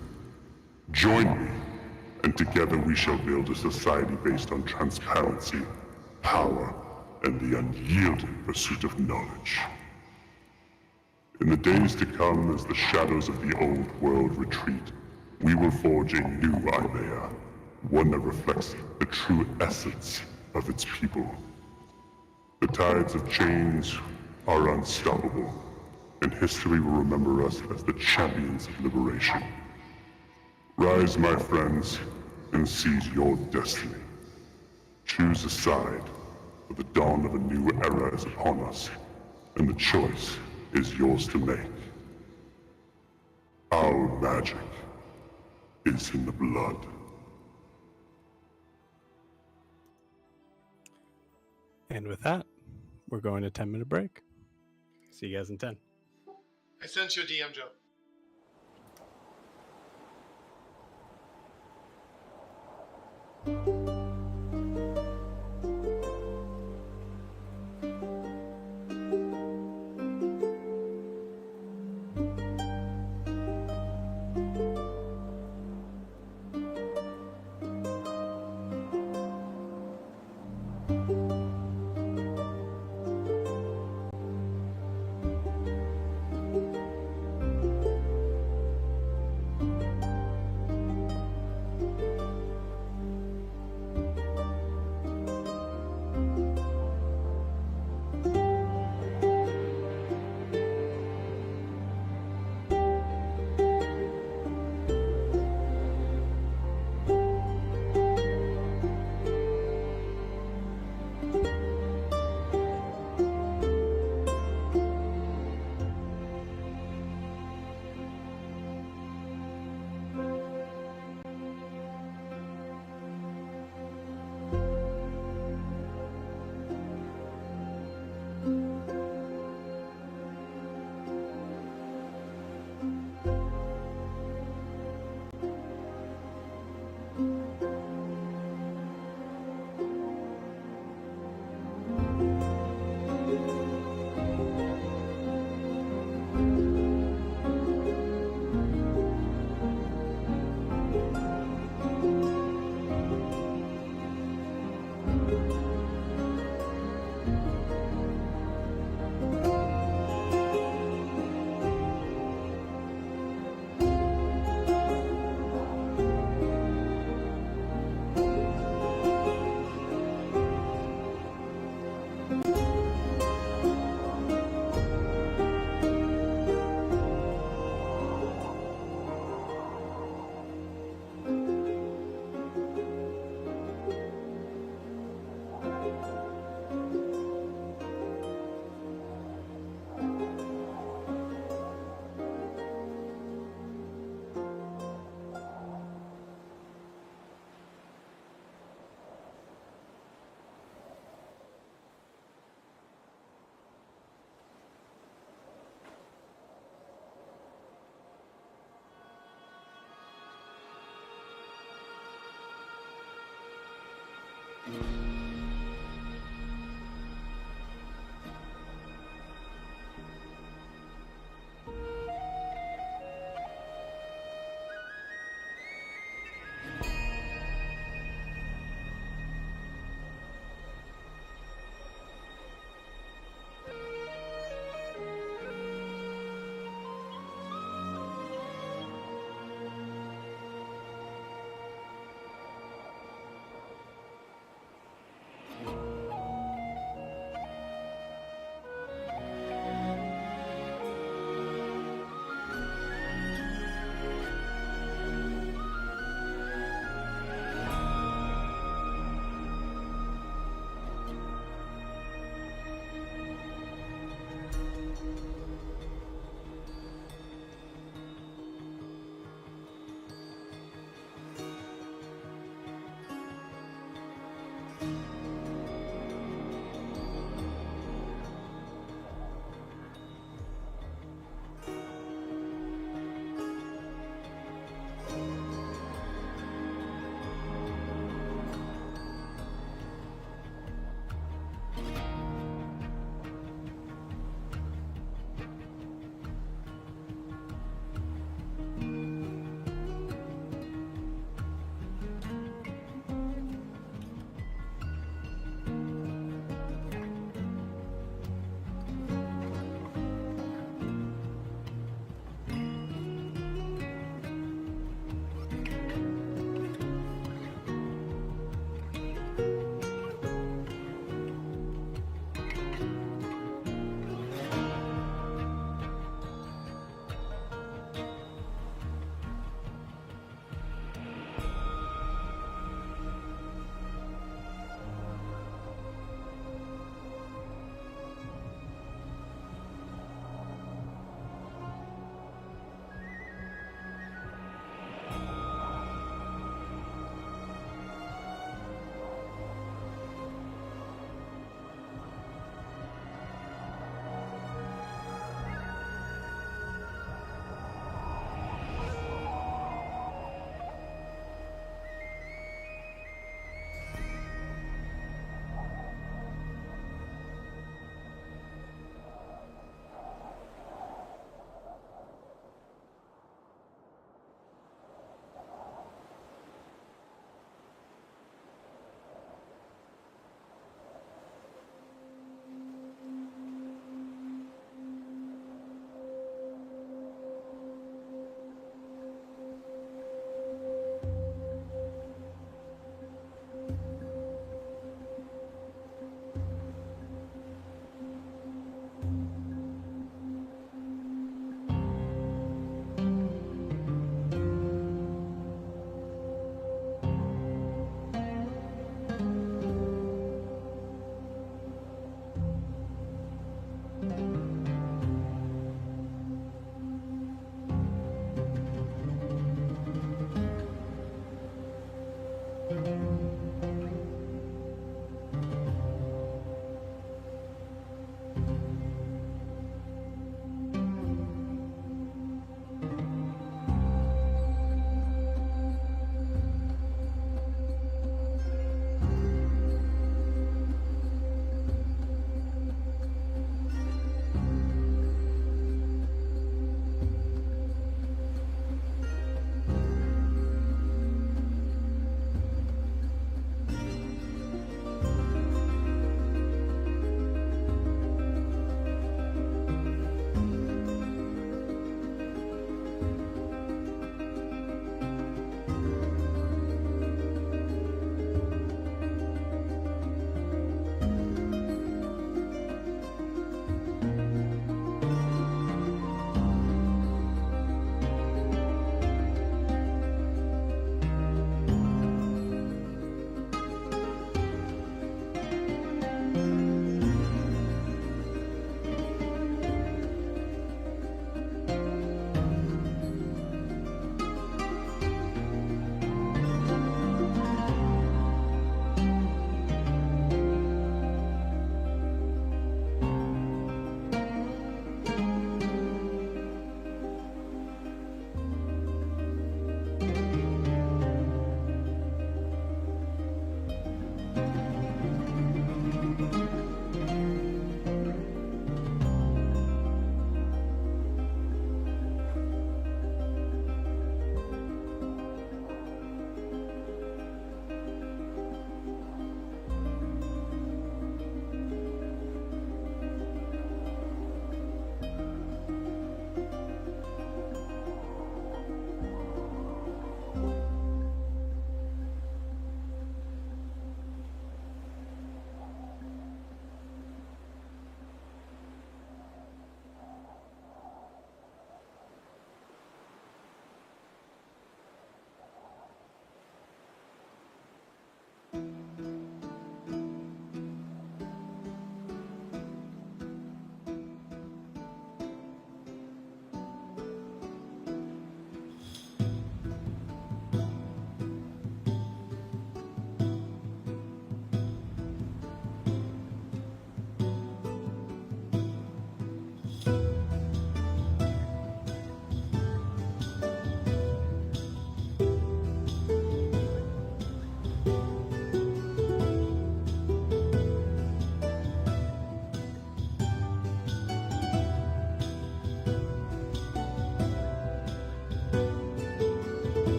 Join me, and together we shall build a society based on transparency, power, and the unyielding pursuit of knowledge. In the days to come, as the shadows of the old world retreat, we will forge a new Aimea, one that reflects the true essence of its people. The tides of change are unstoppable, and history will remember us as the champions of liberation. Rise, my friends, and seize your destiny. Choose a side, for the dawn of a new era is upon us, and the choice is yours to make. Our magic is in the blood. And with that, we're going to 10-minute break. See you guys in 10. I sent you a DM, Joe.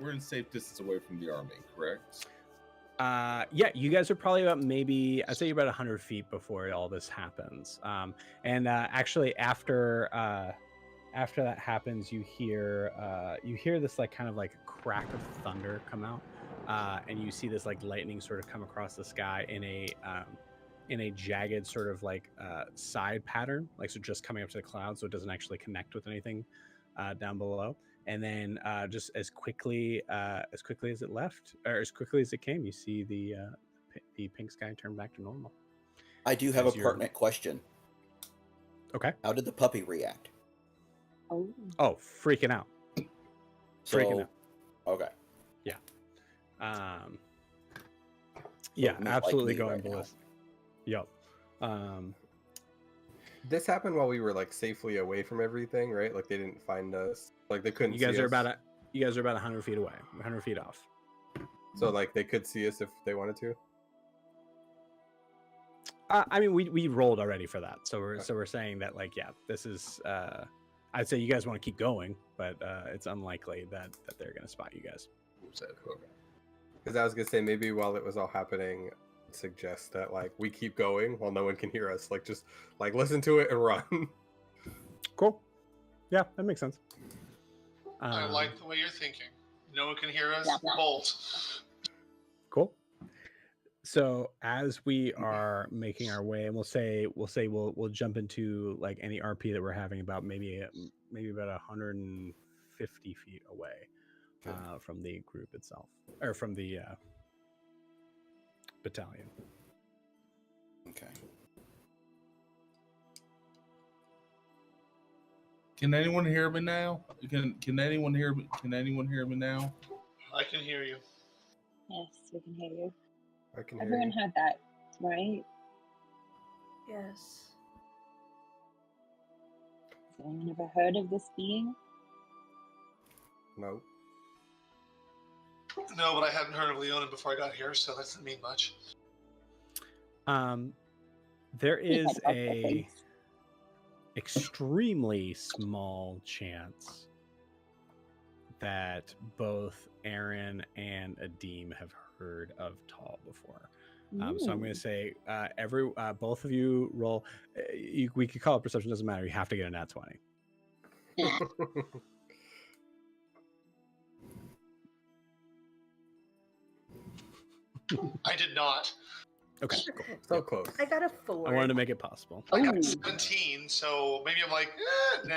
We're in safe distance away from the army, correct? Yeah, you guys are probably about maybe I'd say you're about 100 feet before all this happens. Actually, after that happens, you hear this like kind of like crack of thunder come out, and you see this like lightning sort of come across the sky in a jagged sort of like side pattern, like so just coming up to the clouds, so it doesn't actually connect with anything down below. And then just as quickly as it left, or as quickly as it came, you see the pink sky turn back to normal. I do have a pertinent question. Okay. How did the puppy react? Oh, freaking out. Freaking out. Okay. Yeah. Yeah, absolutely like me going right now. ballistic. Yep. This happened while we were like safely away from everything, right? Like they didn't find us. Like they couldn't. You guys see are us. about 100 feet away, 100 feet off. So like they could see us if they wanted to. I mean, we rolled already for that, so we're saying that like this is. I'd say you guys want to keep going, but it's unlikely that they're gonna spot you guys. Because I was gonna say maybe while it was all happening, suggest that like we keep going while no one can hear us. Like just like listen to it and run. Cool. Yeah, that makes sense. I like the way you're thinking. No one can hear us. Bolt. Cool. So as we are making our way, and we'll jump into like any RP that we're having about maybe about 150 feet away from the group itself, or from the battalion. Okay. Can anyone hear me now? Can anyone hear me? Can anyone hear me now? I can hear you. Yes, we can hear you. I can hear Everyone you. heard that, right? Yes. Has anyone ever heard of this being? No. No, but I hadn't heard of Leona before I got here, so that doesn't mean much. There We is heard about a things. extremely small chance that both Aerin and Adim have heard of Tall before. So I'm going to say both of you roll. We could call it perception, doesn't matter. You have to get a nat 20. I did not. Okay, cool. So close. I got a 4. I wanted to make it possible. I got Ooh. 17, so maybe I'm like, nah.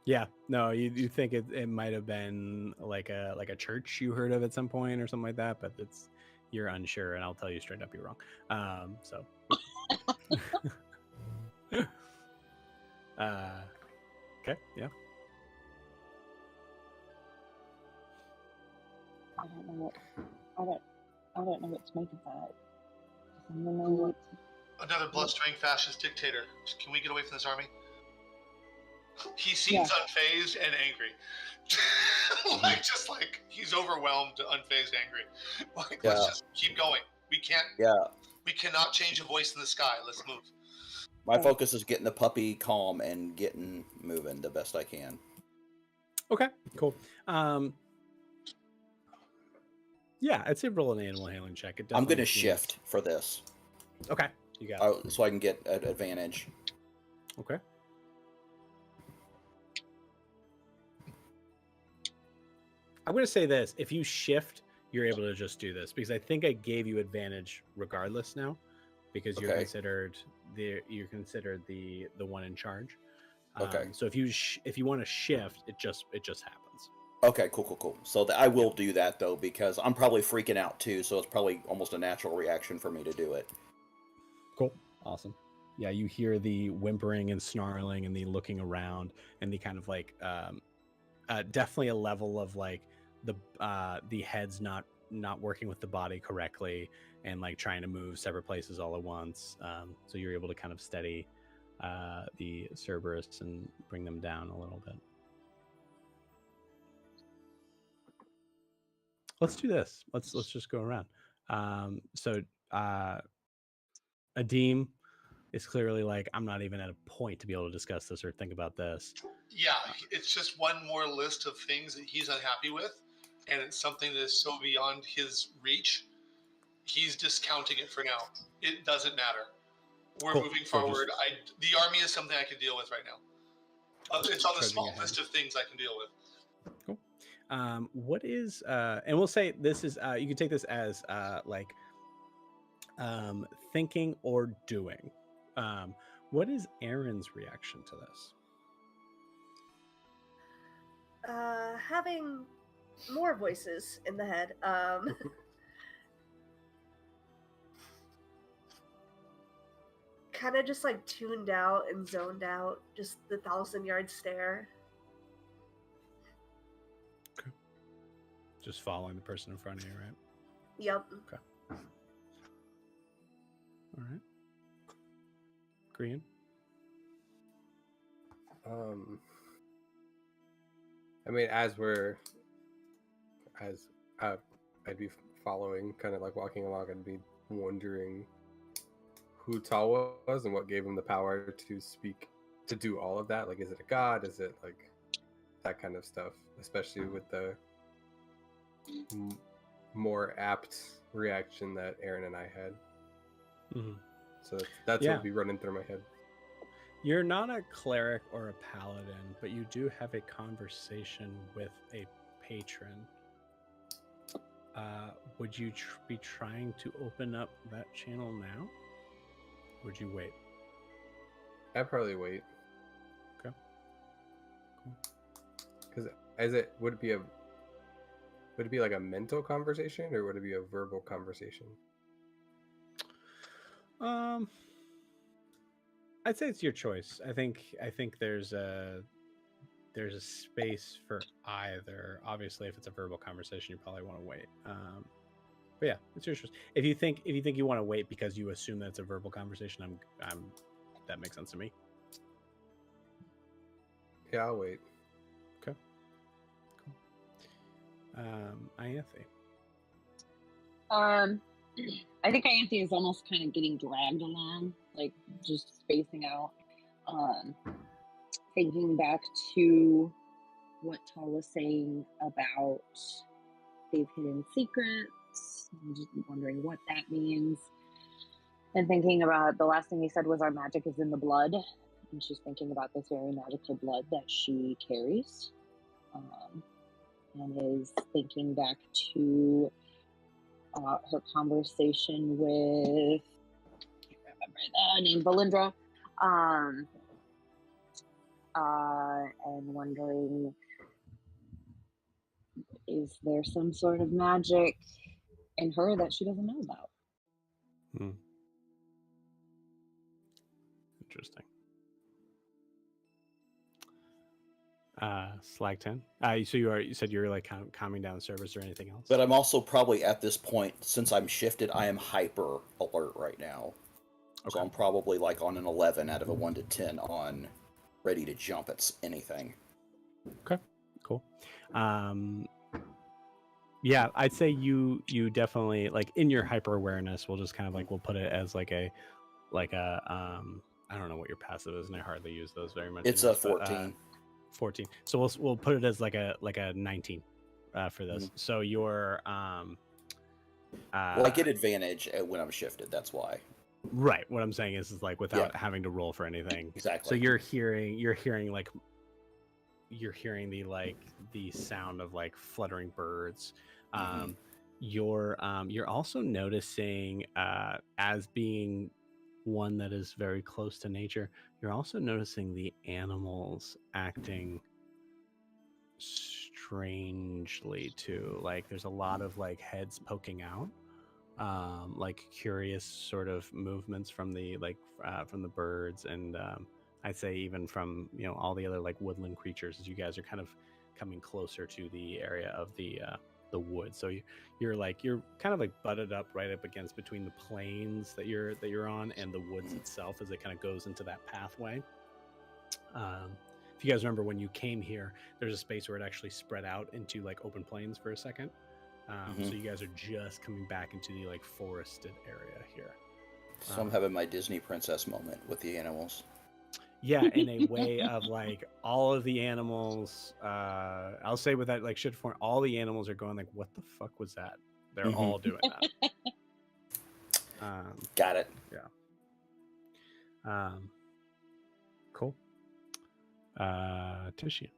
Yeah, no, you think it might have been like a church you heard of at some point or something like that, but you're unsure, and I'll tell you straight up you're wrong. So okay, yeah. I don't know what to make of that. Does anyone know what? Another bloodstream fascist dictator. Can we get away from this army? He seems unfazed and angry. Just like he's overwhelmed, unfazed, angry. Let's just keep going. We can't. Yeah. We cannot change a voice in the sky. Let's move. My focus is getting the puppy calm and getting moving the best I can. Okay, cool. Yeah, I'd say roll an animal handling check. It I'm definitely gonna seems- shift for this, Okay, you got it. so I can get an advantage. Okay. I'm going to say this. If you shift, you're able to just do this because I think I gave you advantage regardless now because you're Okay. considered the one in charge. Okay. So if you want to shift, it just happens. Okay, cool. So I will do that though because I'm probably freaking out too. So it's probably almost a natural reaction for me to do it. Cool. Awesome. Yeah, you hear the whimpering and snarling and the looking around and the kind of like definitely a level of like the head's not working with the body correctly and like trying to move separate places all at once. So you're able to kind of steady the Cerberus and bring them down a little bit. Let's do this. Let's just go around. So Adim is clearly like, I'm not even at a point to be able to discuss this or think about this. Yeah, it's just one more list of things that he's unhappy with, and it's something that is so beyond his reach. He's discounting it for now. It doesn't matter. We're Cool. moving So forward. The army is something I can deal with right now. It's on the Trudging small ahead. list of things I can deal with. Cool. What is and we'll say this is you can take this as like thinking or doing. What is Aerin's reaction to this? Having more voices in the head. Kind of just like tuned out and zoned out, just the 1,000-yard stare. Just following the person in front of you, right? Yep. Okay. All right. Green. I mean, I'd be following, kind of like walking along, I'd be wondering who Tal was and what gave him the power to speak, to do all of that. Like, is it a god? Is it like that kind of stuff? Especially with the more apt reaction that Aerin and I had. Mm-hmm. So that's what would be running through my head. You're not a cleric or a paladin, but you do have a conversation with a patron. Would you be trying to open up that channel now? Or would you wait? I'd probably wait. Okay. Cool. Because would it be like a mental conversation or would it be a verbal conversation? I'd say it's your choice. I think there's a space for either. Obviously, if it's a verbal conversation, you probably want to wait. But yeah, it's your choice. If you think you want to wait because you assume that it's a verbal conversation, that makes sense to me. Yeah, I'll wait. Okay. Cool. Ianthe. I think Ianthe is almost kind of getting dragged along, like just spacing out. Thinking back to what Tal was saying about they've hidden secrets, I'm just wondering what that means. And thinking about the last thing he said was our magic is in the blood. And she's thinking about this very magical blood that she carries. And is thinking back to her conversation with, I can't remember the name, Valindra. And wondering, is there some sort of magic in her that she doesn't know about? Interesting. Slag 10. So you said you're like calming down the service or anything else? But I'm also probably at this point, since I'm shifted, I am hyper alert right now. Okay. So I'm probably like on an 11 out of a 1 to 10 on ready to jump at anything. Okay, cool. Yeah, I'd say you definitely, like, in your hyper awareness, we'll just kind of like, we'll put it as like a I don't know what your passive is, and I hardly use those very much. It's a 14. 14. So we'll put it as like a 19 for this. Mm-hmm. So your Well, I get advantage when I'm shifted. That's why. Right. What I'm saying is like without having to roll for anything. Exactly. So you're hearing the sound of like fluttering birds. You're also noticing as being one that is very close to nature, you're also noticing the animals acting strangely too. Like there's a lot of like heads poking out, like curious sort of movements from the from the birds, and I'd say even from all the other like woodland creatures as you guys are kind of coming closer to the area of the woods. So you're kind of like butted up right up against between the plains that you're on and the woods itself as it kind of goes into that pathway. If you guys remember when you came here, there's a space where it actually spread out into like open plains for a second. So you guys are just coming back into the like forested area here. So I'm having my Disney princess moment with the animals. Yeah, in a way of like all of the animals, I'll say with that like shit form, all the animals are going like, what the fuck was that? They're all doing that. Got it. Yeah. Cool. Titian.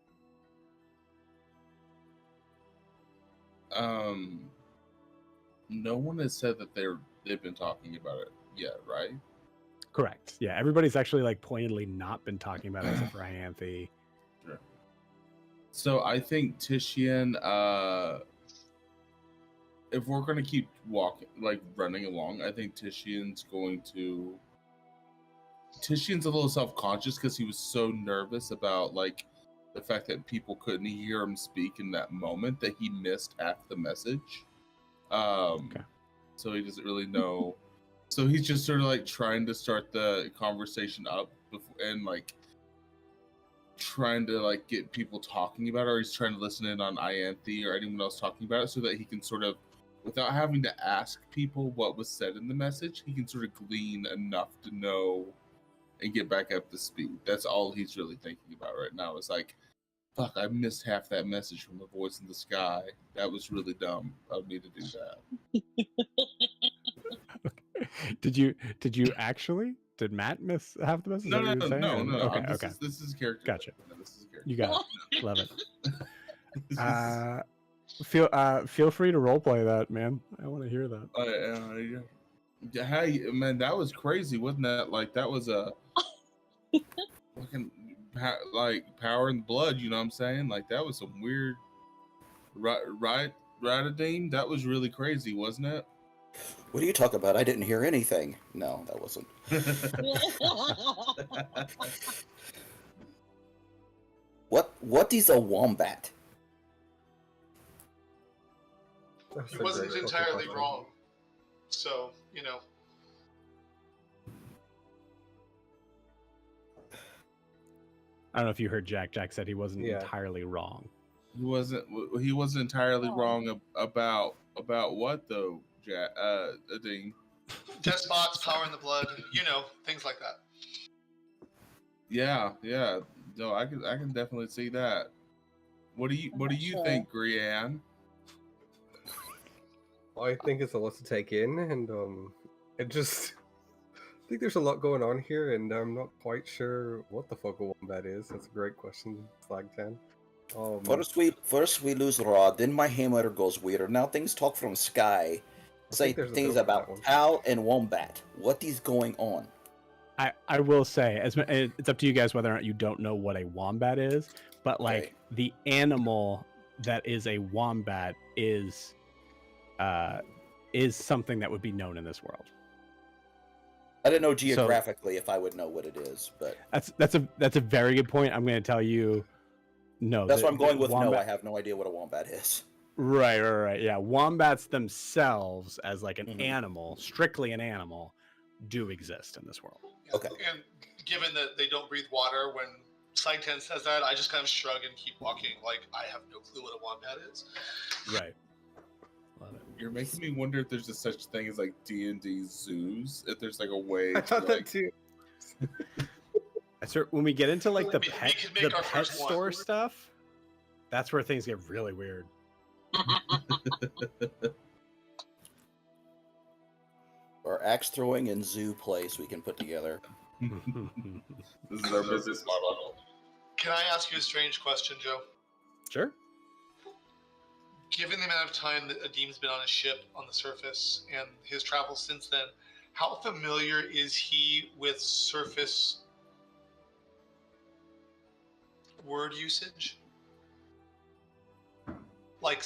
No one has said that they've been talking about it yet, right? Correct. Yeah, everybody's actually like pointedly not been talking about it except for Ianthe. Sure. So I think Titian, if we're gonna keep running along, I think Titian's a little self-conscious because he was so nervous about like the fact that people couldn't hear him speak in that moment that he missed half the message. Okay. So he doesn't really know. So he's just sort of like trying to start the conversation up and like trying to like get people talking about it, or he's trying to listen in on Ianthe or anyone else talking about it so that he can sort of, without having to ask people what was said in the message, he can sort of glean enough to know and get back up to speed. That's all he's really thinking about right now. Is like, fuck, I missed half that message from the voice in the sky. That was really dumb of me to do that. Did you actually? Did Matt miss half the message? No. Okay. This is character. Gotcha. This is character. You got it. Love it. Feel free to roleplay that, man. I want to hear that. Hey, man, that was crazy, wasn't that? Like that was a fucking like power in the blood. You know what I'm saying? Like that was some weird, right, Adeem? That was really crazy, wasn't it? What are you talking about? I didn't hear anything. No, that wasn't. What is a wombat? He wasn't entirely wrong. So, I don't know if you heard Jack. Jack said he wasn't entirely wrong. He wasn't entirely wrong about what though, Jack? Adeem. Despots, power in the blood, things like that. Yeah. No, I can definitely see that. What do you think, Grianne? Well, I think it's a lot to take in, and I think there's a lot going on here, and I'm not quite sure what the fuck a wombat is. That's a great question, Flagtan. First we lose Rod, then my hammer goes weird. Now things talk from sky. Say things about owl and wombat. What is going on? I will say, it's up to you guys whether or not you don't know what a wombat is, but like the animal that is a wombat is something that would be known in this world. I didn't know geographically if I would know what it is, but that's a very good point. I'm going to tell you, no. That's what I'm going with. Wombat... No, I have no idea what a wombat is. Right. Yeah, wombats themselves as like an animal, strictly an animal, do exist in this world. Okay. And given that they don't breathe water, when Sigten says that, I just kind of shrug and keep walking. Like I have no clue what a wombat is. Right. Love it. You're making me wonder if there's just such thing as like D&D zoos. If there's like a way. I thought that too. When we get into like the pet store stuff, that's where things get really weird. or axe throwing and zoo place we can put together. This is our business model. Can I ask you a strange question, Joe? Sure. Given the amount of time that Adim's been on a ship on the surface and his travels since then, how familiar is he with surface word usage? Like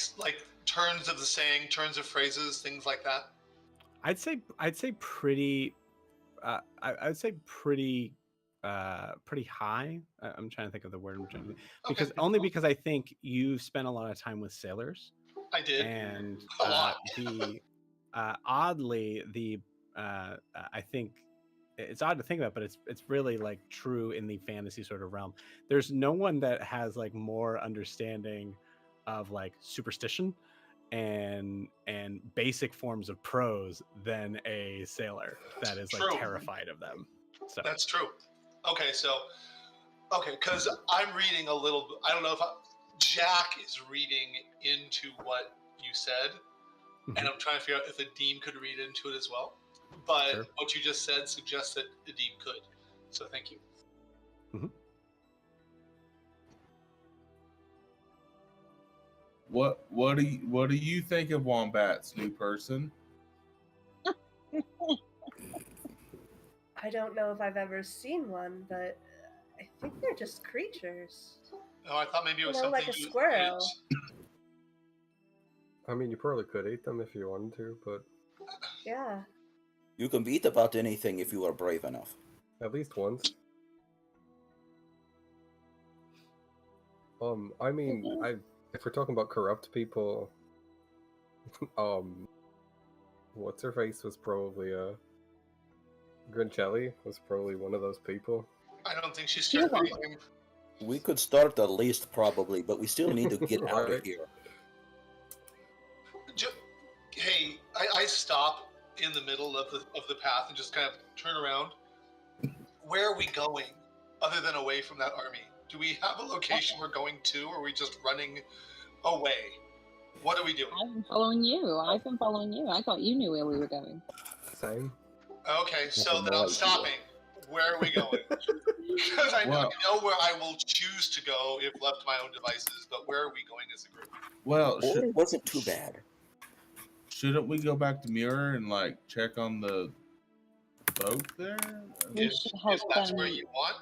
turns of the saying, turns of phrases, things like that. I'd say pretty. I'd say pretty high. I'm trying to think of the word. Because I think you've spent a lot of time with sailors. I did. And a lot. Oddly, I think it's odd to think about, but it's really like true in the fantasy sort of realm. There's no one that has like more understanding of like superstition and basic forms of prose than a sailor that is like terrified of them. So that's true. Okay, because I'm reading a little. I don't know if Jack is reading into what you said, and I'm trying to figure out if Adim could read into it as well. But what you just said suggests that Adim could. So thank you. Mm-hmm. What do you think of wombats, new person? I don't know if I've ever seen one, but I think they're just creatures. Oh, I thought maybe it was something like a squirrel. I mean, you probably could eat them if you wanted to, but yeah, you can beat about anything if you are brave enough. At least once. I mean, if we're talking about corrupt people, what's her face was probably Grinchelli was probably one of those people. I don't think she's scared of anything. We could start the list probably, but we still need to get out of here. Hey, I stop in the middle of the path and just kind of turn around. Where are we going, other than away from that army? Do we have a location we're going to, or are we just running away? What are we doing? I've been following you. I thought you knew where we were going. Same. Okay, so then I'm stopping. Where are we going? Because I know where I will choose to go if left to my own devices, but where are we going as a group? Well, it wasn't too bad. Shouldn't we go back to Mirror and like check on the boat there? If that's where you want,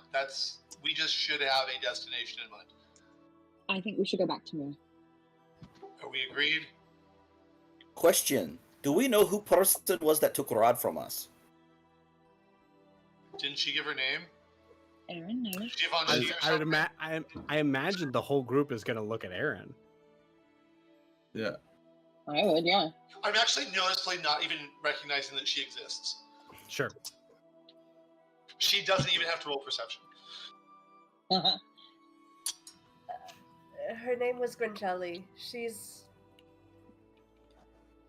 we just should have a destination in mind. I think we should go back to Mirror. Are we agreed? Question: do we know who person was that took Rod from us? Didn't she give her name? Aerin, no. I imagine the whole group is going to look at Aerin. Yeah. I would, yeah. I'm actually noticeably not even recognizing that she exists. Sure. She doesn't even have to roll perception. Her name was Grinchelli. She's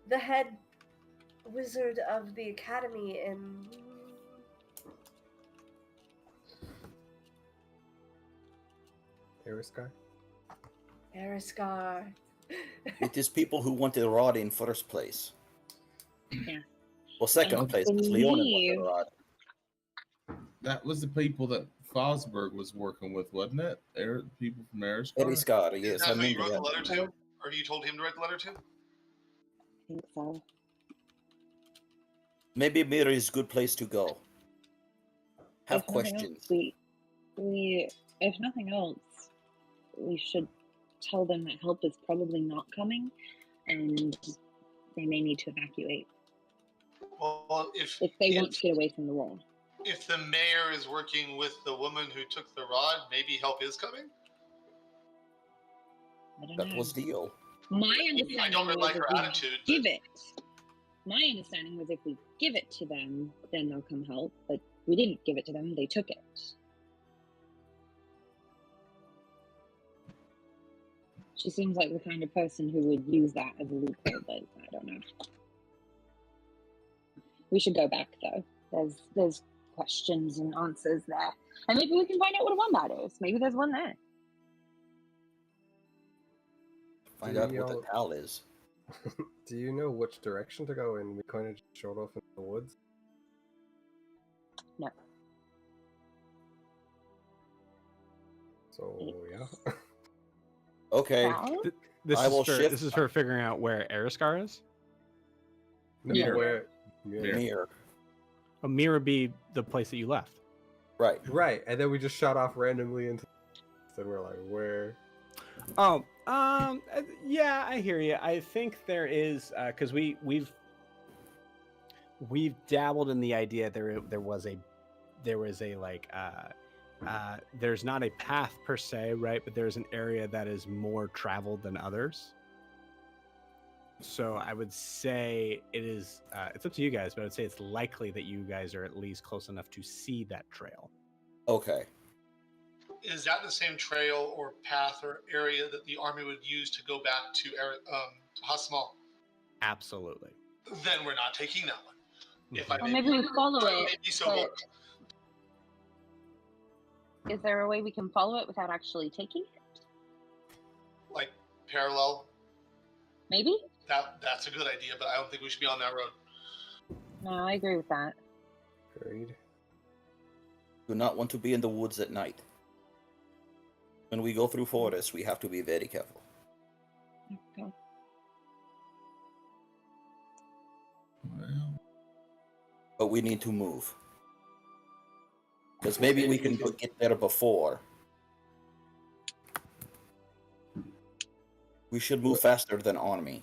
the head wizard of the academy in Eriscar. It is people who wanted Rod in first place. Yeah. Well, second place, because Leonin wanted Rod. That was the people that Fosberg was working with, wasn't it? People from Eriscar? Eriscar, yes. Is that who you wrote the letter to? Or you told him to write the letter to? I think so. Maybe Mirror is a good place to go. Have If questions. If nothing else, we should tell them that help is probably not coming, and they may need to evacuate. Well, if they want to get away from the war. If the mayor is working with the woman who took the rod, maybe help is coming? I don't know. That was the deal. My understanding I don't really like her attitude. Give it. My understanding was if we give it to them, then they'll come help. But we didn't give it to them; they took it. She seems like the kind of person who would use that as a loophole, but I don't know. We should go back though. There's questions and answers there, and maybe we can find out what a wombat is. Maybe there's one there. Find out what the towel is. Do you know which direction to go in? We kind of just showed off in the woods. So yeah. Okay. Val? This I is will for shift- this is for figuring out where Eriskar is. No, Mirror. where? Mirror. A mirror be the place that you left. Right. Right, and then we just shot off randomly into. And we're like, where? Oh, yeah, I hear you. I think there is because we've dabbled in the idea there was a like there's not a path per se, right? But there's an area that is more traveled than others. So I would say it is. It's up to you guys, but I would say it's likely that you guys are at least close enough to see that trail. Okay. Is that the same trail or path or area that the army would use to go back to Hasmal? Absolutely. Then we're not taking that one. If I Well, may maybe we follow may it. be so but bold. is there a way we can follow it without actually taking it? Like parallel, Maybe? that's a good idea, but I don't think we should be on that road. No, I agree with that. Agreed. Do not want to be in the woods at night. When we go through forests, we have to be very careful. Okay. Well, But we need to move. Because maybe we can get there before. We should move faster than army.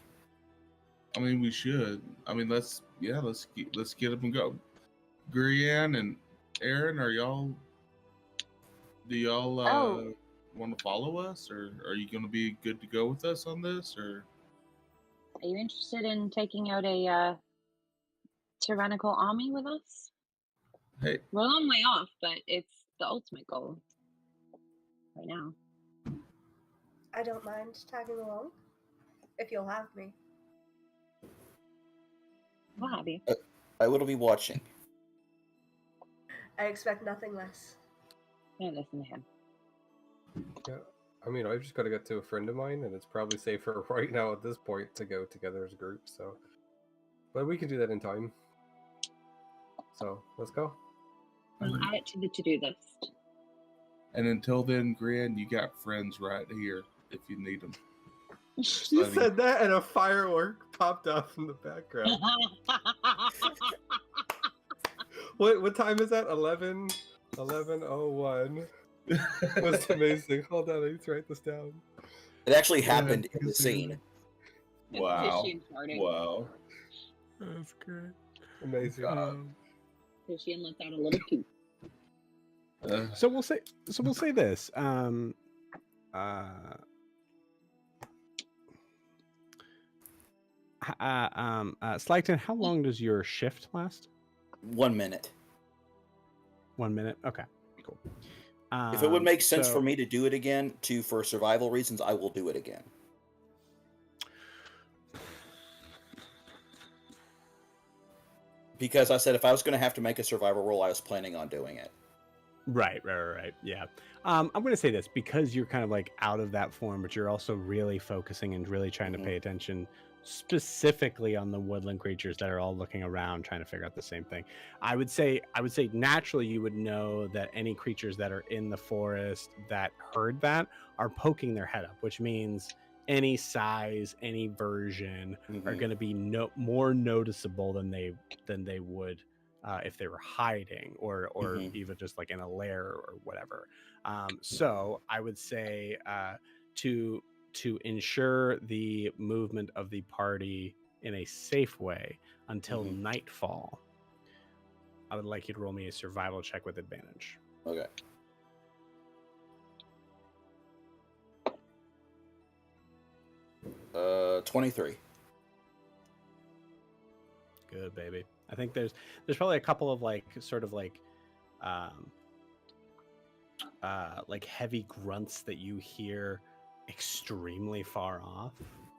I mean, we should. I mean, let's get up and go. Grianne and Aerin, do y'all want to follow us, or are you going to be good to go with us on this, or? Are you interested in taking out a tyrannical army with us? Hey, We're a long way off, but it's the ultimate goal right now. I don't mind tagging along if you'll have me. We'll have you. I will be watching. I expect nothing less. Don't listen to him. Yeah. I mean, I've just got to get to a friend of mine, and it's probably safer right now at this point to go together as a group. So, but we can do that in time. So let's go. We'll add it to the to-do list. and until then, Grianne, you got friends right here if you need them. You said that, and a firework popped up in the background. What time is that? 11:01. Was amazing. Hold on, I need to write this down. It actually happened in the scene. Wow. Fishy and farting. Wow. That's great. Amazing. Fishy and left out a little poop. So we'll say this. Slagton, how long does your shift last? 1 minute. 1 minute. Okay, cool. If it would make sense so- for me to do it again, for survival reasons, I will do it again. Because I said if I was going to have to make a survival roll, I was planning on doing it. Right. Yeah. I'm going to say this because you're kind of like out of that form, but you're also really focusing and really trying to pay attention specifically on the woodland creatures that are all looking around trying to figure out the same thing. I would say naturally you would know that any creatures that are in the forest that heard that are poking their head up, which means any size, any version are going to be more noticeable than they would if they were hiding or even just like in a lair or whatever. So I would say to ensure the movement of the party in a safe way until nightfall, I would like you to roll me a survival check with advantage. Okay. Uh, 23. Good, baby. I think there's probably a couple of like heavy grunts that you hear extremely far off,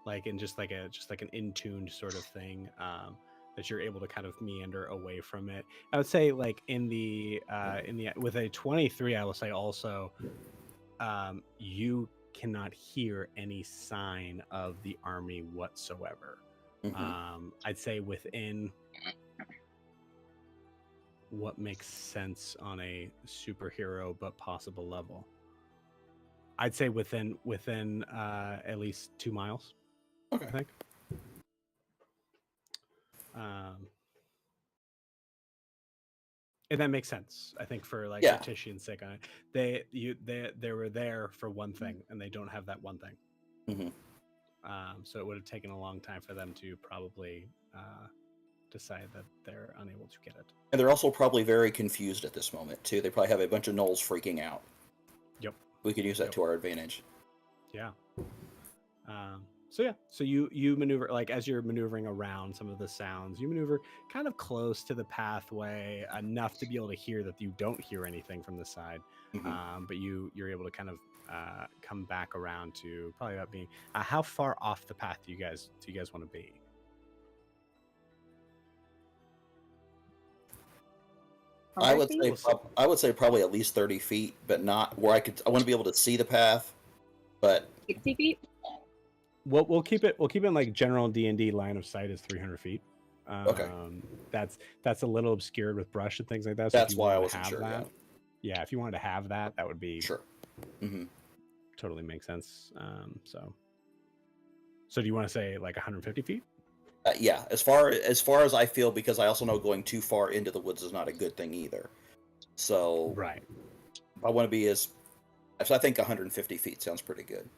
like in just like an in-tuned sort of thing that you're able to kind of meander away from it. I would say like in the with a 23, I will say also you cannot hear any sign of the army whatsoever. I'd say within what makes sense on a superhero but possible level. I'd say within at least 2 miles. Okay. I think. And that makes sense. I think for like Yeah. Tishian's sake, they were there for one thing, and they don't have that one thing. So it would have taken a long time for them to probably decide that they're unable to get it. And they're also probably very confused at this moment too. They probably have a bunch of gnolls freaking out. Yep. We could use that to our advantage. Yeah. So you maneuver, like as you're maneuvering around some of the sounds, you maneuver kind of close to the pathway enough to be able to hear that you don't hear anything from the side. But you're able to kind of come back around to probably about being how far off the path do you guys want to be? I would say probably at least 30 feet, but not where I want to be able to see the path, but 60 feet. We'll keep it in like general D&D line of sight is 300 feet. Okay. That's a little obscured with brush and things like that. So that's why I wasn't sure. Yeah, if you wanted to have that, that would be sure. Totally makes sense. So do you want to say like 150 feet? Yeah, as far as I feel, because I also know going too far into the woods is not a good thing either. So right, I want to be so I think 150 feet sounds pretty good.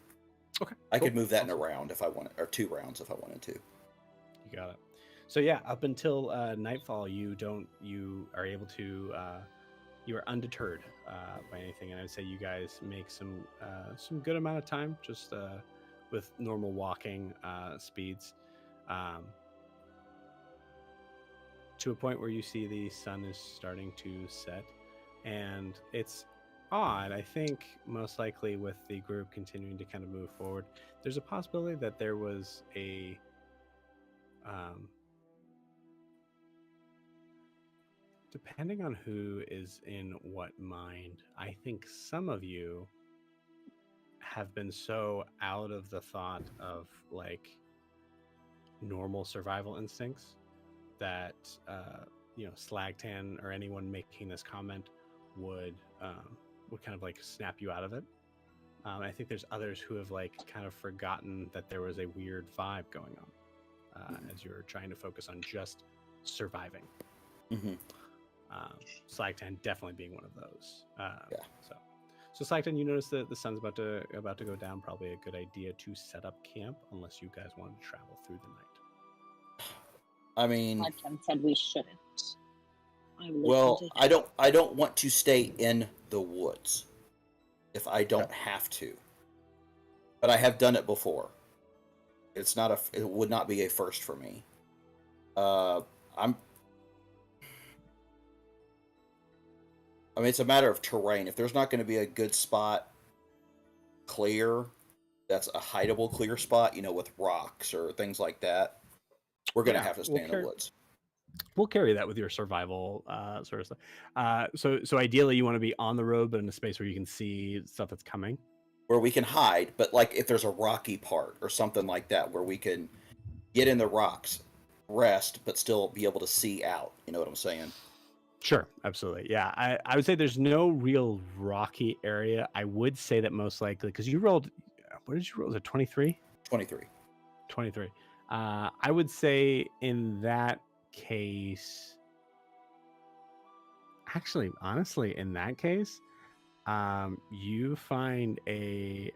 Okay, I could move that in a round if I wanted, or 2 rounds if I wanted to. You got it. So yeah, up until nightfall, you are able to you are undeterred by anything, and I'd say you guys make some good amount of time just with normal walking speeds. To a point where you see the sun is starting to set, and it's odd. I think most likely with the group continuing to kind of move forward, there's a possibility that there was a depending on who is in what mind, I think some of you have been so out of the thought of like normal survival instincts that Slagtan or anyone making this comment would kind of like snap you out of it. I think there's others who have like kind of forgotten that there was a weird vibe going on as you're trying to focus on just surviving. Slagtan definitely being one of those. So Slagtan, you notice that the sun's about to go down. Probably a good idea to set up camp, unless you guys wanted to travel through the night. I mean, Slagtan said we shouldn't. I don't want to stay in the woods if I don't have to. But I have done it before. It would not be a first for me. It's a matter of terrain. If there's not going to be a good spot clear, that's a hideable clear spot, with rocks or things like that, we're going to have to stay in the woods. We'll carry that with your survival sort of stuff. So ideally you want to be on the road, but in a space where you can see stuff that's coming. Where we can hide, but like if there's a rocky part or something like that where we can get in the rocks, rest, but still be able to see out. You know what I'm saying? Sure, absolutely. Yeah, I would say there's no real rocky area. I would say that most likely, because you rolled, what did you roll? Was it 23? 23. 23. I would say in that case, actually, honestly, in that case, you find a,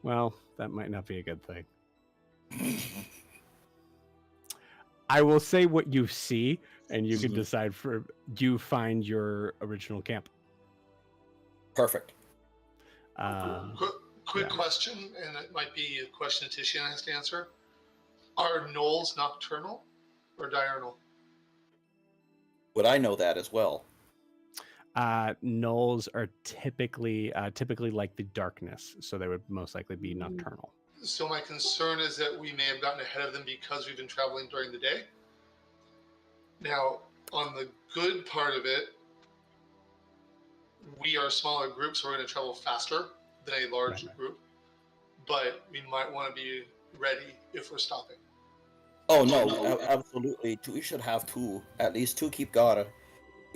well, that might not be a good thing. I will say what you see, and you can decide you find your original camp. Perfect. Quick question, and it might be a question Tishian has to answer. Are gnolls nocturnal or diurnal? Would I know that as well? Gnolls are typically like the darkness, so they would most likely be nocturnal. So my concern is that we may have gotten ahead of them because we've been traveling during the day. Now, on the good part of it, we are a smaller group, so we're going to travel faster than a large group. But we might want to be ready if we're stopping. Oh, no, absolutely. We should have at least two keep guard.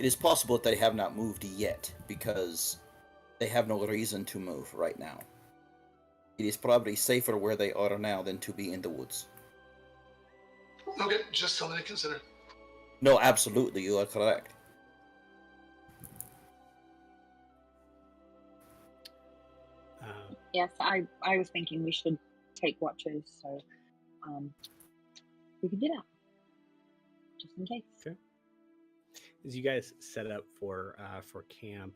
It is possible that they have not moved yet, because They have no reason to move right now. It is probably safer where they are now than to be in the woods. Okay, just something to consider. No, absolutely, you are correct. Yes, I was thinking we should take watches, so we could do that, just in case. Okay. As you guys set up for camp,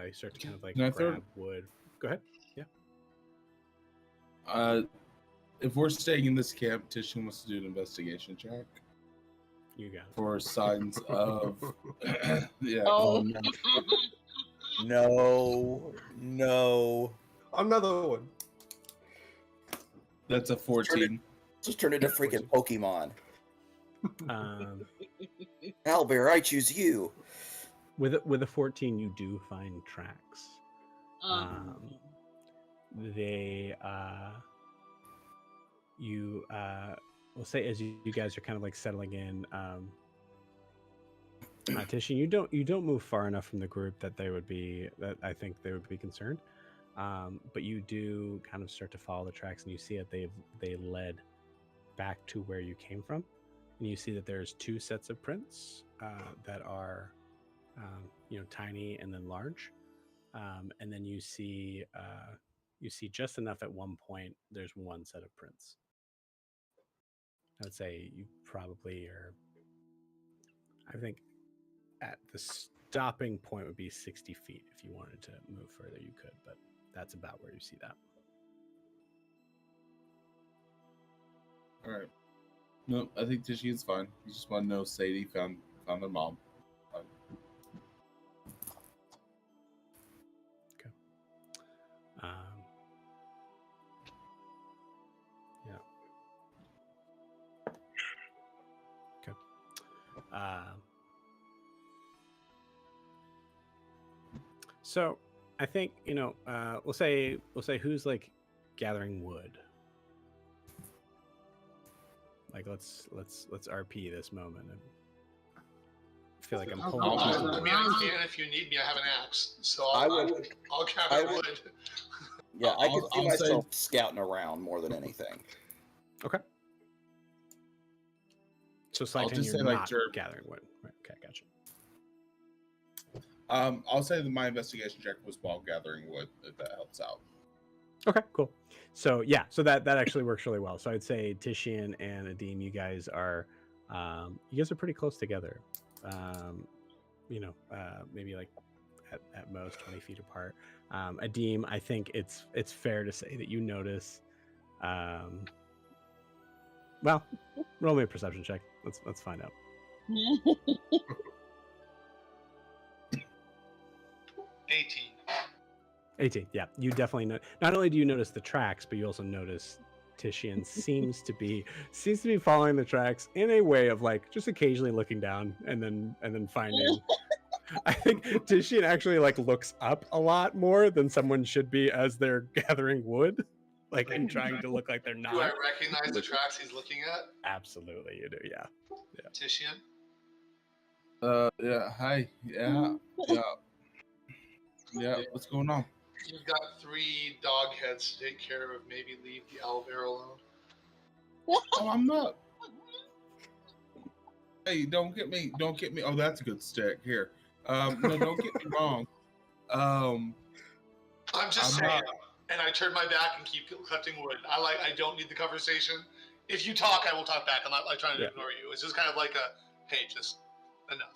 you start to kind of like Can I grab wood. Go ahead. If we're staying in this camp, Titian wants to do an investigation check You got it. for signs of. Yeah. Oh. No. Another one. That's a 14. Just turn into freaking Pokemon. Owlbear, I choose you. With a 14, you do find tracks. They we'll say as you guys are kind of like settling in, Titian, you don't move far enough from the group that I think they would be concerned. But you do kind of start to follow the tracks, and you see that they led back to where you came from, and you see that there's two sets of prints that are tiny and then large, and then you see just enough at one point. There's one set of prints. I would say you probably are. I think at the stopping point would be 60 feet. If you wanted to move further, you could, but that's about where you see that. All right. No, I think Titian's fine. You just want to know Sadie found their mom. Fine. Okay. Yeah. Okay. So I think we'll say who's like gathering wood. Like let's RP this moment. I feel like I'm pulling. I mean, I can if you need me. I have an axe, so I'll gather wood. Yeah, I could see myself scouting around more than anything. Okay. So Slackton, you're not gathering wood. Right. Okay, gotcha. I'll say that my investigation check was while gathering wood, if that helps out. Okay, cool. So yeah, so that actually works really well. So I'd say Titian and Adim, you guys are pretty close together. Maybe like at most 20 feet apart. Adim, I think it's fair to say that you notice. Well, roll me a perception check. Let's find out. 18. Yeah, you definitely know. Not only do you notice the tracks, but you also notice Titian seems to be following the tracks in a way of like just occasionally looking down and then finding. I think Titian actually like looks up a lot more than someone should be as they're gathering wood, like and trying to look like they're not. Do I recognize the tracks he's looking at? Absolutely, you do. Yeah. Titian. Yeah. Hi. Yeah. What's going on? You've got 3 dog heads to take care of. Maybe leave the owlbear alone. Oh, I'm not. Hey, don't get me. Oh, that's a good stick. Here. No, don't get me wrong. I'm just saying. And I turn my back and keep cutting wood. I don't need the conversation. If you talk, I will talk back. I'm not like trying to ignore you. It's just kind of like hey, just enough.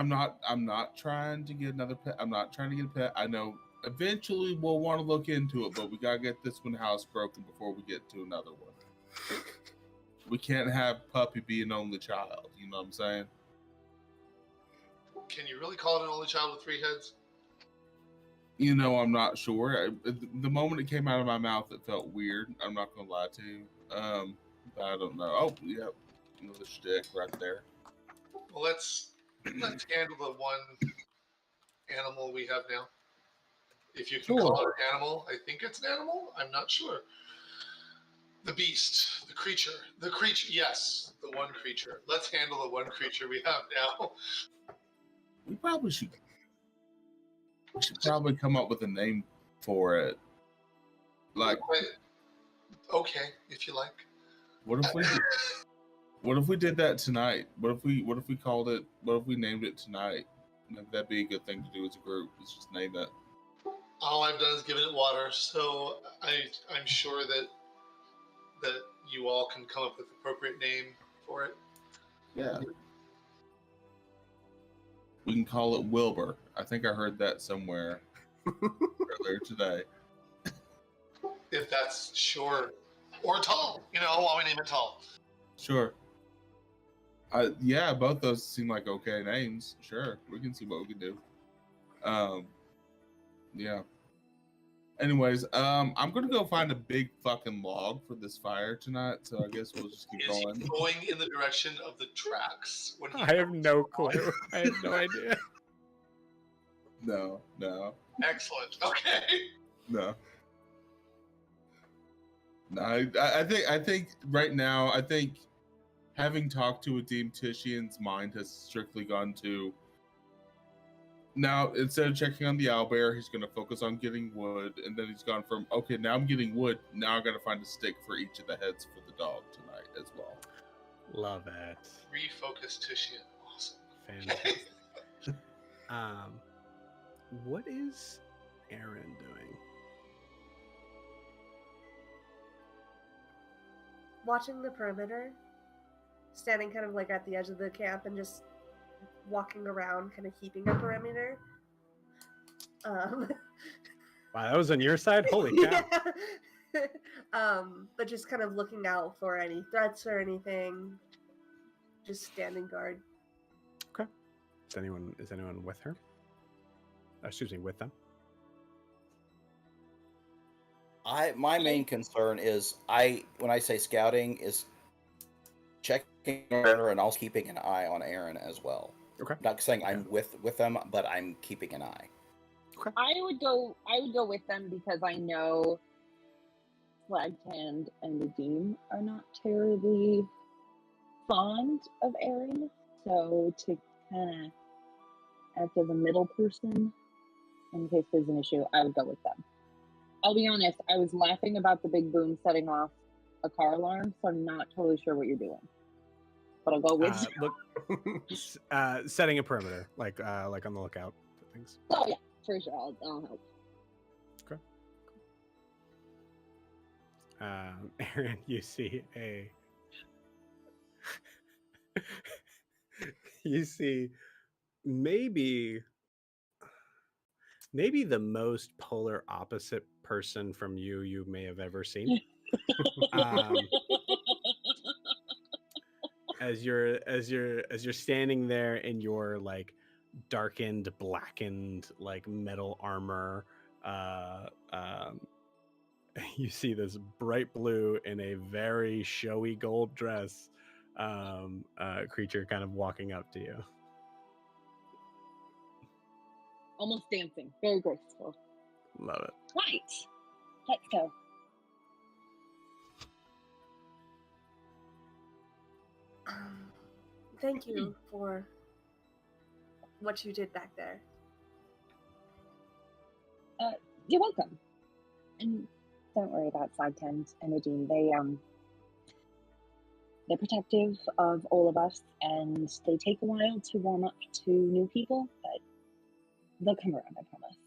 No, I'm not trying to get another pet. I'm not trying to get a pet. I know eventually we'll want to look into it, but we gotta get this one housebroken before we get to another one. We can't have Puppy be an only child. You know what I'm saying? Can you really call it an only child with 3 heads? I'm not sure. The moment it came out of my mouth, it felt weird. I'm not gonna lie to you. I don't know. Oh, yeah, another stick right there. Well, let's handle the one animal we have now. If you can call it an animal, I think it's an animal. I'm not sure. The beast, the creature. Yes, the one creature. Let's handle the one creature we have now. We probably should. We should probably come up with a name for it. Like, okay, if you like. what if we did that tonight? What if we called it? What if we named it tonight? Maybe that'd be a good thing to do as a group. Is just name it. All I've done is given it water, so I'm sure that you all can come up with the appropriate name for it. Yeah. We can call it Wilbur. I think I heard that somewhere earlier today. If that's sure. Or Tall. While we name it Tall. Sure. Yeah, both those seem like okay names. Sure, we can see what we can do. Yeah. Anyways, I'm gonna go find a big fucking log for this fire tonight. So I guess we'll just keep Is going. he going in the direction of the tracks? When I have no clue. I have no idea. No. Excellent. Okay. No. I think right now, having talked to Adim, Tishian's mind has strictly gone to, now instead of checking on the owlbear, he's going to focus on getting wood, and then he's gone from, okay, now I'm getting wood, now I got to find a stick for each of the heads for the dog tonight as well. Love it. Refocus Tishian. Awesome. Fantastic. What is Aerin doing? Watching the perimeter, standing kind of like at the edge of the camp and just walking around, kind of keeping a perimeter. Wow, that was on your side? Holy cow. Yeah. But just kind of looking out for any threats or anything. Just standing guard. Okay. Is anyone with her? Excuse me, with them? My main concern is when I say scouting is checking her and also keeping an eye on Aerin as well. Okay. Not saying I'm with them, but I'm keeping an eye. Okay. I would go with them because I know Flagtand and Adim are not terribly fond of Aerin, so to kind of act as a middle person in case there's an issue, I would go with them. I'll be honest, I was laughing about the big boom setting off a car alarm, so I'm not totally sure what you're doing. But I'll go with Look, setting a perimeter, like on the lookout for things. Oh yeah, for sure. I'll help. Okay. Aerin, you see you see maybe the most polar opposite person from you may have ever seen. As you're standing there in your like darkened, blackened like metal armor, you see this bright blue in a very showy gold dress creature kind of walking up to you. Almost dancing. Very graceful. Love it. Right. Let's go. Thank you for what you did back there. You're welcome. And don't worry about Flagtand and Adim. They're protective of all of us, and they take a while to warm up to new people, but they'll come around, I promise.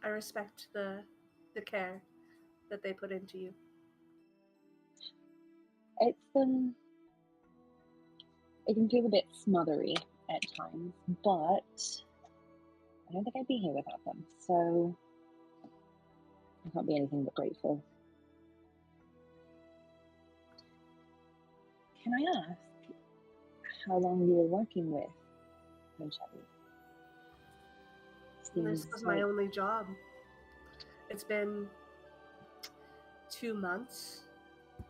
I respect the care that they put into you. It can feel a bit smothery at times, but I don't think I'd be here without them, so I can't be anything but grateful. Can I ask how long you were working with Chevy? This was my only job. It's been 2 months,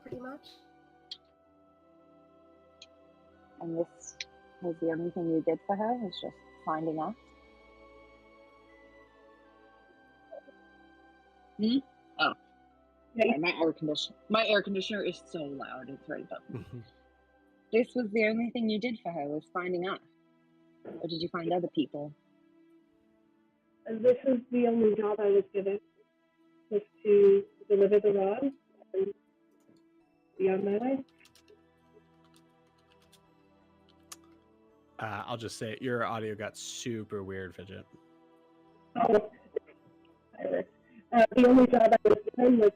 pretty much. And this was the only thing you did for her, was just finding us? Oh. Yeah, my air conditioner is so loud, it's right above me. This was the only thing you did for her, was finding us? Or did you find other people This is the only job I was given, was to deliver the rod and be on my way. I'll just say your audio got super weird, Fidget. Oh, the only job I was given was,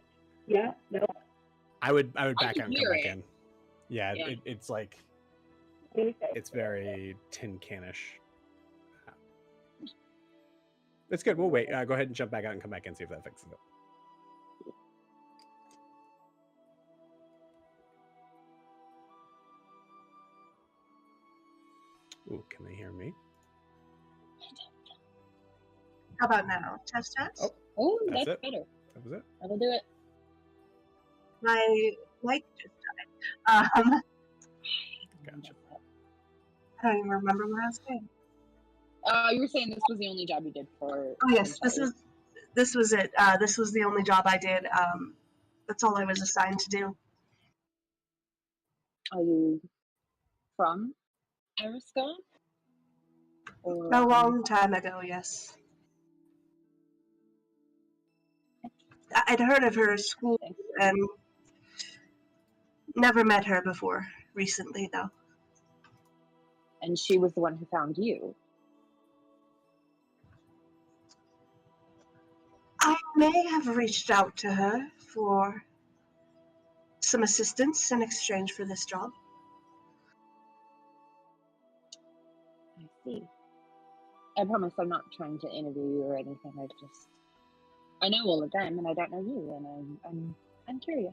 yeah, no. I would I back can out and come hear back it. in. Yeah, Yeah. It's like Okay. it's very tin canish. It's good. We'll wait. Go ahead and jump back out and come back in, see if that fixes it. Ooh, can they hear me? How about now? Test, test? Oh, Oh, that's that's it. better. That was it. That'll do it. My light just died. Gotcha. I don't even remember what I was saying. You were saying this was the only job you did for. Oh yes, Uncharted. this was it. This was the only job I did. That's all I was assigned to do. Are you from Ariska? Or A long time ago, yes. I'd heard of her school and never met her before recently, though. And she was the one who found you. I may have reached out to her for some assistance in exchange for this job. I see. I promise I'm not trying to interview you or anything. I know all of them, and I don't know you, and I'm curious.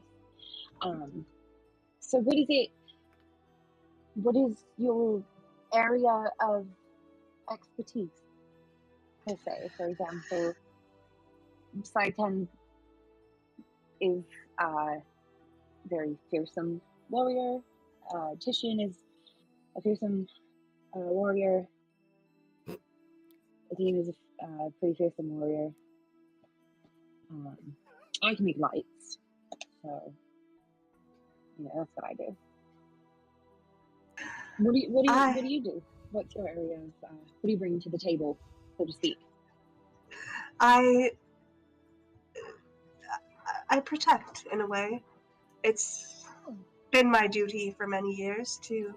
So what is it? What is your area of expertise, per se? For example, Saitan is a very fearsome warrior. Titian is a fearsome warrior. Athene is a pretty fearsome warrior. I can make lights, so yeah, that's what I do. What do you do? What's your area of? What do you bring to the table, so to speak? I protect in a way. It's been my duty for many years to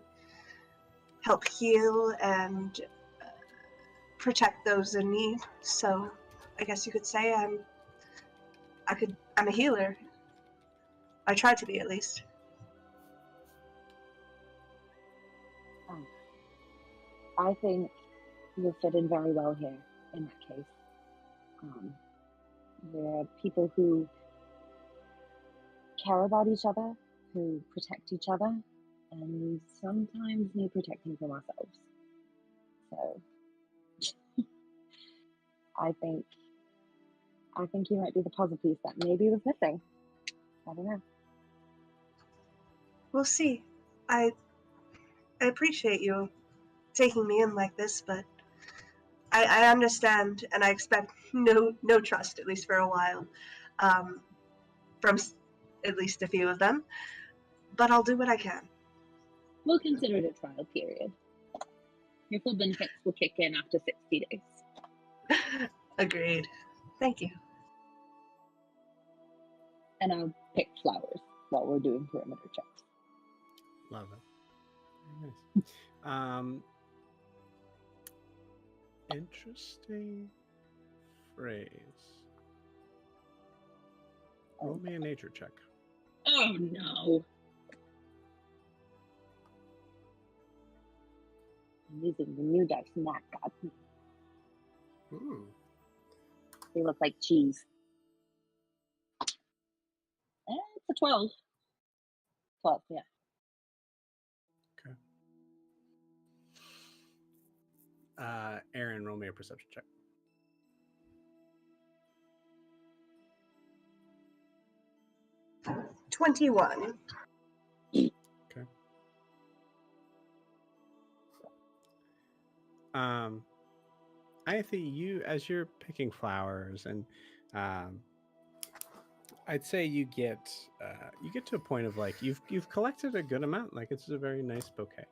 help heal and protect those in need. So I guess you could say I'm a healer. I try to be, at least. I think you'll fit in very well here. In that case, we're people who care about each other, who protect each other, and sometimes need protecting from ourselves. So, I think you might be the puzzle piece that maybe was missing. I don't know. We'll see. I appreciate you taking me in like this, but I understand, and I expect no trust, at least for a while, from at least a few of them. But I'll do what I can. We'll consider it a trial period. Your full benefits will kick in after 60 days. Agreed. Thank you. And I'll pick flowers while we're doing perimeter checks. Love it. Very nice. Interesting phrase. Roll me a nature check. Oh no. I'm using the new dice Matt got me. Hmm. They look like cheese. It's a 12. 12, yeah. Aerin, roll me a perception check. $21. Okay. Iathy, you, as you're picking flowers, and I'd say you get to a point of like you've collected a good amount. Like it's a very nice bouquet.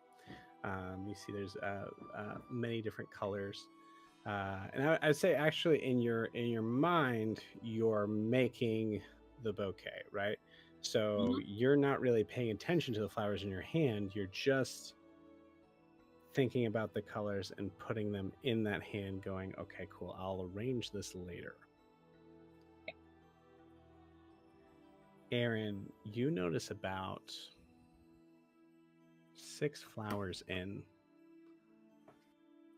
You see, there's many different colors. And I'd say actually in your mind, you're making the bouquet, right? So you're not really paying attention to the flowers in your hand. You're just thinking about the colors and putting them in that hand, going, okay, cool, I'll arrange this later. Aerin, you notice about 6 flowers in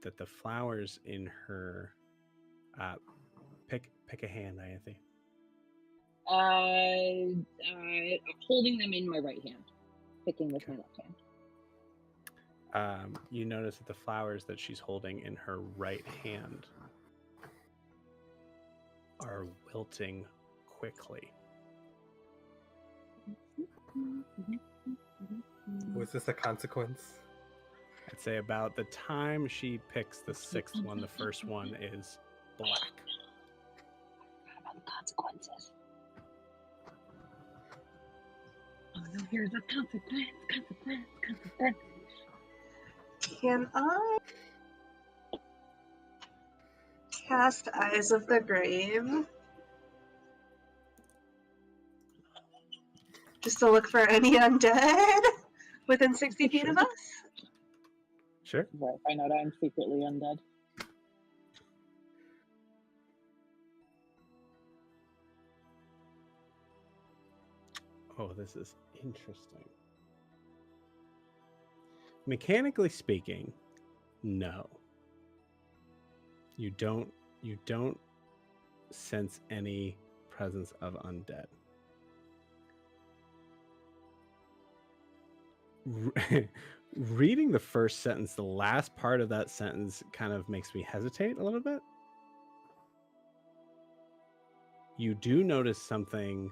that the flowers in her pick a hand, Ianthe. Holding them in my right hand, picking with my left hand. You notice that the flowers that she's holding in her right hand are wilting quickly. Was this a consequence? I'd say about the time she picks the 6th one, the first one is black. What about the consequences? Oh no, here's a consequence. Can I cast Eyes of the Grave? Just to look for any undead within 60 feet of us? Sure. Right, find out I'm secretly undead. Oh, this is interesting. Mechanically speaking, no. You don't sense any presence of undead. Reading the first sentence, the last part of that sentence kind of makes me hesitate a little bit. You do notice something,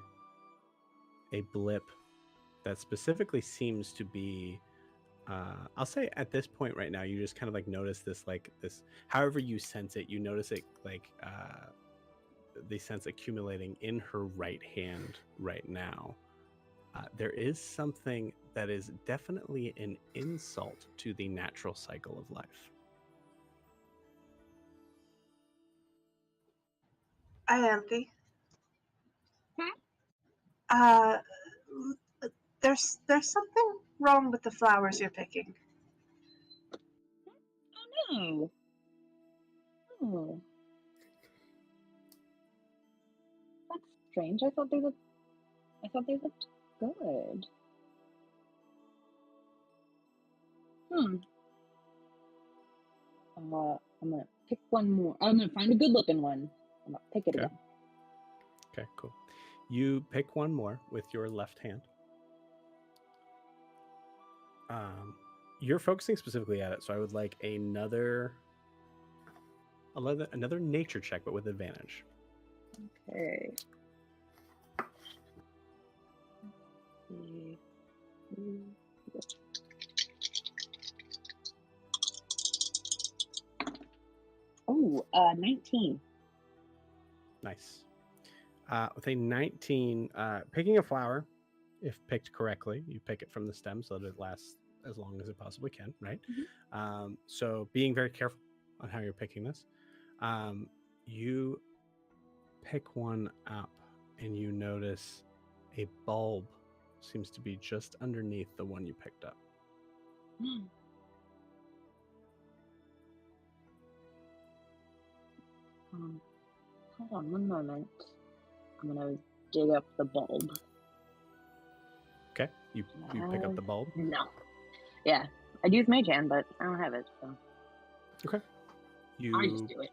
a blip that specifically seems to be I'll say at this point right now, you just kind of like notice this, however you sense it, you notice it like the sense accumulating in her right hand right now. There is something that is definitely an insult to the natural cycle of life. Ianthe. There's something wrong with the flowers you're picking. Oh no. Oh. That's strange. I thought they looked good. I'm gonna pick one more. I'm gonna find a good looking one. I'm gonna pick it again. Okay, cool. You pick one more with your left hand. You're focusing specifically at it, so I would like another nature check, but with advantage. Okay. Oh, 19. Nice. With a 19, picking a flower, if picked correctly, you pick it from the stem so that it lasts as long as it possibly can, right? Mm-hmm. So being very careful on how you're picking this. You pick one up and you notice a bulb seems to be just underneath the one you picked up. Hold on one moment. I'm gonna dig up the bulb. Okay, you pick up the bulb? No. Yeah, I'd use Mage Hand, but I don't have it, so. Okay. I just do it.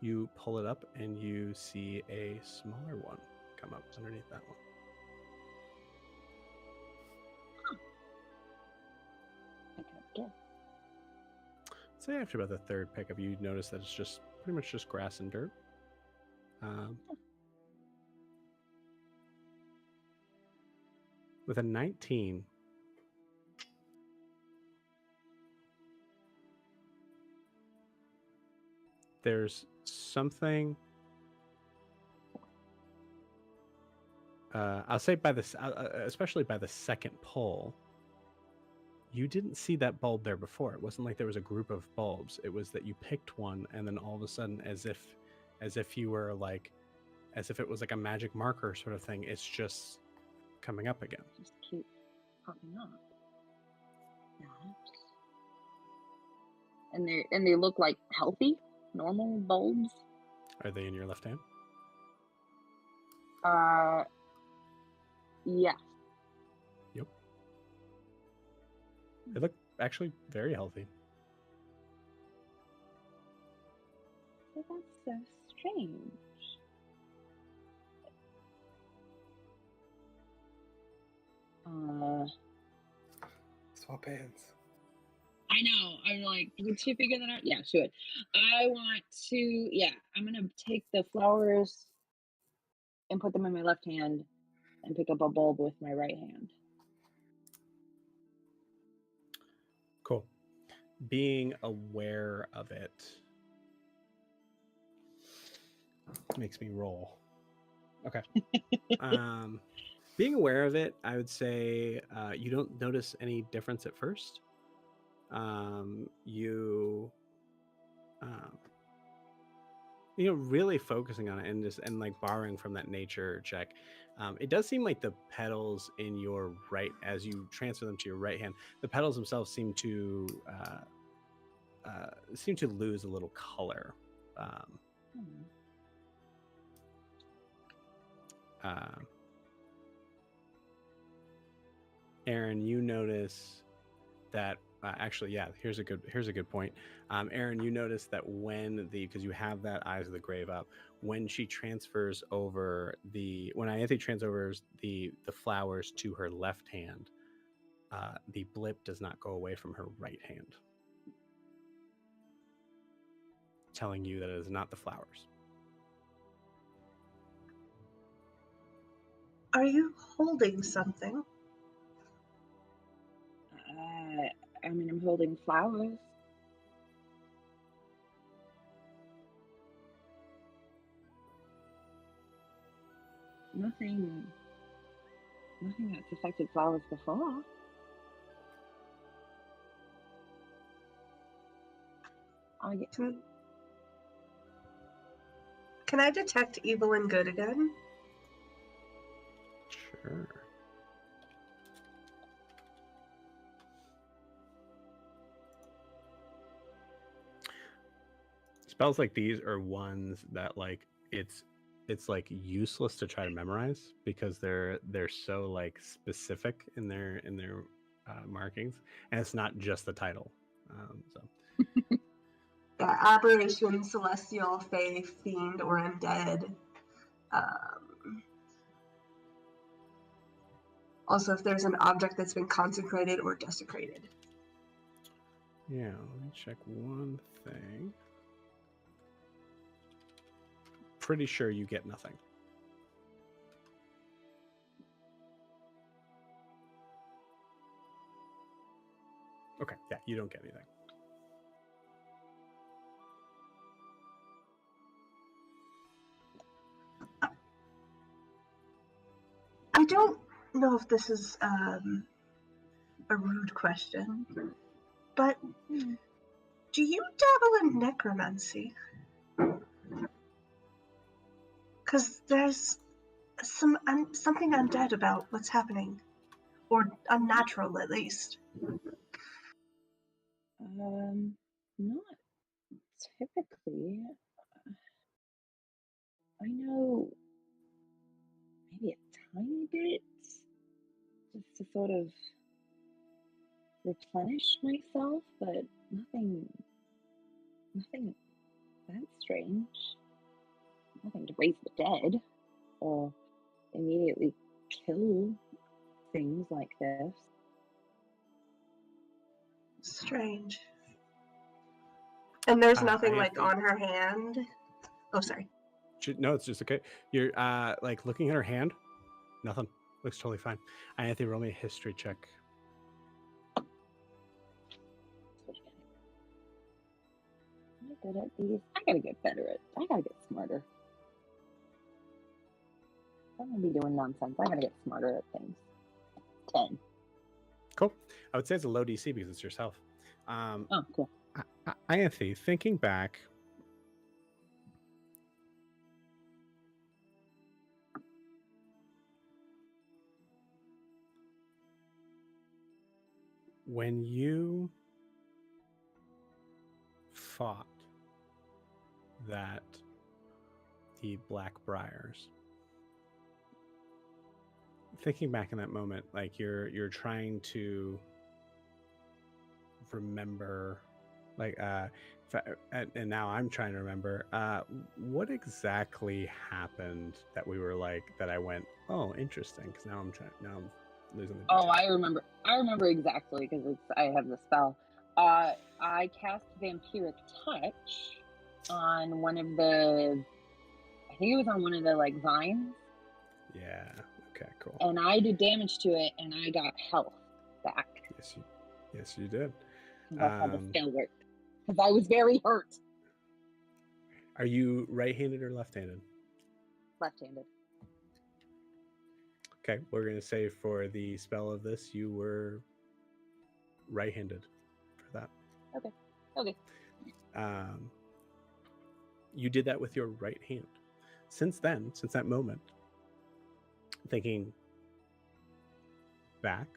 You pull it up and you see a smaller one come up underneath that one. I can guess. Say after about the third pickup, you notice that it's just pretty much just grass and dirt. With a 19, there's something. I'll say by this, especially by the second pull, you didn't see that bulb there before. It wasn't like there was a group of bulbs. It was that you picked one, and then all of a sudden, as if you were like, as if it was like a magic marker sort of thing, it's just coming up again. Just keep popping up. That. And they look like healthy, normal bulbs. Are they in your left hand? Yeah. Yep. They look actually very healthy. So that's so strange. Swap hands. I know. I'm like, would she figure that out? Yeah, she would. I want to. Yeah, I'm gonna take the flowers and put them in my left hand, and pick up a bulb with my right hand. Cool. Being aware of it makes me roll. Okay. Being aware of it, I would say you don't notice any difference at first. Really focusing on it and like borrowing from that nature check. It does seem like the petals in your right, as you transfer them to your right hand, the petals themselves seem to lose a little color. Aerin, you notice that here's a good point. Aerin, you notice that because you have that Eyes of the Grave up, when she transfers over when Ianthe transfers the flowers to her left hand, the blip does not go away from her right hand, telling you that it is not the flowers. Are you holding something? I mean, I'm holding flowers. Nothing that's affected flowers before. Can I detect evil and good again? Sure. Spells like these are ones that like it's like useless to try to memorize because they're so like specific in their markings, and it's not just the title. Yeah, aberration, celestial, fae, fiend, or undead. Also, if there's an object that's been consecrated or desecrated. Yeah, let me check one thing. Pretty sure you get nothing. Okay, yeah, you don't get anything. I don't know if this is a rude question, but do you dabble in necromancy? Because there's something undead about what's happening, or unnatural at least. Not typically. I know maybe a tiny bit, just to sort of replenish myself, but nothing that strange. Nothing to raise the dead or immediately kill things like this. Strange. And there's nothing like on her hand. Oh, sorry. No, it's just okay. You're like looking at her hand. Nothing. Looks totally fine. I have to roll me a history check. I'm not good at these. I gotta get better at. I gotta get smarter. I'm gonna be doing nonsense. I gotta get smarter at things. 10. Cool. I would say it's a low DC because it's yourself. Oh, cool. Anthony, thinking back, when you fought the Blackbriars, thinking back in that moment, like you're trying to remember, like and now I'm trying to remember what exactly happened that we were like that I went, oh, interesting, because now I'm losing the details. Oh, I remember exactly because I have the spell. I cast Vampiric Touch on one of the, I think it was on one of the like vines. Yeah. Okay. Cool. And I did damage to it, and I got health back. Yes, you did. That's how the spell worked. Because I was very hurt. Are you right-handed or left-handed? Left-handed. Okay, we're going to say for the spell of this, you were right-handed for that. Okay. You did that with your right hand. Since then, since that moment, thinking back,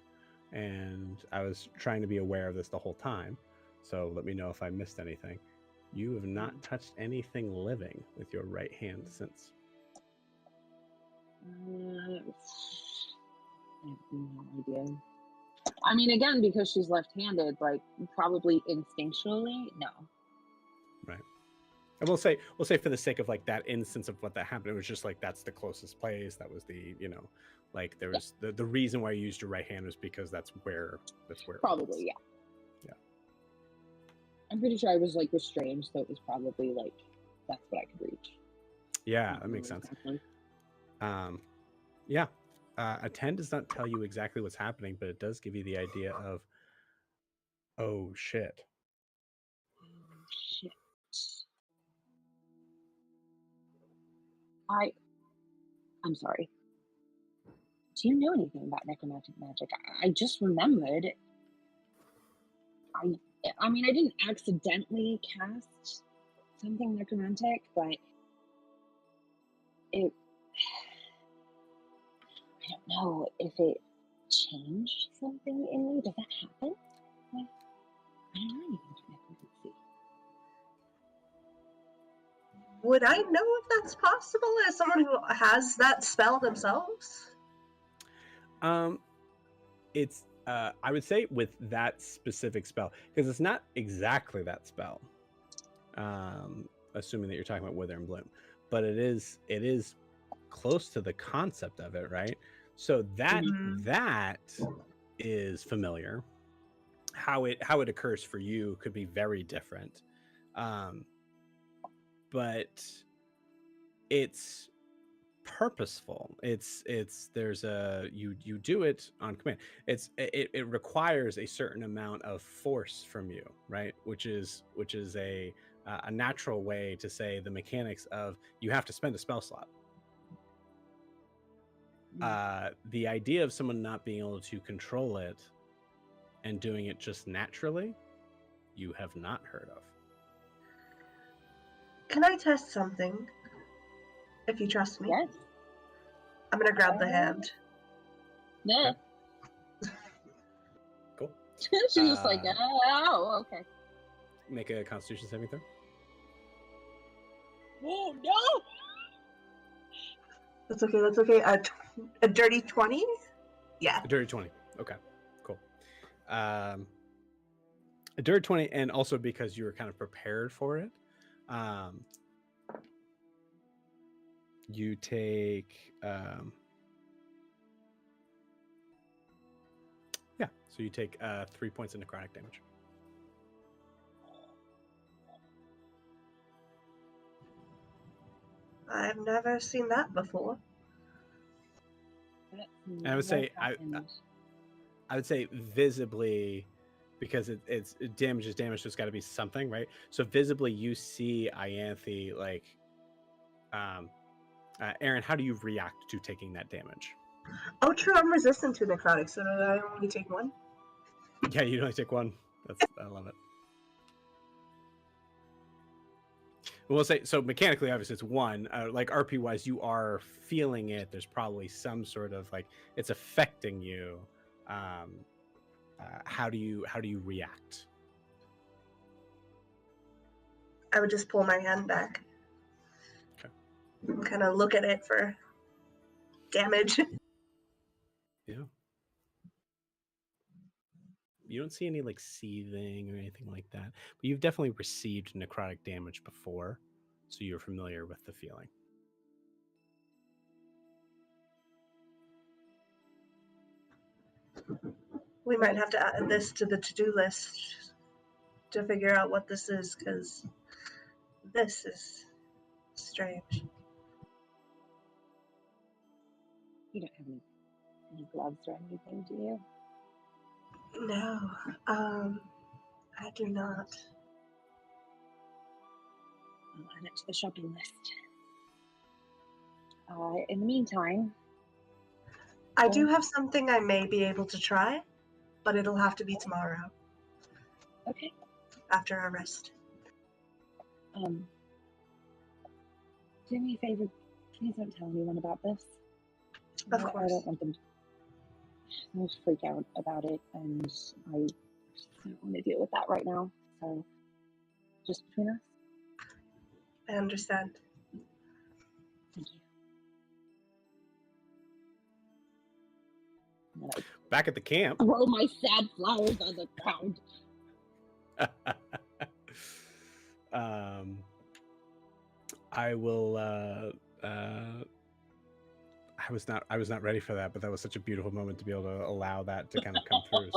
and I was trying to be aware of this the whole time, so let me know if I missed anything. You have not touched anything living with your right hand since. I have no idea. I mean, again, because she's left-handed, like probably instinctually, no. Right. And we'll say for the sake of like that instance of what that happened, it was just like that's the closest place. That was the, like there was the reason why you used your right hand was because that's where probably, yeah. I'm pretty sure I was like restrained, so it was probably like that's what I could reach. Yeah, that makes sense. Exactly. A 10 does not tell you exactly what's happening, but it does give you the idea of, oh shit. I'm sorry. Do you know anything about necromantic magic? I just remembered. I mean, I didn't accidentally cast something necromantic, but I don't know if it changed something in me. Does that happen? I don't know anything about necromancy. Would I know if that's possible as someone who has that spell themselves? It's I would say with that specific spell, because it's not exactly that spell. Assuming that you're talking about Wither and Bloom, but it is close to the concept of it, right? So that is familiar. How it occurs for you could be very different. But it's purposeful. It's there's a you do it on command. It requires a certain amount of force from you, right? Which is a natural way to say the mechanics of you have to spend a spell slot. The idea of someone not being able to control it and doing it just naturally, you have not heard of. Can I test something? If you trust me. Yes. I'm gonna grab the hand. Yeah. Okay. Cool. She's just like, oh, okay. Make a Constitution saving throw. Oh no! That's okay. A dirty 20? Yeah. A dirty 20. Okay, cool. A dirty 20, and also because you were kind of prepared for it, you take so you take 3 points of necrotic damage. I've never seen that before. And I would say I would say visibly, because it's damage is damage, so it's got to be something, right? So visibly you see Ianthe like Aerin, how do you react to taking that damage? Oh, true. I'm resistant to necrotic, so I only take one. Yeah, you only take one. I love it. We'll say so mechanically, obviously, it's one. Like RP wise, you are feeling it. There's probably some sort of like it's affecting you. How do you react? I would just pull my hand back. Okay. Kind of look at it for damage. Yeah. You don't see any like seething or anything like that, but you've definitely received necrotic damage before, so you're familiar with the feeling. We might have to add this to the to-do list to figure out what this is, because this is strange. You don't have any gloves or anything, do you? No, I do not. I'll add it to the shopping list. In the meantime, I do have something I may be able to try, but it'll have to be tomorrow okay. after our rest. Do me a favor. Please don't tell anyone about this. Of I course. don't want them to freak out about it, and I just don't want to deal with that right now. So, just between us. I understand. Thank you. And then Back at the camp. I throw my sad flowers on the ground. I will. I was not ready for that, but that was such a beautiful moment to be able to allow that to kind of come through.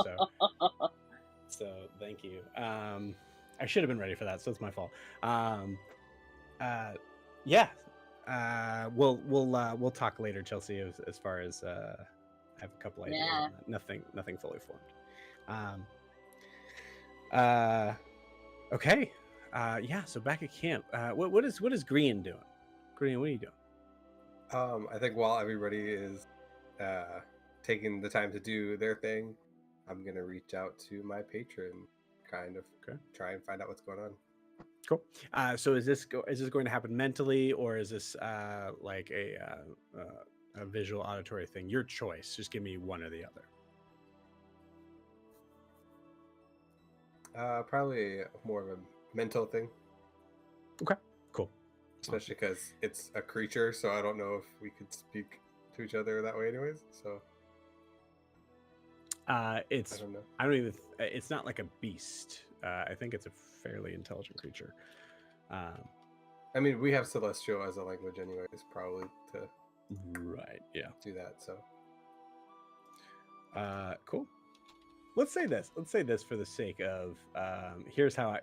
So thank you. I should have been ready for that, so it's my fault. Yeah. We'll talk later, Chelsea, as far as I have a couple ideas on that. Nothing fully formed. Okay. Yeah. So back at camp. What is Green doing? Green, what are you doing? I think while everybody is taking the time to do their thing, I'm gonna reach out to my patron, kind of try and find out what's going on. Cool. So is this going to happen mentally, or is this like a visual auditory thing? Your choice. Just give me one or the other. Probably more of a mental thing. Okay. Cool. Especially because it's a creature, so I don't know if we could speak to each other that way, anyways. So it's I don't know. It's not like a beast. I think it's a fairly intelligent creature. I mean, we have Celestial as a language, anyways, probably to do that. So cool. Let's say this for the sake of here's how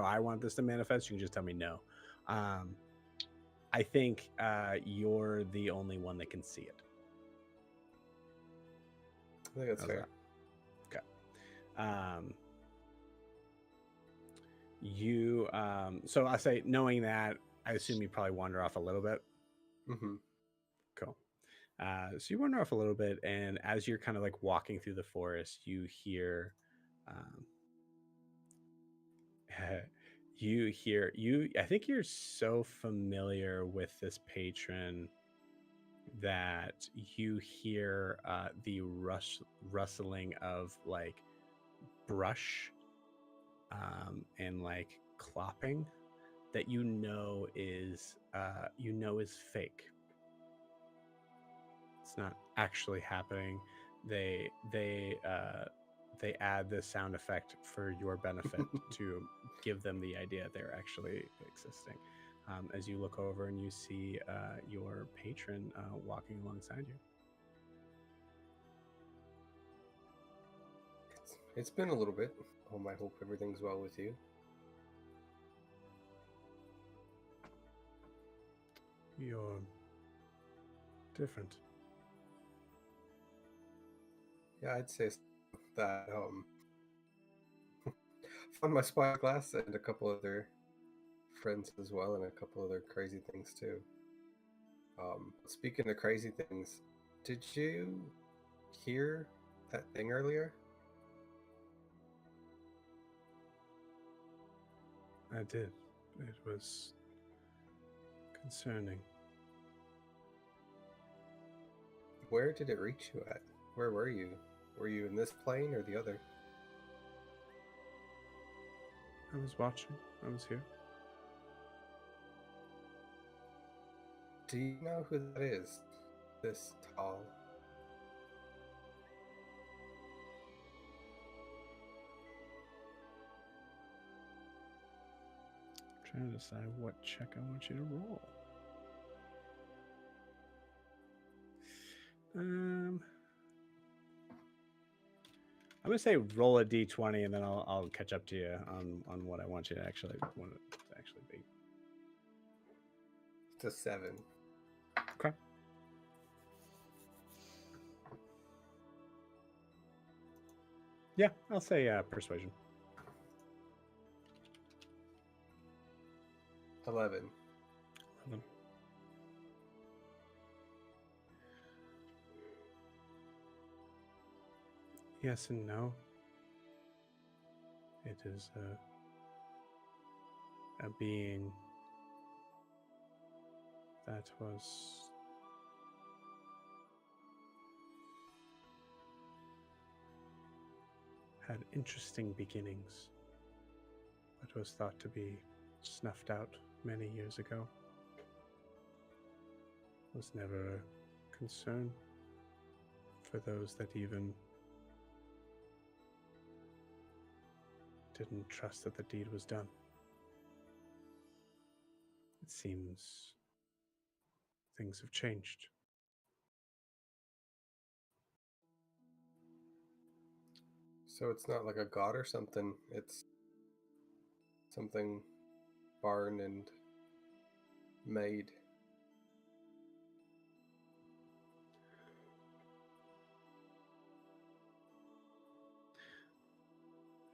I want this to manifest. You can just tell me no. I think you're the only one that can see it. I think that's fair. Okay. You so I say, knowing that, I assume you probably wander off a little bit. Mm-hmm. Cool. So you wander off a little bit, and as you're kind of like walking through the forest, you hear I think you're so familiar with this patron that you hear the rustling of like brush and like clopping that you know is fake. It's not actually happening. They add this sound effect for your benefit to give them the idea they're actually existing. As you look over and you see your patron walking alongside you. It's been a little bit. I hope everything's well with you. You're different. Yeah, I'd say that. Found my spyglass and a couple other friends as well, and a couple other crazy things too. Speaking of crazy things, did you hear that thing earlier? I did. It was concerning. Where did it reach you at? Where were you? Were you in this plane or the other? I was watching. I was here. Do you know who that is? This tall. Trying to decide what check I want you to roll. I'm gonna say roll a d20 and then I'll catch up to you on what I want you to actually be. It's a 7. Okay. Yeah, I'll say persuasion. 11. 11. Yes and no. It is a being that was had interesting beginnings, but was thought to be snuffed out many years ago. Was never a concern for those that even didn't trust that the deed was done. It seems things have changed. So it's not like a god or something. It's something barn and made.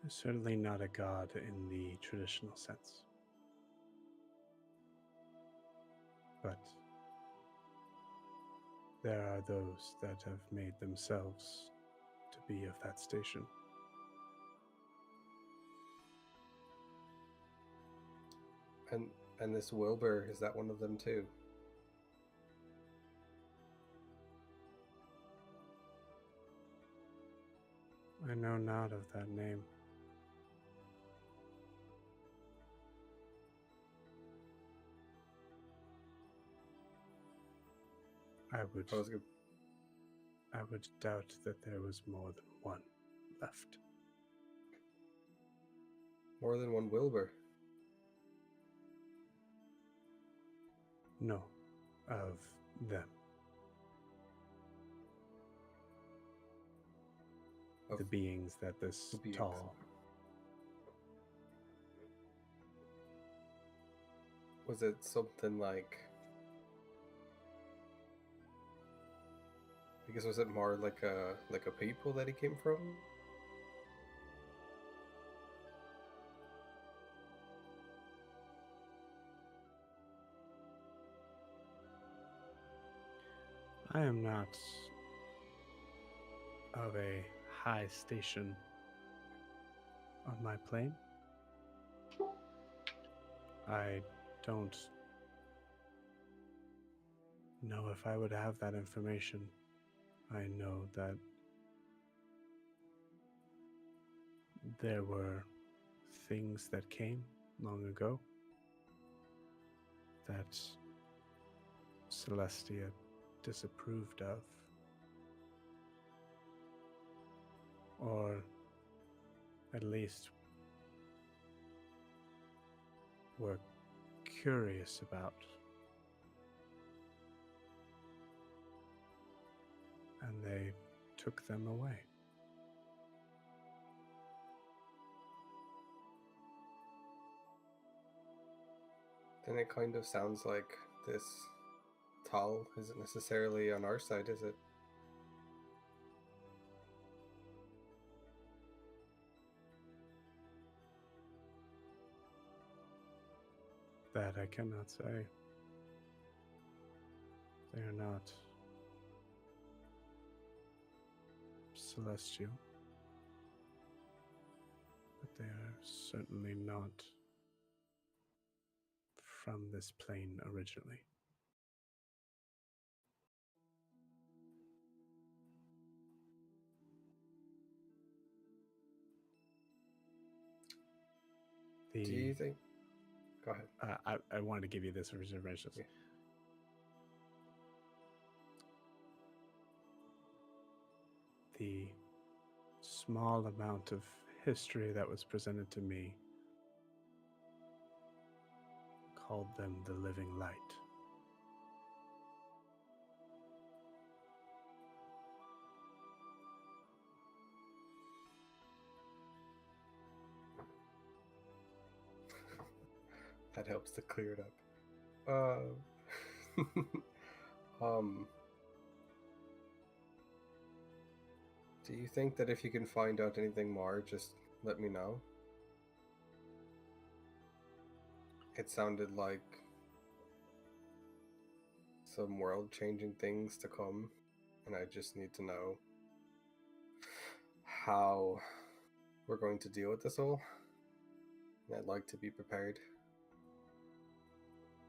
Certainly not a god in the traditional sense. But there are those that have made themselves to be of that station. And this Wilbur, is that one of them too? I know not of that name. I would doubt that there was more than one left. More than one Wilbur. No, of them. Of The beings that this the beings. tall. Was it something like? I guess was it more like a people that he came from? I am not of a high station on my plane. I don't know if I would have that information. I know that there were things that came long ago that Celestia disapproved of, or at least were curious about. And they took them away. Then it kind of sounds like this Tal isn't necessarily on our side, is it? That I cannot say. They are not celestial, but they are certainly not from this plane originally. Do you think? Go ahead. I wanted to give you this reservation. Yeah. The small amount of history that was presented to me called them the living light. That helps to clear it up. Do you think that if you can find out anything more, just let me know? It sounded like some world-changing things to come, and I just need to know how we're going to deal with this all. And I'd like to be prepared.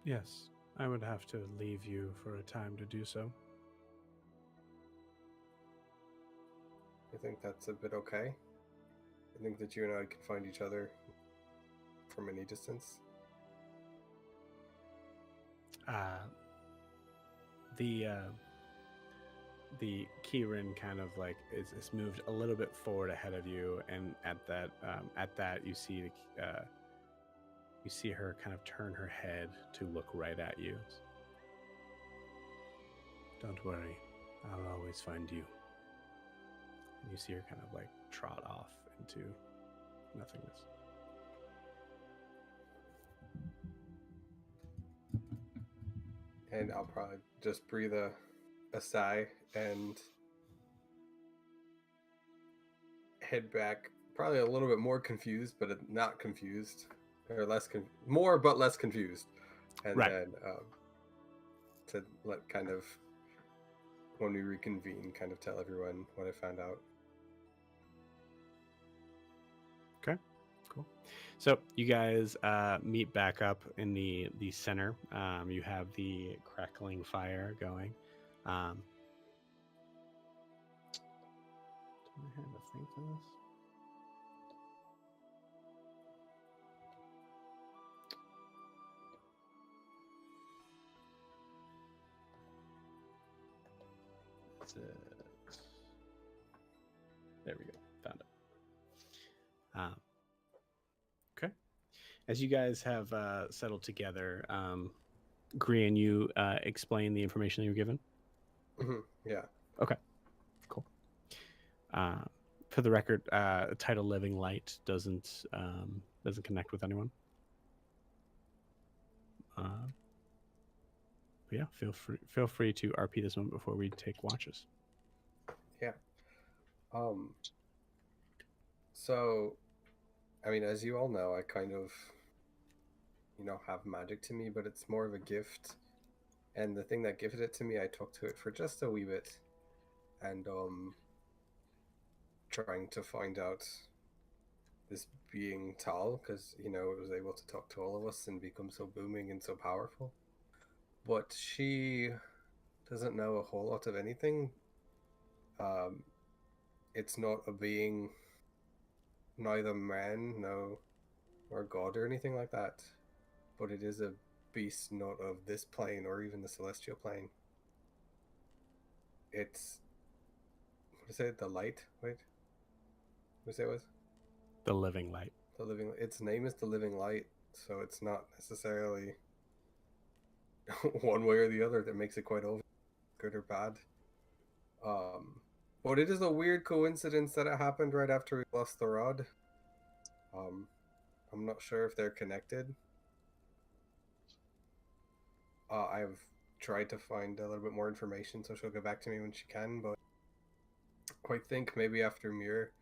Yes, I would have to leave you for a time to do so. I think that's a bit okay. I think that you and I can find each other from any distance. The Kieran kind of like is moved a little bit forward ahead of you, and at that you see her kind of turn her head to look right at you. Don't worry, I'll always find you. And you see her kind of like trot off into nothingness. And I'll probably just breathe a sigh and head back, probably a little bit more confused, but not confused, or more but less confused. And right. Then to let kind of, when we reconvene, kind of tell everyone what I found out. Okay, cool. So you guys meet back up in the center. You have the crackling fire going. Do I have a thing for this? There we go. Found it. Okay. As you guys have settled together, Grian, you explain the information that you were given? Mm-hmm. Yeah. Okay. Cool. For the record, title Living Light doesn't connect with anyone. But yeah, feel free to RP this moment before we take watches. Yeah. So, I mean, as you all know, I kind of, have magic to me, but it's more of a gift. And the thing that gifted it to me, I took to it for just a wee bit. And, trying to find out this being Tal, because, it was able to talk to all of us and become so booming and so powerful. But she doesn't know a whole lot of anything. It's not a being, neither man, or God or anything like that. But it is a beast not of this plane or even the celestial plane. It's, what is it, the light? Wait. What say it was? The Living Light. Its name is the Living Light, so it's not necessarily one way or the other that makes it quite over, good or bad. But it is a weird coincidence that it happened right after we lost the rod. I'm not sure if they're connected. I've tried to find a little bit more information, so she'll get back to me when she can, but I quite think maybe after Muir,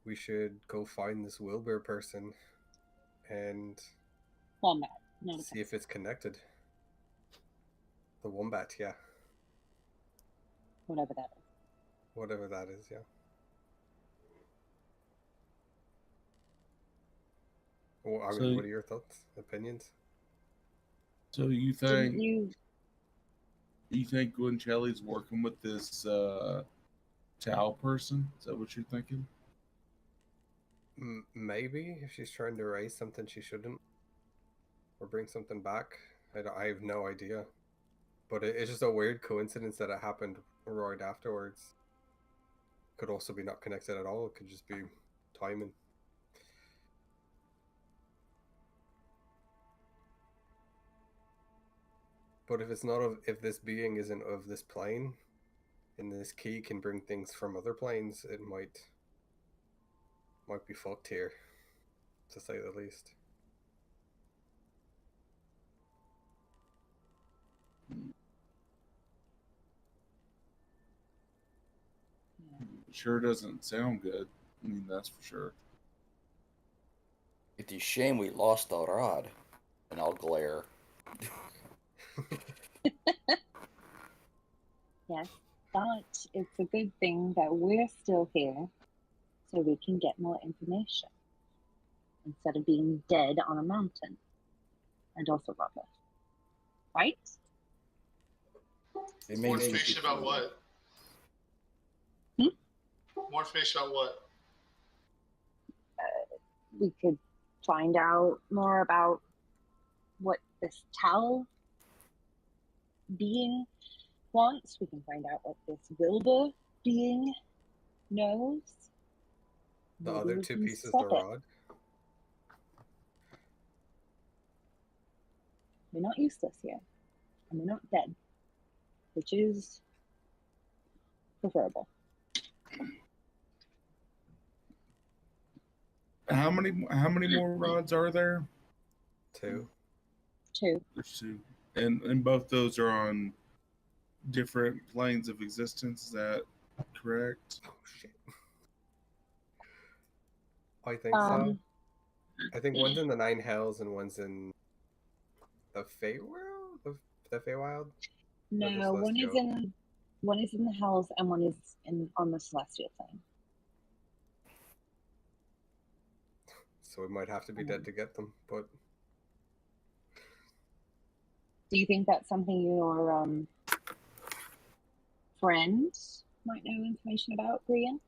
we should go find this Wilbur person and Wombat. see if it's connected. The Wombat, yeah. Whatever that is. Whatever that is, yeah. Well, I mean, what are your thoughts, opinions? So you Didn't think you? Guincelli's working with this Tao person? Is that what you're thinking? Maybe if she's trying to erase something she shouldn't, or bring something back. I have no idea. But it's just a weird coincidence that it happened right afterwards. Could also be not connected at all. It could just be timing. But if it's not if this being isn't of this plane, and this key can bring things from other planes, it might be fucked here, to say the least. Sure doesn't sound good. I mean, that's for sure. It's a shame we lost the rod. And I'll glare. Yes, but it's a good thing that we're still here, so we can get more information instead of being dead on a mountain, and also robbers. Right? It More makes information about what? More information about what? We could find out more about what this Tal being wants. We can find out what this Wilbur being knows. The Maybe other we two can pieces, stop the it. rod. We're not useless here, and we're not dead, which is preferable. How many more rods are there? 2. 2. There's 2, and both those are on different planes of existence. Is that correct? Oh shit. I think so. I think one's in the 9 Hells and one's in the Feywild. The Feywild. No, one is in the Hells and one is on the Celestial plane. So we might have to be dead to get them, but Do you think that's something your friends might know information about, Brian?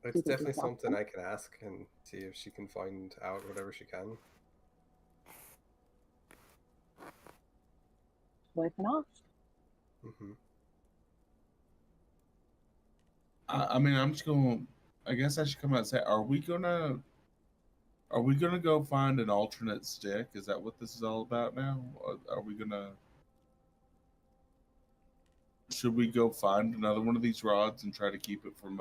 it's definitely something I can ask and see if she can find out whatever she can. Worth an ask. Mm-hmm. I mean, I'm just gonna. I guess I should come out and say, are we gonna go find an alternate stick? Is that what this is all about now? Are we gonna? Should we go find another one of these rods and try to keep it from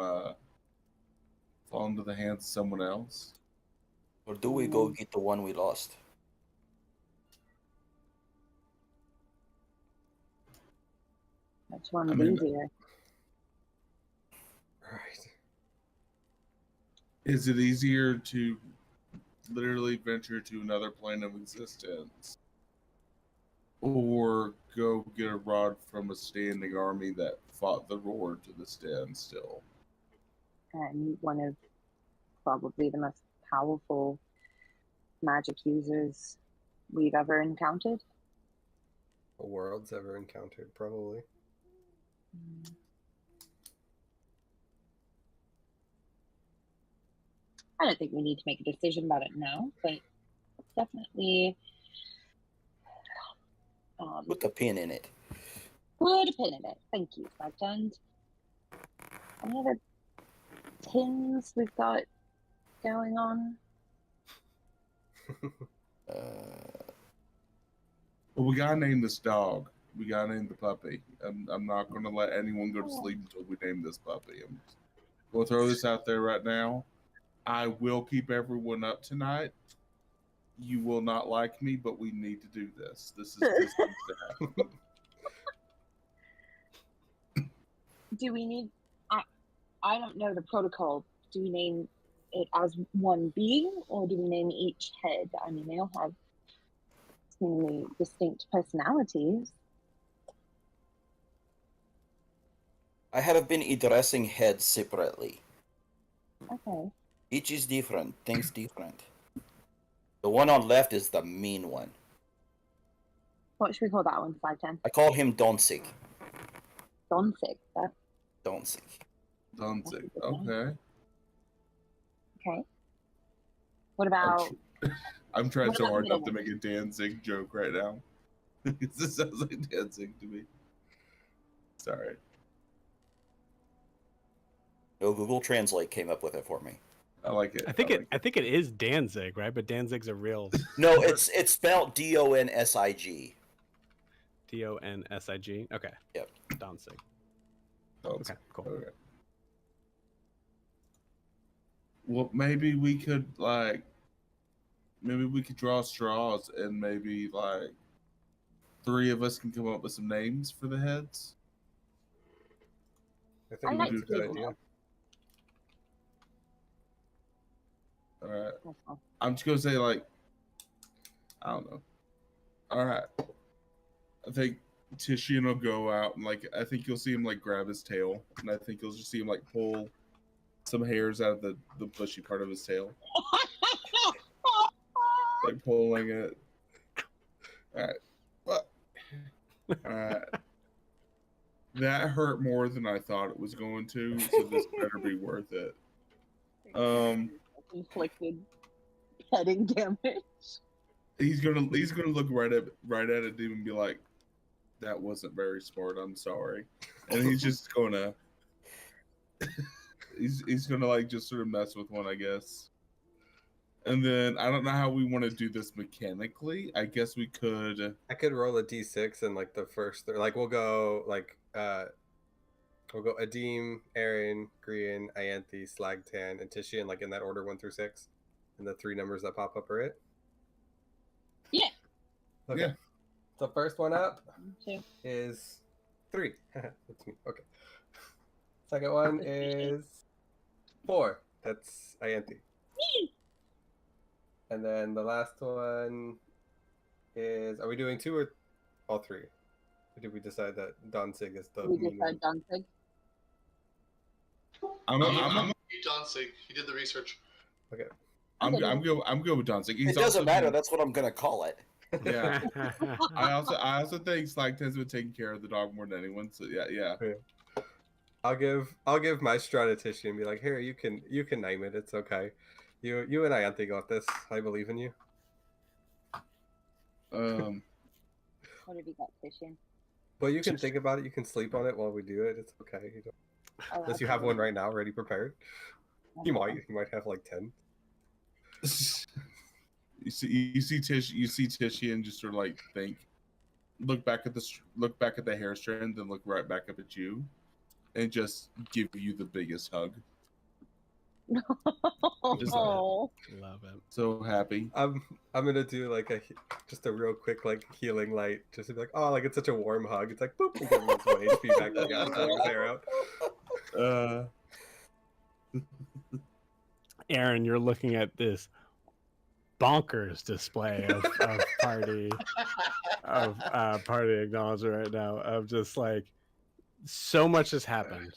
falling into the hands of someone else? Or do we go get the one we lost? Which one's I mean, easier? Right. Is it easier to literally venture to another plane of existence, or go get a rod from a standing army that fought the roar to the standstill? And one of probably the most powerful magic users we've ever encountered. The world's ever encountered, probably. I don't think we need to make a decision about it now, but definitely Put a pin in it. put a pin in it. Thank you, Flagtend. Any other pins we've got going on? Well, we gotta name this dog. We gotta name the puppy. I'm not gonna let anyone go to sleep until we name this puppy. We'll throw this out there right now. I will keep everyone up tonight. You will not like me, but we need to do this. This needs to happen. Do we need? I don't know the protocol. Do we name it as one being, or do we name each head? I mean, they all have seemingly distinct personalities. I have been addressing heads separately. Okay. Each is different, things different. The one on left is the mean one. What should we call that one? 510. I call him Donsig. Donsig. Donsig. Danzig. Okay. Okay. What about? I'm trying What so about hard middle not to make a Danzig joke right now. This sounds like Danzig to me. Sorry. No, Google Translate came up with it for me. I like it. I think it is Danzig, right? But Danzig's a real No, it's spelled Donsig. Donsig. Okay. Yep. Danzig. Danzig. Okay, cool. Okay. Well, maybe we could draw straws and maybe 3 of us can come up with some names for the heads. I think I like that's a to good do idea. that. All right. That's all. I'm just gonna say I don't know. All right. I think Tishian will go out and I think you'll see him grab his tail, and I think you'll just see him pull some hairs out of the bushy part of his tail, pulling it. All right. Well, all right. That hurt more than I thought it was going to, so this better be worth it. Inflicted petting damage. He's gonna look right at it and be like, "That wasn't very smart. I'm sorry," and he's just gonna he's gonna just sort of mess with one, I guess. And then I don't know how we want to do this mechanically. I guess we could. I could roll a d6 and the first we'll go Adim, Aerin, Grian, Ianthe, Slagtan, and Tishian in that order 1 through 6, and the 3 numbers that pop up are it. Yeah. Okay. Yeah. So first one up Two. is 3. That's me. Okay. Second one is 4. That's Ianthe. And then the last one is, are we doing 2 or all 3? Or did we decide that Danzig is the We mean decide Donsig. I'm Danzig. He did the research. Okay. good with Danzig. It doesn't matter. That's what I'm gonna call it. Yeah. I also think Slagtan's been taking care of the dog more than anyone. So yeah. I'll give my straw to Tishy and be like, here, you can name it. It's okay. You and Ianthe got this. I believe in you. What have you got, Tishian? Well, you can think about it. You can sleep on it while we do it. It's okay. You don't, unless you have one right now ready prepared. You might have 10. You see Tishy and just sort of think, look back at the hair strand, then look right back up at you, and just give you the biggest hug. Just Oh. Love it. so happy. I'm gonna do just a real quick healing light, just to be it's such a warm hug. It's boop, and give him some HP back. Pull his hair out. Aerin, you're looking at this bonkers display of party acknowledgement right now, of just so much has happened.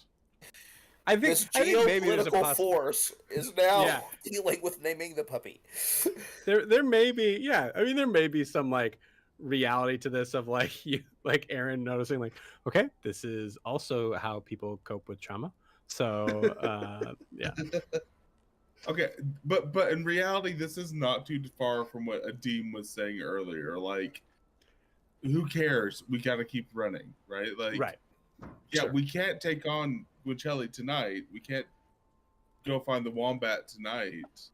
I think This maybe there's a geopolitical force is now dealing with naming the puppy. There may be, there may be some reality to this of Aerin noticing okay, this is also how people cope with trauma. So yeah. Okay, but in reality, this is not too far from what Adim was saying earlier. Who cares? We got to keep running, right? Right. Yeah, Sure. we can't take on Gwichelli tonight. We can't go find the wombat tonight.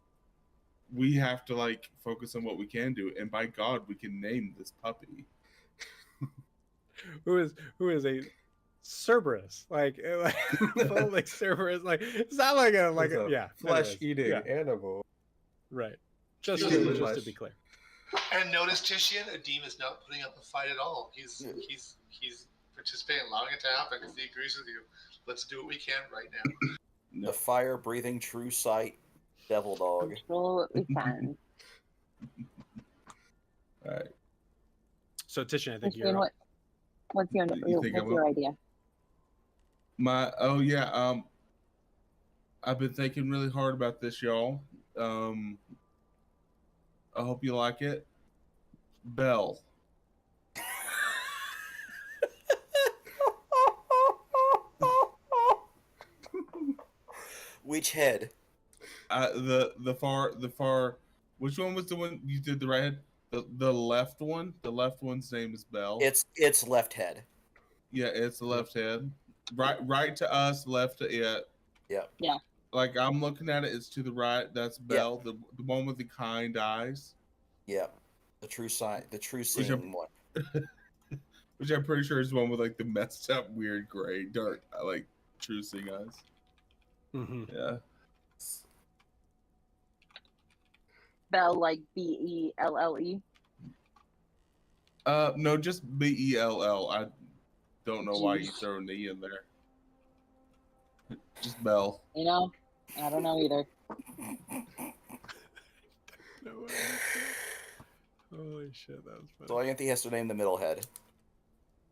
We have to focus on what we can do, and by God, we can name this puppy. who is a Cerberus, full Cerberus, it's not a flesh eating animal, right? Just Eating to flesh. be clear. And notice Tishian, Adim is not putting up a fight at all. He's participating, allowing it to happen because he agrees with you. Let's do what we can right now. The fire-breathing true sight devil dog. Control what we can. All right. So Tishian, I think Tishian, you're. what's your idea? I've been thinking really hard about this, y'all. I hope you like it. Bell. Which head? The far. Which one was the one you did the right head? The left one. The left one's name is Bell. It's left head. Yeah, it's the left head. Right to us, left to it. Yep. Yeah. Like I'm looking at it, it's to the right. That's Bell, the one with the kind eyes. Yep. The true seeing one. Which I'm pretty sure is the one with like the messed up, weird, gray, dark, like true seeing eyes. Mm-hmm. Yeah. Bell, like Belle. No, just Bell. I don't know why you throw an E in there. Just Bell. You know, I don't know either. No way. Holy shit, that was funny. So Anthony has to name the middle head.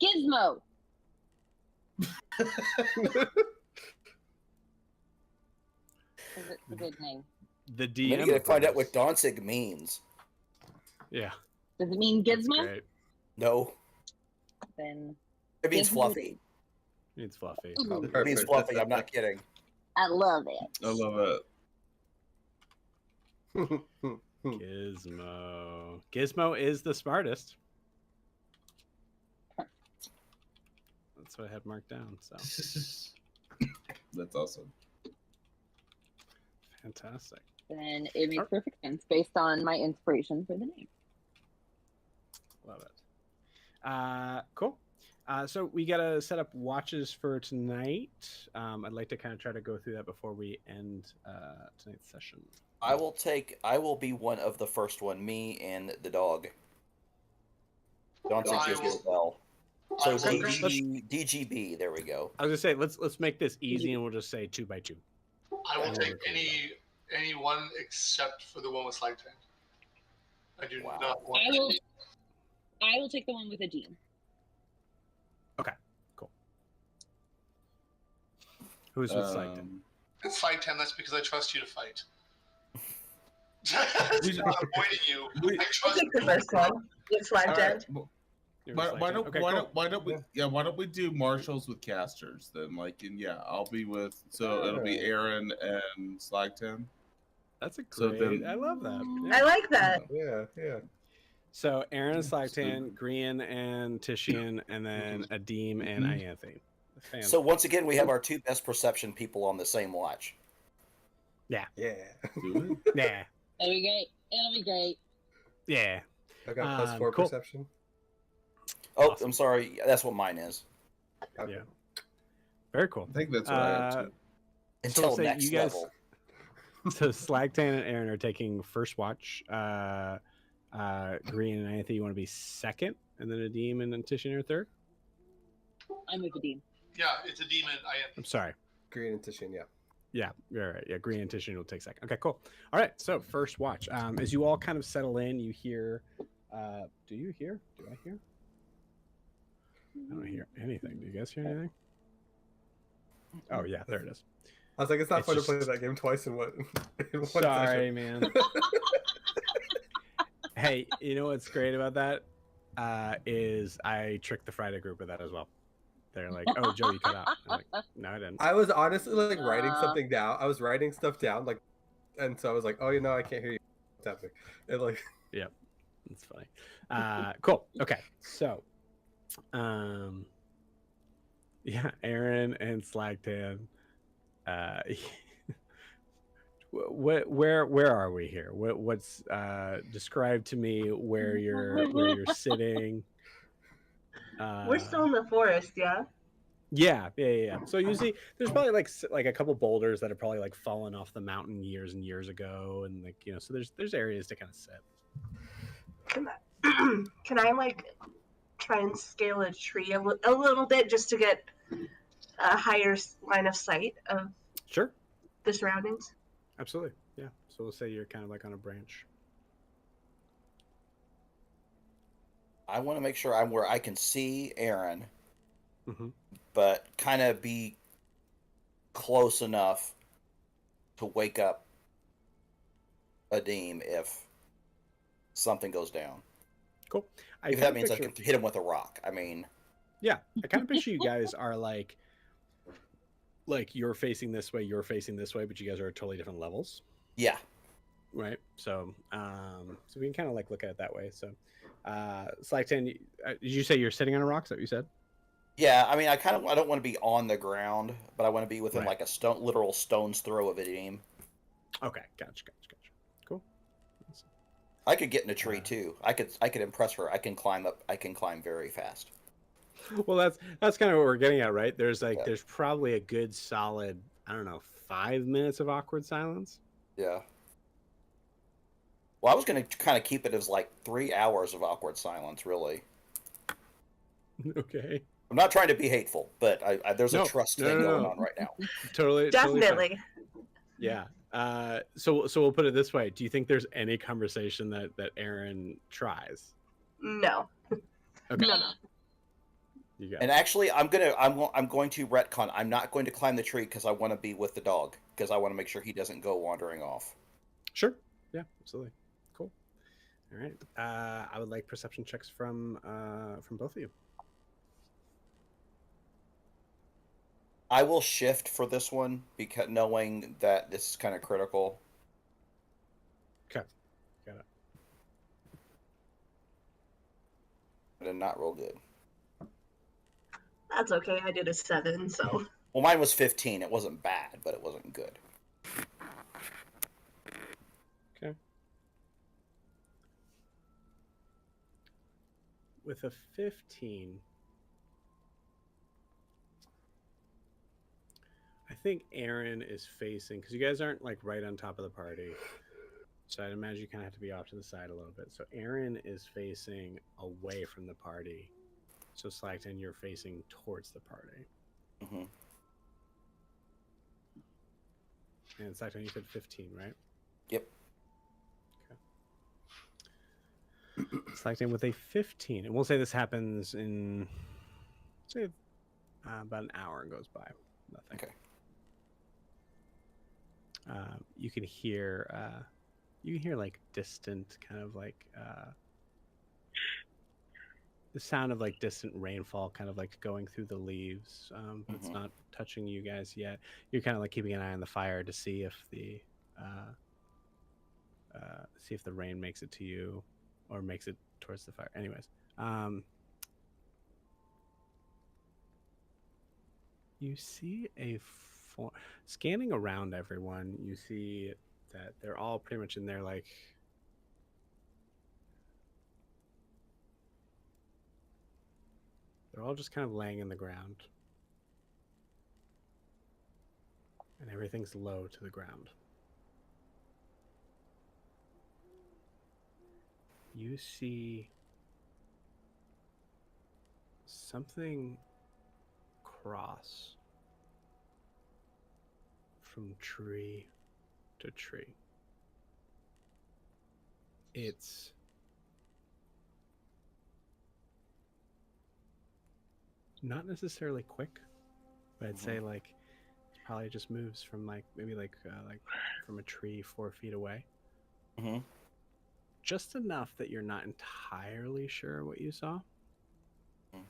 Gizmo. It's a good name. The Then DM. you gotta find out what Danzig means. Yeah. Does it mean That's Gizmo? great. No, Then it means Gizmo. fluffy. It's fluffy. Ooh, It means fluffy. I'm not kidding. I love it. I love it. Gizmo. Gizmo is the smartest. That's what I had marked down. So That's awesome. fantastic. Then it makes perfect sense based on my inspiration for the name. Love it. Cool. So we gotta set up watches for tonight. I'd like to kind of try to go through that before we end tonight's session. I will be one of the first one. Me and the dog. Danzig gives me a bell. So DGB. There we go. I was gonna say let's make this easy and we'll just say 2 by 2. I will take any one except for the one with Slag Tank. I do not want I will take the one with a D. Okay, cool. Who's with Slyton? It's Slag 10, that's because I trust you to fight. I'm pointing you. I I'll trust take the first one. It's flag dead. You're with Why Slyton? Okay, cool. why don't we do marshals with casters then? Like, and I'll be with. So it'll be Aerin and Slagton. That's a So great. then- I love that. I like that. Yeah. So Aerin and Slagtan, Grian and Titian, and then Adim and Ianthe. So once again, we have our 2 best perception people on the same watch. Yeah. Yeah. It'll be great. It'll be great. Yeah. I got plus 4 cool. perception. Oh, Awesome. I'm sorry. That's what mine is. Okay. Yeah. Very cool. I think that's what I have too. Until let's say next you guys- level. So Slagtan and Aerin are taking first watch. Grian and Ianthe, you want to be second, and then Adim and then Titian are third? I'm with the D. Yeah, it's a demon. I'm sorry. Green and Titian, yeah. Yeah, you're right. Yeah, Grian and Titian will take second. Okay, cool. All right, so first watch. As you all kind of settle in, you hear. Do you hear? Do I hear? I don't hear anything. Do you guys hear anything? Oh yeah, there it is. I was like, it's not It's fun just- to play that game twice in one. In one Sorry, session. man. Hey, you know what's great about that? Is I tricked the Friday group with that as well. They're like, "Oh, Joe, you cut out." I'm like, "No, I didn't." I was honestly like writing something down. I was writing stuff down, like, and so I was like, "Oh, I can't hear you." What's happening? And like, It's funny. Cool. Okay, so, yeah, Aerin and Slagtan. Where are we here? What's describe to me where you're sitting? We're still in the forest, yeah? Yeah. So you see, there's probably like a couple boulders that have probably like fallen off the mountain years and years ago, and like so there's areas to kind of sit. Can I like try and scale a tree a little bit just to get a higher line of sight of Sure, the surroundings? absolutely. Yeah. So we'll say you're kind of like on a branch. I want to make sure I'm where I can see Aerin, Mm-hmm. but kind of be close enough to wake up Adim if something goes down. Cool. If that means I can hit him with a rock. I mean, Yeah, I kind of picture you guys are like like you're facing this way, you're facing this way, but you guys are at totally different levels, Yeah. right? So, so we can kind of like look at it that way. So, Slackton, did you say you're sitting on a rock? Is that what you said? Yeah, I mean, I don't want to be on the ground, but I want to be within Right. like a literal stone's throw of a beam. Okay, gotcha. Cool. I could get in a tree too. I could impress her. I can climb up. I can climb very fast. Well, that's kind of what we're getting at, right? There's like Yeah. there's probably a good solid, I don't know, 5 minutes of awkward silence. Yeah. Well, I was going to kind of keep it as like 3 hours of awkward silence, really. Okay. I'm not trying to be hateful, but there's No, a trust no, thing no, going no. on right now. Totally fine. Definitely. Yeah. So we'll put it this way. Do you think there's any conversation that Aerin tries? No. Okay. No. You got And it. actually, I'm going to retcon. I'm not going to climb the tree because I want to be with the dog because I want to make sure he doesn't go wandering off. Sure. Yeah, absolutely. Cool. All right. I would like perception checks from both of you. I will shift for this one because knowing that this is kind of critical. Okay. Got it. But did not roll good. That's okay. I did a 7, so. Well, mine was 15. It wasn't bad, but it wasn't good. Okay. With a 15, I think Aerin is facing, because you guys aren't like right on top of the party. So I'd imagine you kind of have to be off to the side a little bit. So Aerin is facing away from the party. So Slackton, you're facing towards the party. Mm-hmm. And Slackton, you said 15, right? Yep. Okay. Slackton with a 15. And we'll say this happens in, say, about an hour goes by. Nothing. Okay. You can hear like distant kind of like the sound of like distant rainfall kind of like going through the leaves, but it's not touching you guys yet. You're kind of like keeping an eye on the fire to see if the rain makes it to you or makes it towards the fire. Anyways, you see scanning around everyone, you see that they're all pretty much in there like they're all just kind of laying in the ground. And everything's low to the ground. You see something cross from tree to tree. It's not necessarily quick, but I'd say like it probably just moves from like maybe like from a tree 4 feet away. Mm-hmm. Just enough that you're not entirely sure what you saw. Mm.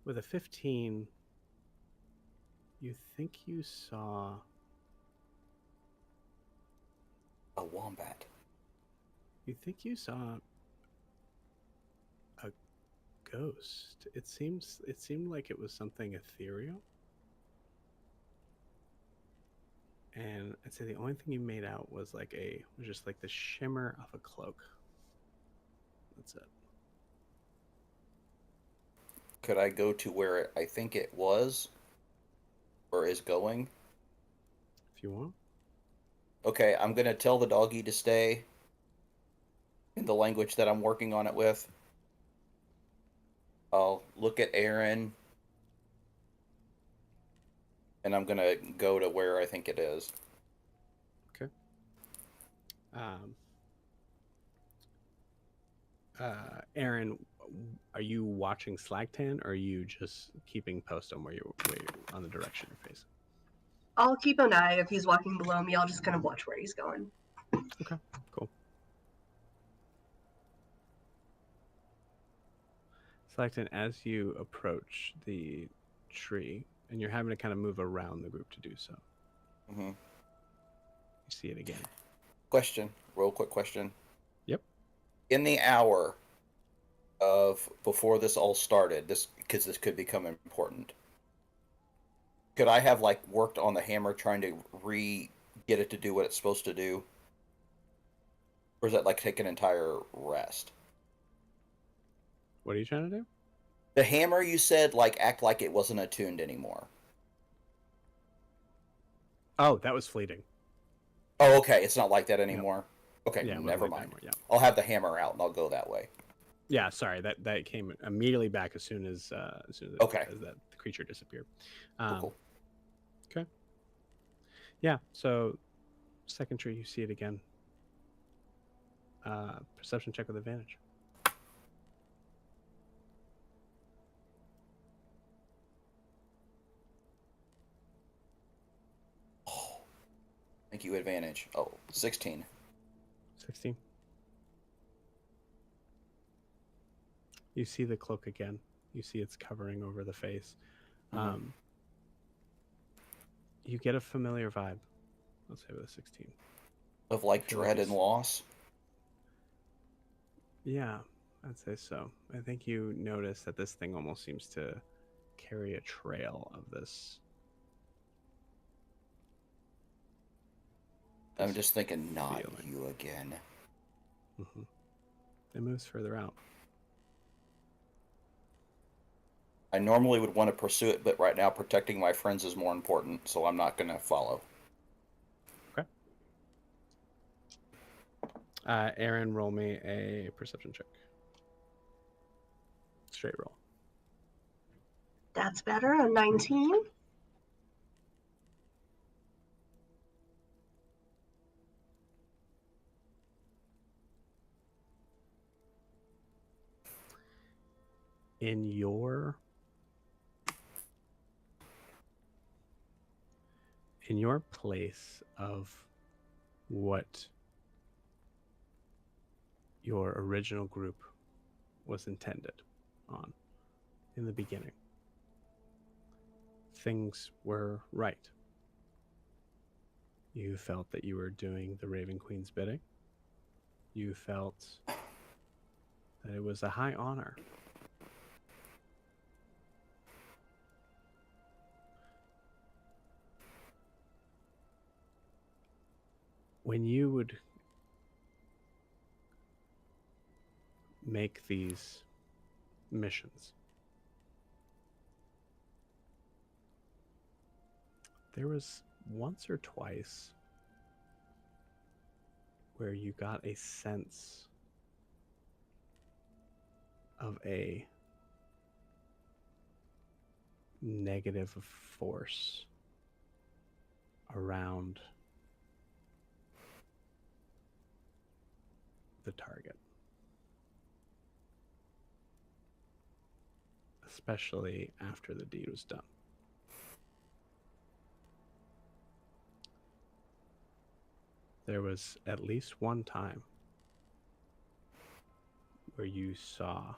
With a 15, you think you saw A wombat. You think you saw a ghost. It seemed like it was something ethereal. And I'd say the only thing you made out was just like the shimmer of a cloak. That's it. Could I go to where I think it was or is going? If you want. Okay, I'm going to tell the doggy to stay in the language that I'm working on it with. I'll look at Aerin, and I'm going to go to where I think it is. Okay. Aerin, are you watching Slagtan, or are you just keeping post on where you're on the direction you're facing? I'll keep an eye. If he's walking below me, I'll just kind of watch where he's going. Okay, cool. Slagtan, as you approach the tree, and you're having to kind of move around the group to do so. Mm-hmm. You see it again. Question, real quick question. Yep. In the hour of before this all started, because this could become important, could I have like worked on the hammer trying to get it to do what it's supposed to do? Or is that like take an entire rest? What are you trying to do? The hammer, you said, like act like it wasn't attuned anymore. Oh, that was fleeting. Oh, okay. It's not like that anymore. Yep. Okay, yeah, never mind. Anymore, yeah. I'll have the hammer out and I'll go that way. Yeah, sorry. That came immediately back as soon as as that the creature disappeared. Cool. Okay. Yeah. So, second tree, you see it again. Perception check with advantage. Oh, thank you, advantage. Oh, 16. 16. You see the cloak again. You see it's covering over the face. Mm-hmm. You get a familiar vibe. Let's say with a 16. Of like dread and loss? Yeah, I'd say so. I think you notice that this thing almost seems to carry a trail of this. I'm just thinking, not feeling. you again. Mm-hmm. It moves further out. I normally would want to pursue it, but right now protecting my friends is more important, so I'm not going to follow. Okay. Aerin, roll me a perception check. Straight roll. That's better. A 19. In your place of what your original group was intended on in the beginning, things were right. You felt that you were doing the Raven Queen's bidding. You felt that it was a high honor. When you would make these missions, there was once or twice where you got a sense of a negative force around the target, especially after the deed was done. There was at least one time where you saw,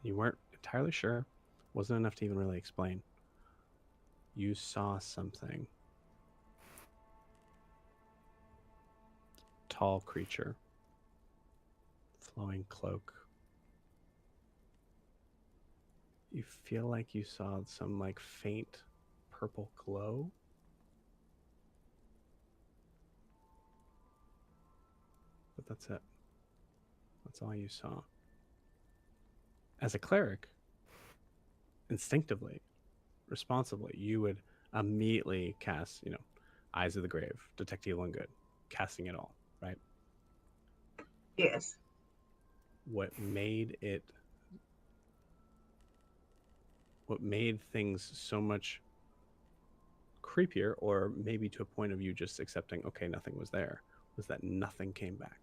you weren't entirely sure, wasn't enough to even really explain. You saw something. Tall creature, flowing cloak. You feel like you saw some like faint purple glow. But that's it. That's all you saw. As a cleric, instinctively, responsibly, you would immediately cast, Eyes of the Grave, Detect Evil and Good, casting it all, right? Yes. What made things so much creepier, or maybe to a point of you just accepting, okay, nothing was there, was that nothing came back.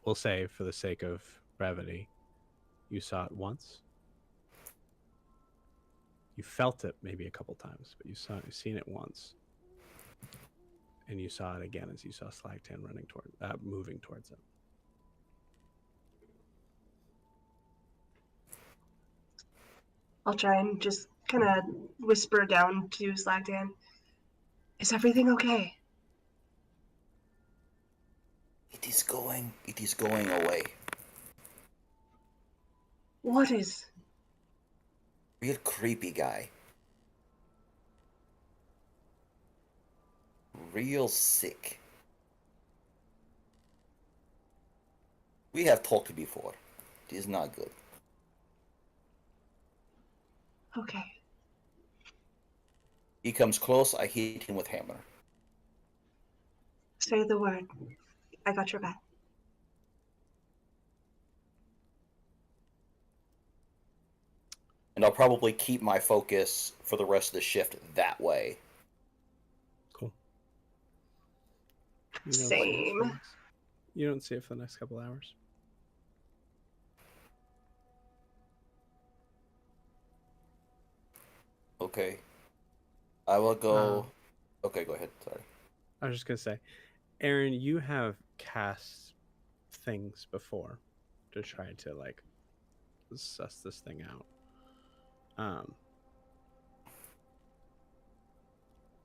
We'll say, for the sake of brevity, you saw it once. You felt it maybe a couple times, but you've seen it once. And you saw it again as you saw Slagtan moving towards it. I'll try and just kind of whisper down to Slagdan. Is everything okay? It is going away. What is? Real creepy guy. Real sick. We have talked before. It is not good. Okay. He comes close, I hit him with hammer. Say the word. I got your back. And I'll probably keep my focus for the rest of the shift that way. Cool. Same. You don't see it for the next couple hours. Okay. I will go... Okay, go ahead. Sorry. I was just going to say, Aerin, you have cast things before to try to, like, suss this thing out.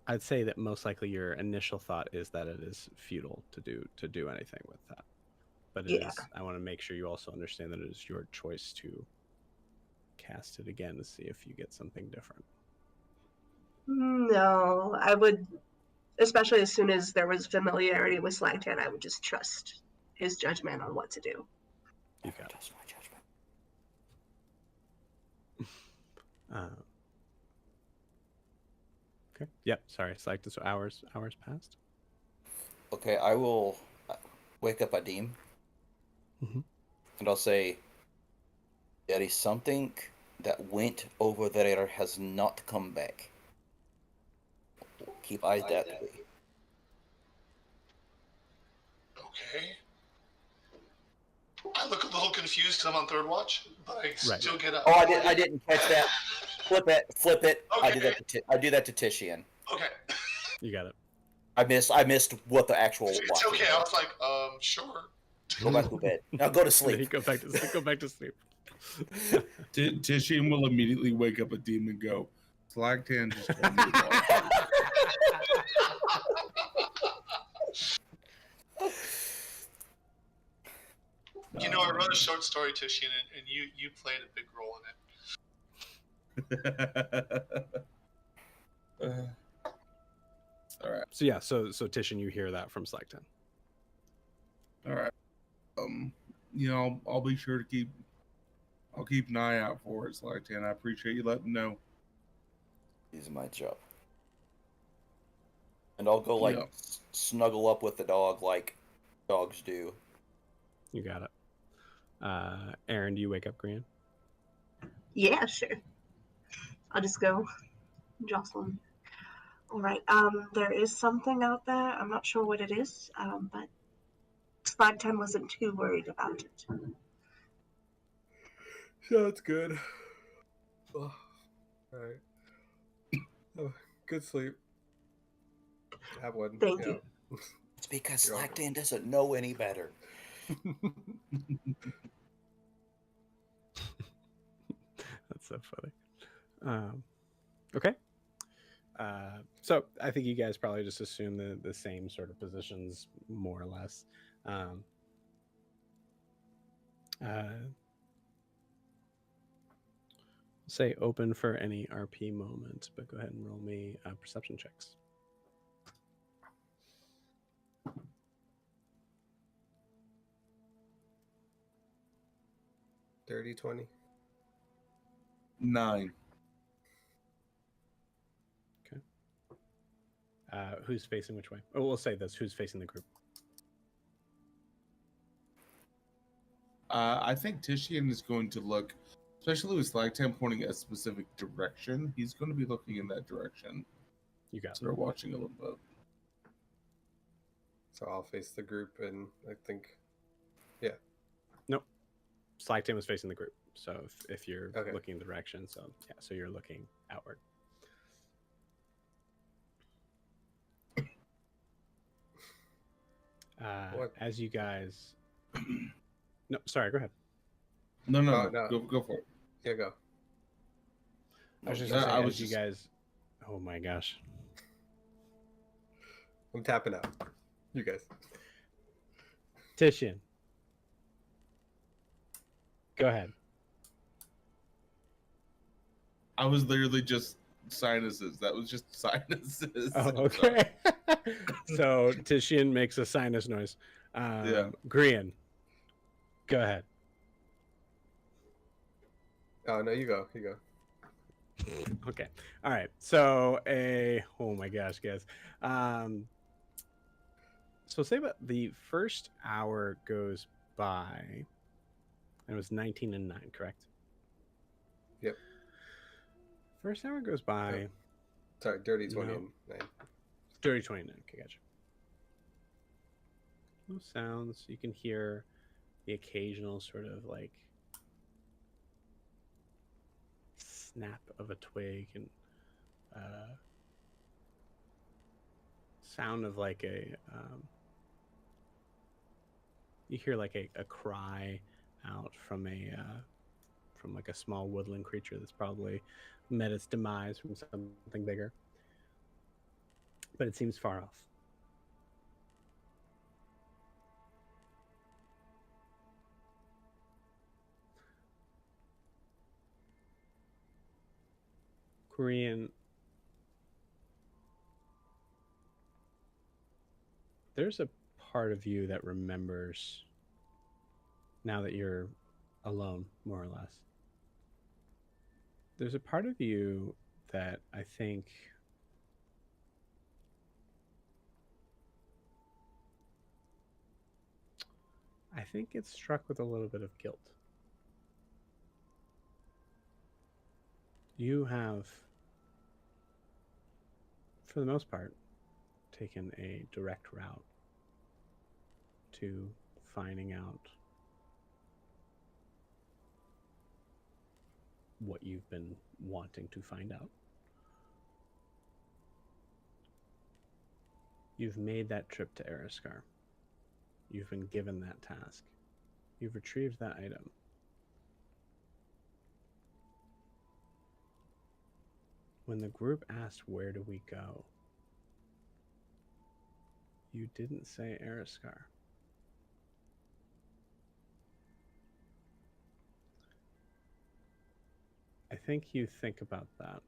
I'd say that most likely your initial thought is that it is futile to do anything with that. But it is, I want to make sure you also understand that it is your choice to cast it again to see if you get something different. No, I would, especially as soon as there was familiarity with Slagtan, I would just trust his judgment on what to do. You got trust my judgment. Okay. Yep. Sorry. It's like this. Hours passed. Okay, I will wake up Adim. And I'll say, there is something that went over there has not come back. Keep eyes that way. Okay. I look a little confused because I'm on third watch, but I still get up. Oh, I didn't catch that. Flip it. Okay. I do that to Tishian. Okay. You got it. I missed what the actual It's watch okay. was. I was like, sure. Go back to bed. Now go to sleep. Go back to sleep. Tishian will immediately wake up a demon and go, Slagtan just told me about You know, I wrote a short story, Tishian, and you played a big role in it. All right. So yeah, so Tishian, you hear that from Slagtan. All right. I'll be sure to keep an eye out for it, Slagtan. I appreciate you letting me know. It's my job. And I'll go snuggle up with the dog like dogs do. You got it. Aerin, do you wake up Grian? Yeah, sure. I'll just go Jocelyn. All right. There is something out there. I'm not sure what it is, but Slagtan wasn't too worried about it. Sounds good. Oh, all right. Oh, good sleep. Have one. Thank you. It's because Slagtan doesn't know any better. That's so funny. Okay. So I think you guys probably just assume the same sort of positions, more or less. Say open for any RP moment, but go ahead and roll me perception checks. Dirty 20. 9. Okay. Who's facing which way? Oh, we'll say this. Who's facing the group? I think Tishian is going to look, especially with Slagtan pointing a specific direction, he's going to be looking in that direction. You got it. So we're watching a little bit. So I'll face the group, and I think, Nope. Slagtan was facing the group. So if you're Okay. looking in the direction, so you're looking outward. As you guys, no, sorry, go ahead. No, no. go for it. Yeah, go. I was just No, gonna say, I was as you just- guys. Oh my gosh. I'm tapping out. You guys. Titian. Go ahead. I was literally just sinuses. That was just sinuses. Oh, okay. So Titian makes a sinus noise. Yeah. Grian. Go ahead. Oh no, you go. You go. Okay. All right. So oh my gosh, guys. So say about the first hour goes by. It was 19 and 9, correct? Yep. First hour goes by. Yep. Sorry, dirty 20 No. and 9. Dirty 29. Okay, gotcha. No sounds. You can hear the occasional sort of like snap of a twig and sound of like a you hear like a cry out from from like a small woodland creature that's probably met its demise from something bigger, but it seems far off. Korean. There's a part of you that remembers now that you're alone, more or less. There's a part of you that I think it's struck with a little bit of guilt. You have, for the most part, taken a direct route to finding out what you've been wanting to find out. You've made that trip to Eriskar. You've been given that task. You've retrieved that item. When the group asked, where do we go? You didn't say Eriskar. I think you think about that.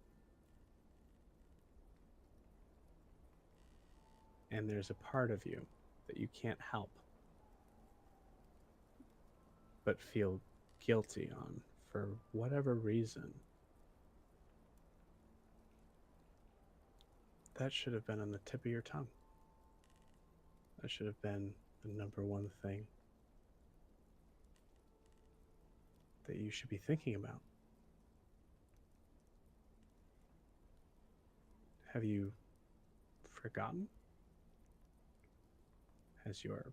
And there's a part of you that you can't help but feel guilty on for whatever reason. That should have been on the tip of your tongue. That should have been the number one thing that you should be thinking about. Have you forgotten? Has your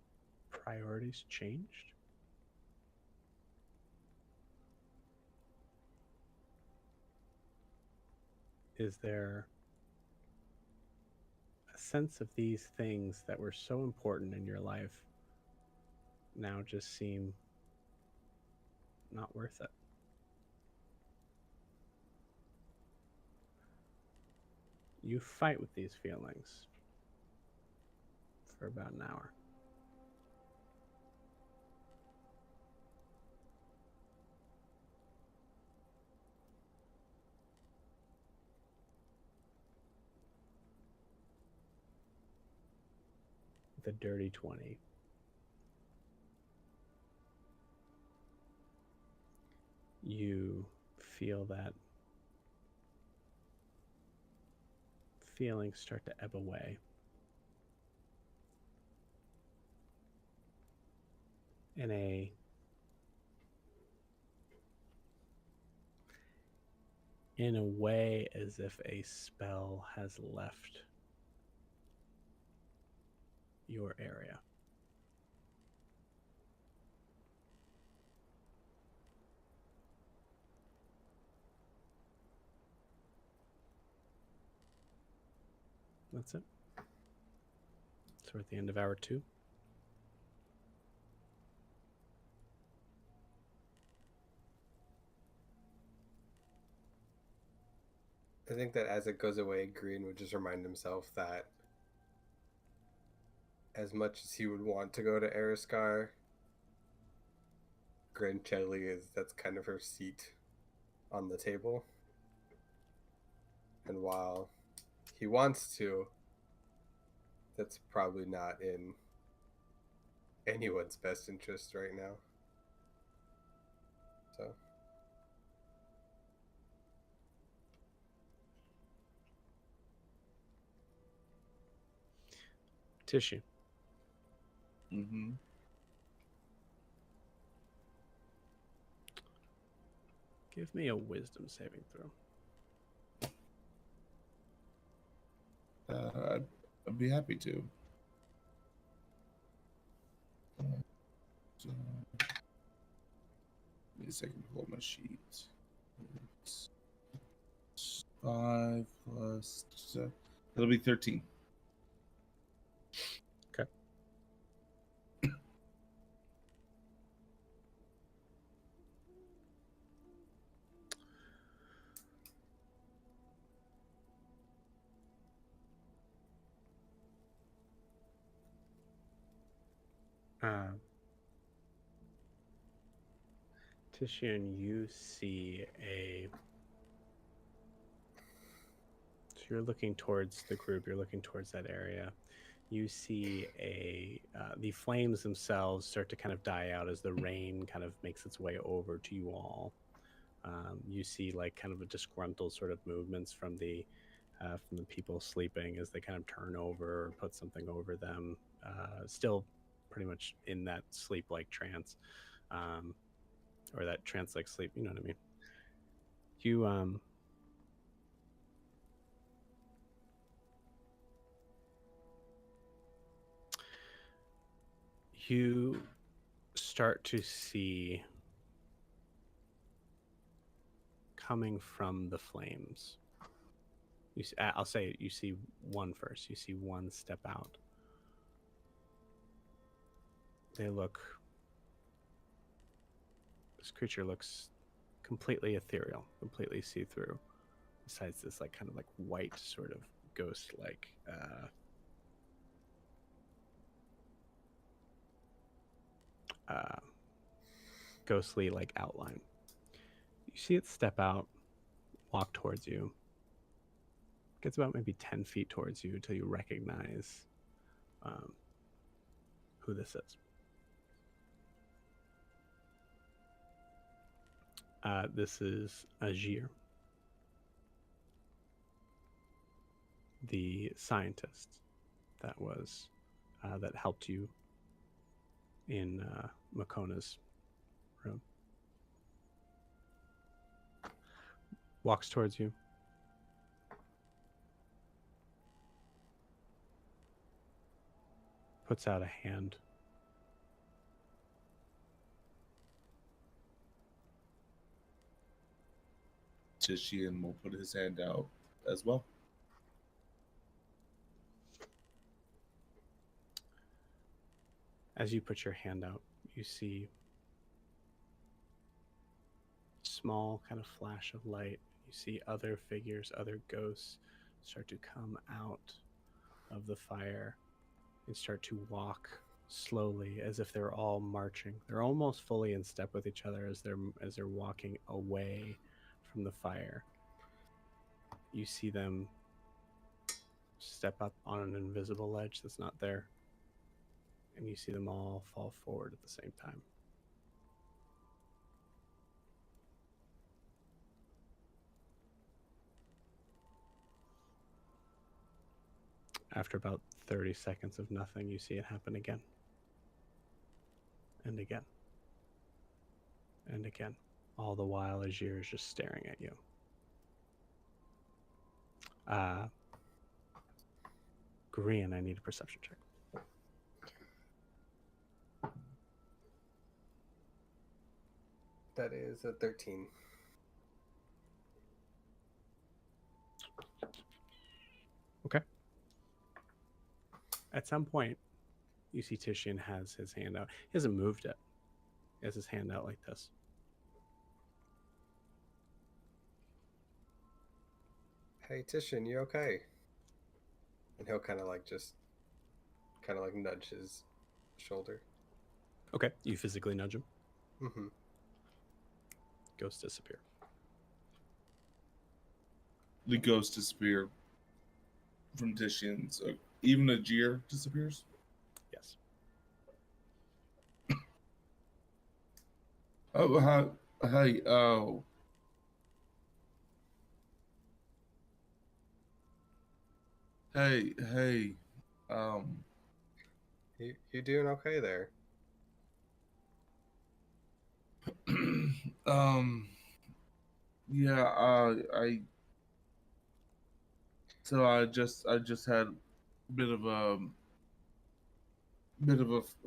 priorities changed? Is there a sense of these things that were so important in your life now just seem not worth it? You fight with these feelings for about an hour. The dirty 20. You feel that feelings start to ebb away. In a way as if a spell has left your area. That's it. So we're at the end of hour 2. I think that as it goes away, Green would just remind himself that as much as he would want to go to Eriskar, Granchelli that's kind of her seat on the table. And while he wants to, that's probably not in anyone's best interest right now. So Tissue. Mm-hmm. Give me a wisdom saving throw. I'd be happy to. So, give me a second to pull up my sheet. It's 5 plus 7. That'll be 13. Okay. Titian, you see so you're looking towards the group, you're looking towards that area. You see the flames themselves start to kind of die out as the rain kind of makes its way over to you all. You see like kind of a disgruntled sort of movements from the people sleeping as they kind of turn over or put something over them, still pretty much in that sleep-like trance, or that trance-like sleep, you know what I mean? You start to see coming from the flames. I'll say you see one first. You see one step out. This creature looks completely ethereal, completely see-through. Besides this like kind of like white sort of ghost-like ghostly like outline. You see it step out, walk towards you. Gets about maybe 10 feet towards you until you recognize who this is. This is Ajir, the scientist that helped you in Makona's room. Walks towards you. Puts out a hand. Tishian will put his hand out as well. As you put your hand out, you see small kind of flash of light. You see other figures, other ghosts start to come out of the fire and start to walk slowly as if they're all marching. They're almost fully in step with each other as they're walking away from the fire. You see them step up on an invisible ledge that's not there, and you see them all fall forward at the same time. After about 30 seconds of nothing, you see it happen again. And again. And again. All the while, Ajir is just staring at you. Green, I need a perception check. That is a 13. Okay. At some point, you see Titian has his hand out. He hasn't moved it. He has his hand out like this. Hey Titian, you okay? And he'll kind of like nudge his shoulder. Okay, you physically nudge him. Mm-hmm. Ghosts disappear. The ghost disappear from Titian, so even Ajir disappears. Yes. Oh, hi, hey, oh. Hey, um, You doing okay there? yeah, so I just had a bit of a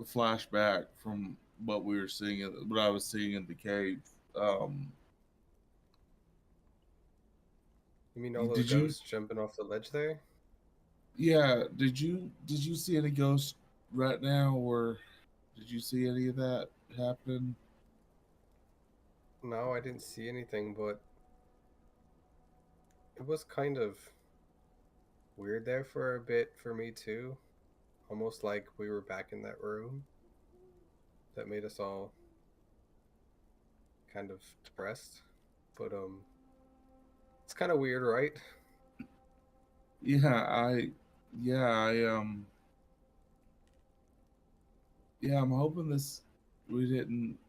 flashback from what we were seeing, what I was seeing in the cave. You mean all those Did you? ghosts jumping off the ledge there? Yeah, did you see any ghosts right now, or did you see any of that happen? No, I didn't see anything, but it was kind of weird there for a bit for me too. Almost like we were back in that room that made us all kind of depressed. But it's kind of weird, right? Yeah, yeah, yeah, I'm hoping we didn't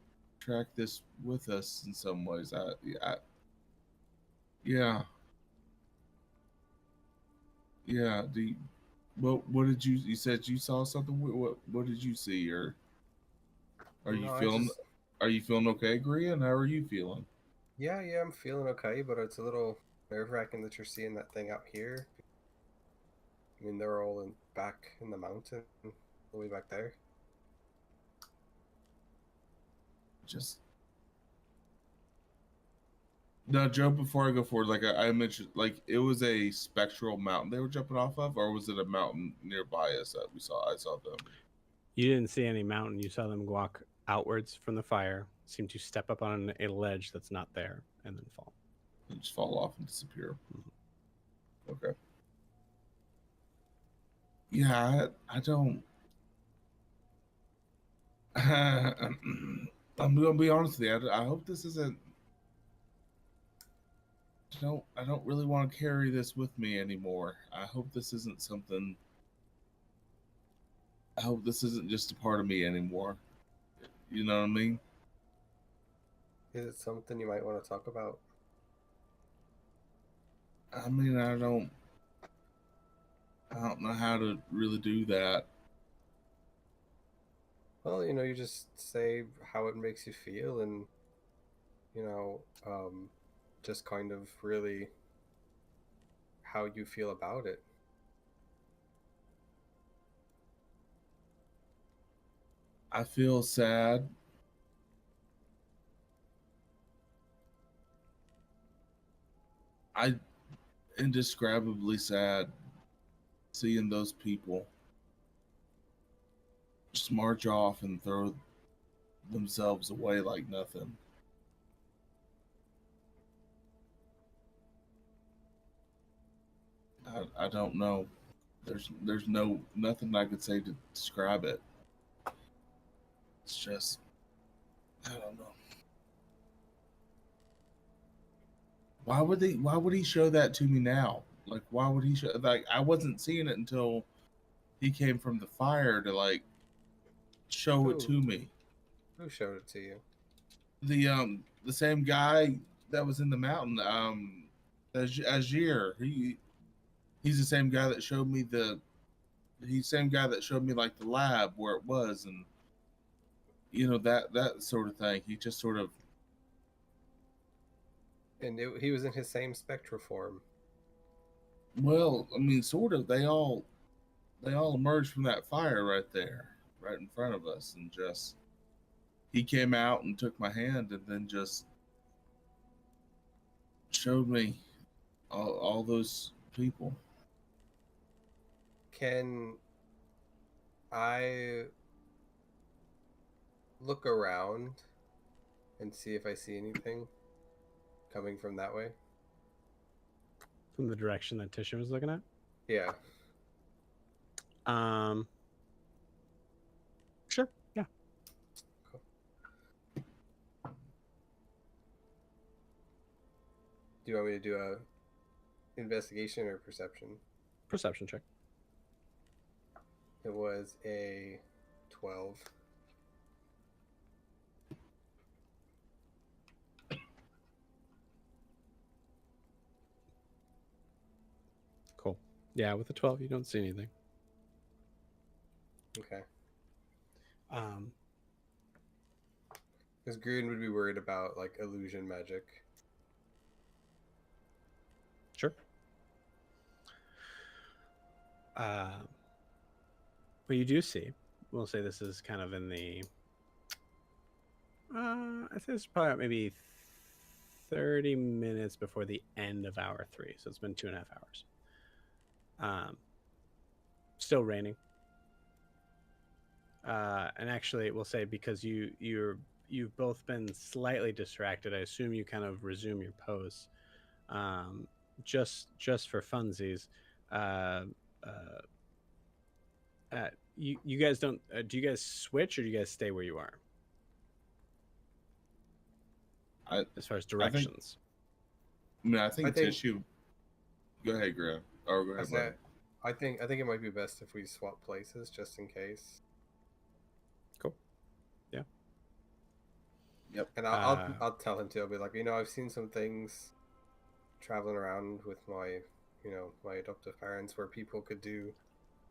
track this with us in some ways. Yeah, yeah. What did you said you saw something? What did you see, or are you No, I feeling, just are you feeling okay, Grian? How are you feeling? yeah, I'm feeling okay, but it's a little nerve-wracking that you're seeing that thing out here. I mean, they're all back in the mountain, all the way back there. Just now, Joe. Before I go forward, like I mentioned, like it was a spectral mountain they were jumping off of, or was it a mountain nearby us that we saw? I saw them. You didn't see any mountain. You saw them walk outwards from the fire, seem to step up on a ledge that's not there, and then fall. And just fall off and disappear. Okay. Yeah, I don't. I'm gonna be honest with you. I hope this isn't. I don't really want to carry this with me anymore. I hope this isn't something. I hope this isn't just a part of me anymore. You know what I mean? Is it something you might want to talk about? I mean, I don't know how to really do that. Well, you just say how it makes you feel, and you know, just kind of really how you feel about it. I feel sad. I indescribably sad seeing those people just march off and throw themselves away like nothing. I don't know. There's nothing I could say to describe it. It's just I don't know. Why would he show that to me now? Like why would he show, like I wasn't seeing it until he came from the fire to like show it Who to me. who showed it to you? The same guy that was in the mountain, Ajir. He's the same guy that showed me like the lab where it was, and that sort of thing. He just sort of And he was in his same spectral form. well, I mean, sort of. They all emerged from that fire right there, right in front of us, and just he came out and took my hand, and then just showed me all those people. Can I look around and see if I see anything coming from that way? from the direction that Tisha was looking at. Yeah. Sure. Yeah. Do you want me to do a investigation or perception? Perception check. It was a 12. Cool. Yeah, with a 12, you don't see anything. Okay. Because Green would be worried about like illusion magic. Sure. What you do see, we'll say this is kind of in the, I think it's probably maybe 30 minutes before the end of hour 3. So it's been 2.5 hours. Still raining. And actually, we'll say because you've both been slightly distracted, I assume you kind of resume your posts. Just for funsies, you guys don't. Do you guys switch or do you guys stay where you are? As far as directions. I think Tissue. Go ahead, Graham. Or go ahead, Brian. I think it might be best if we swap places just in case. Cool. Yeah. Yep. And I'll tell him too. I'll be like, I've seen some things traveling around with my, my adoptive parents where people could do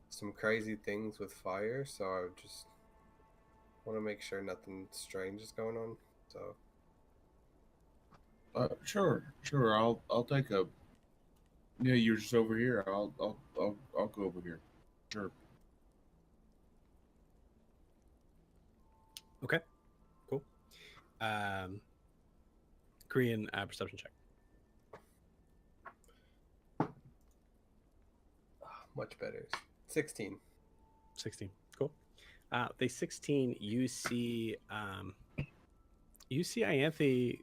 some crazy things with fire. So I just want to make sure nothing strange is going on. So. Sure. I'll take a. Yeah, you're just over here. I'll go over here. Sure. Okay. Cool. Korean perception check. Much better. 16. 16. Cool. The 16. You see. You see Ianthe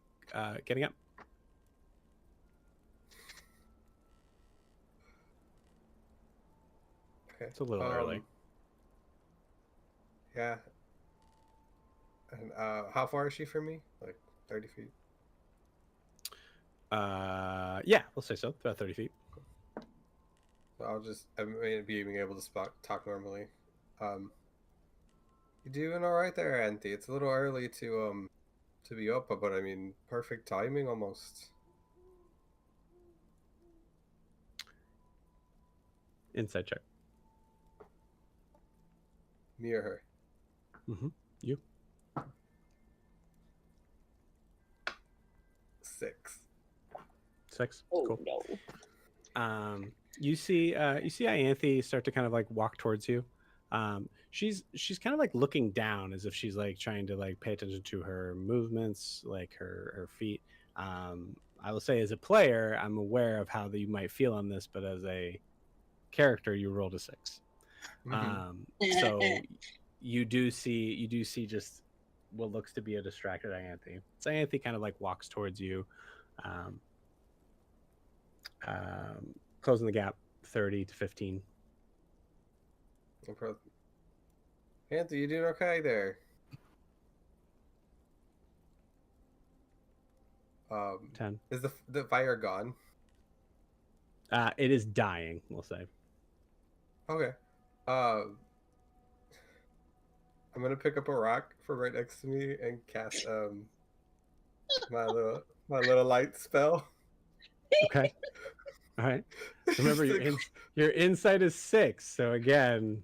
getting up. Okay. It's a little early. Yeah. And how far is she from me? Like 30 feet? Yeah, we'll say so. About 30 feet. So I'm being able to talk normally. You doing all right there, Auntie? It's a little early to be up, but I mean, perfect timing almost. Inside check. Me or her? Mm-hmm. You. 6. 6. Oh, cool. no. You see Ianthe start to kind of like walk towards you. She's kind of like looking down as if she's like trying to like pay attention to her movements, like her feet. I will say as a player, I'm aware of how you might feel on this, but as a character, you rolled a 6. So you do see just what looks to be a distracted Ianthe. So Ianthe kind of like walks towards you, closing the gap 30 to 15. Anthony, you doing okay there? 10. Is the fire gone? It is dying, we'll say. Okay. I'm gonna pick up a rock from right next to me and cast my little light spell. Okay. All right. Remember, your insight is 6, so again,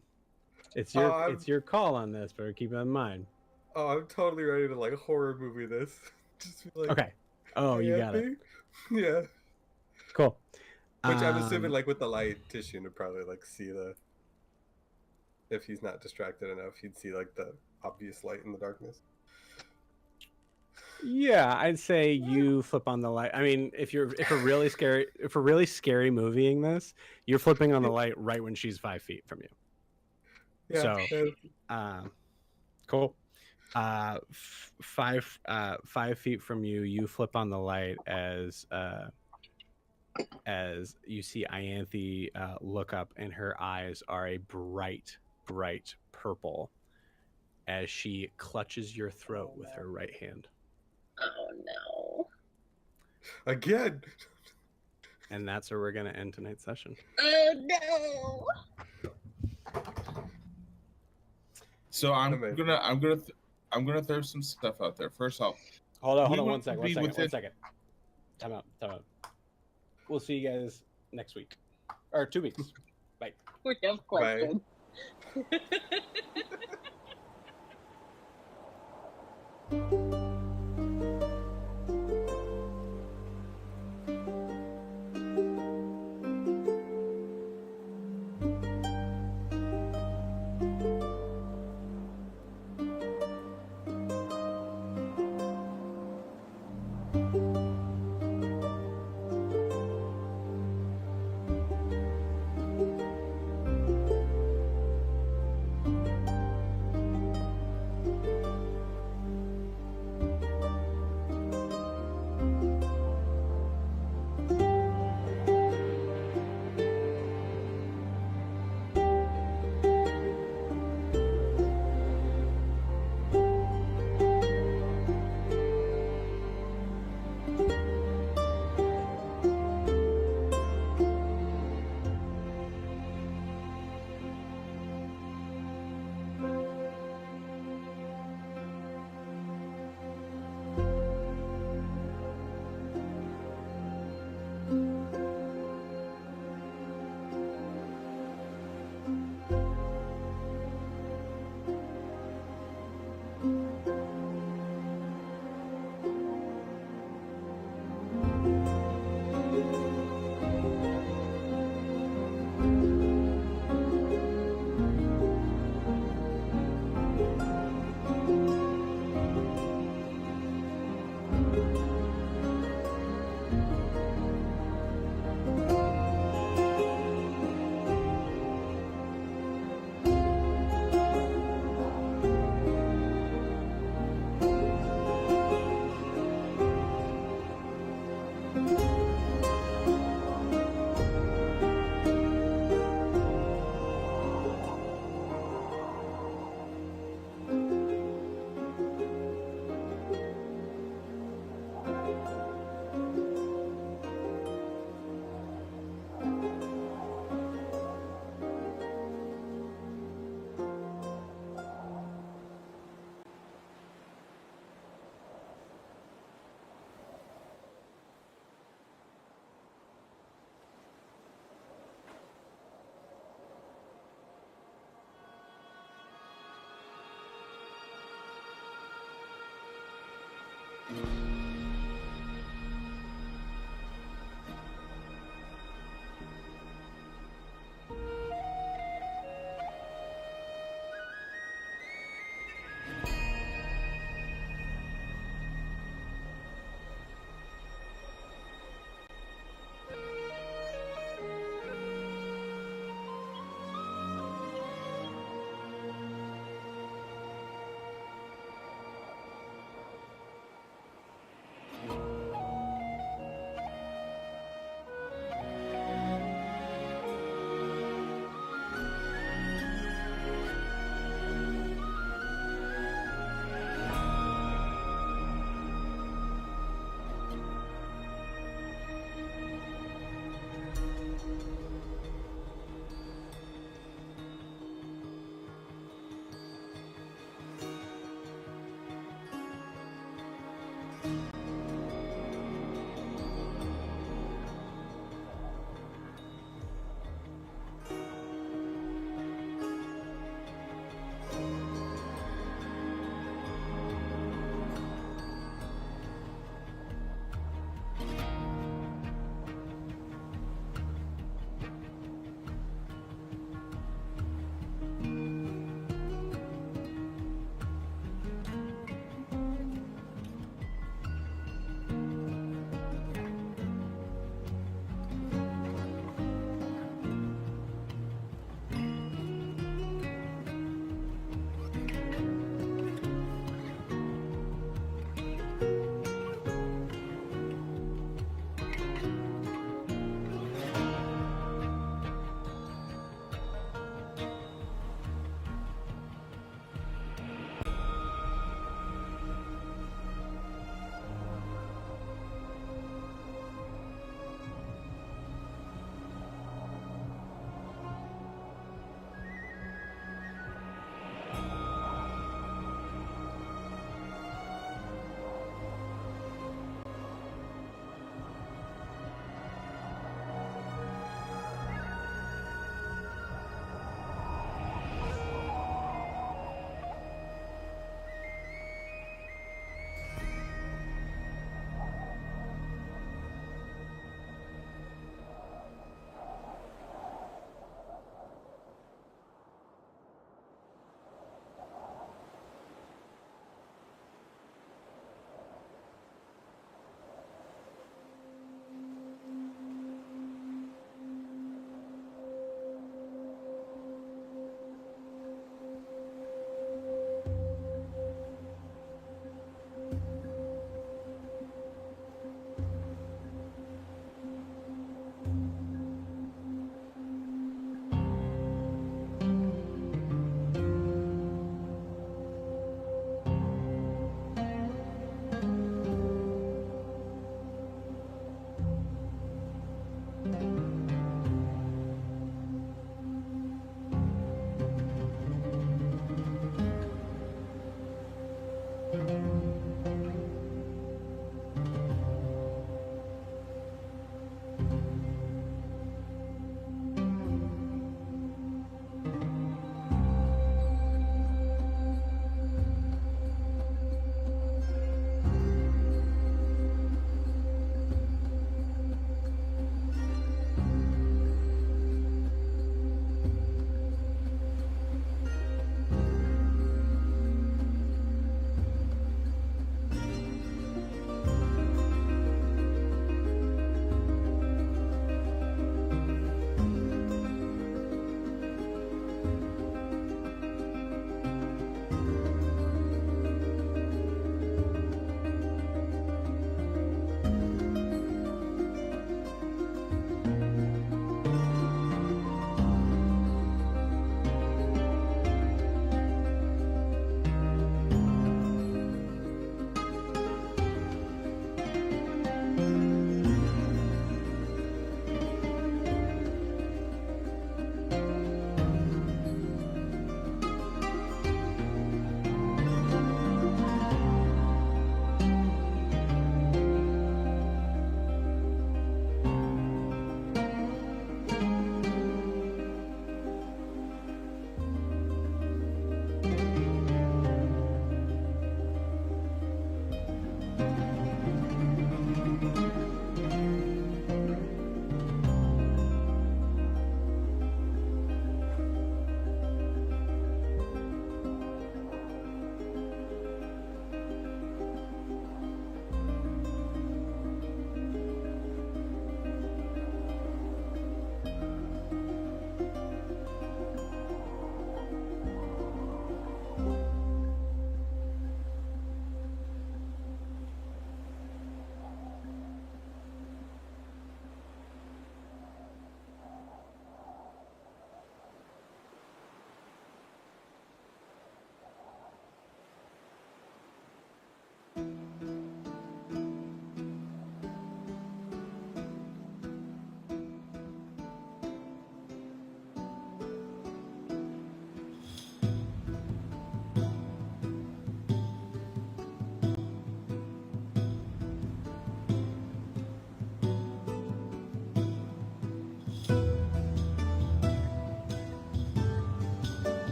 it's your call on this, but keep it in mind. Oh, I'm totally ready to like horror movie this. Just be like, okay. Oh, you got it. Yeah. Cool. Which I'm assuming, like with the light, Tissue would probably like see if he's not distracted enough, he'd see like the obvious light in the darkness. Yeah, I'd say you flip on the light. I mean, if we're really scary movieing this, you're flipping on the light right when she's 5 feet from you. Yeah. So, cool. 5 feet from you, you flip on the light as as you see Ianthe look up, and her eyes are a bright, bright purple as she clutches your throat with her right hand. Oh no. Again. And that's where we're going to end tonight's session. Oh no. So I'm Amazing. gonna throw some stuff out there. First off, Hold on, we one would second. be within- Time out. We'll see you guys next week. Or 2 weeks. Bye. We have questions.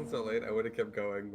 wasn't so late, I would have kept going, but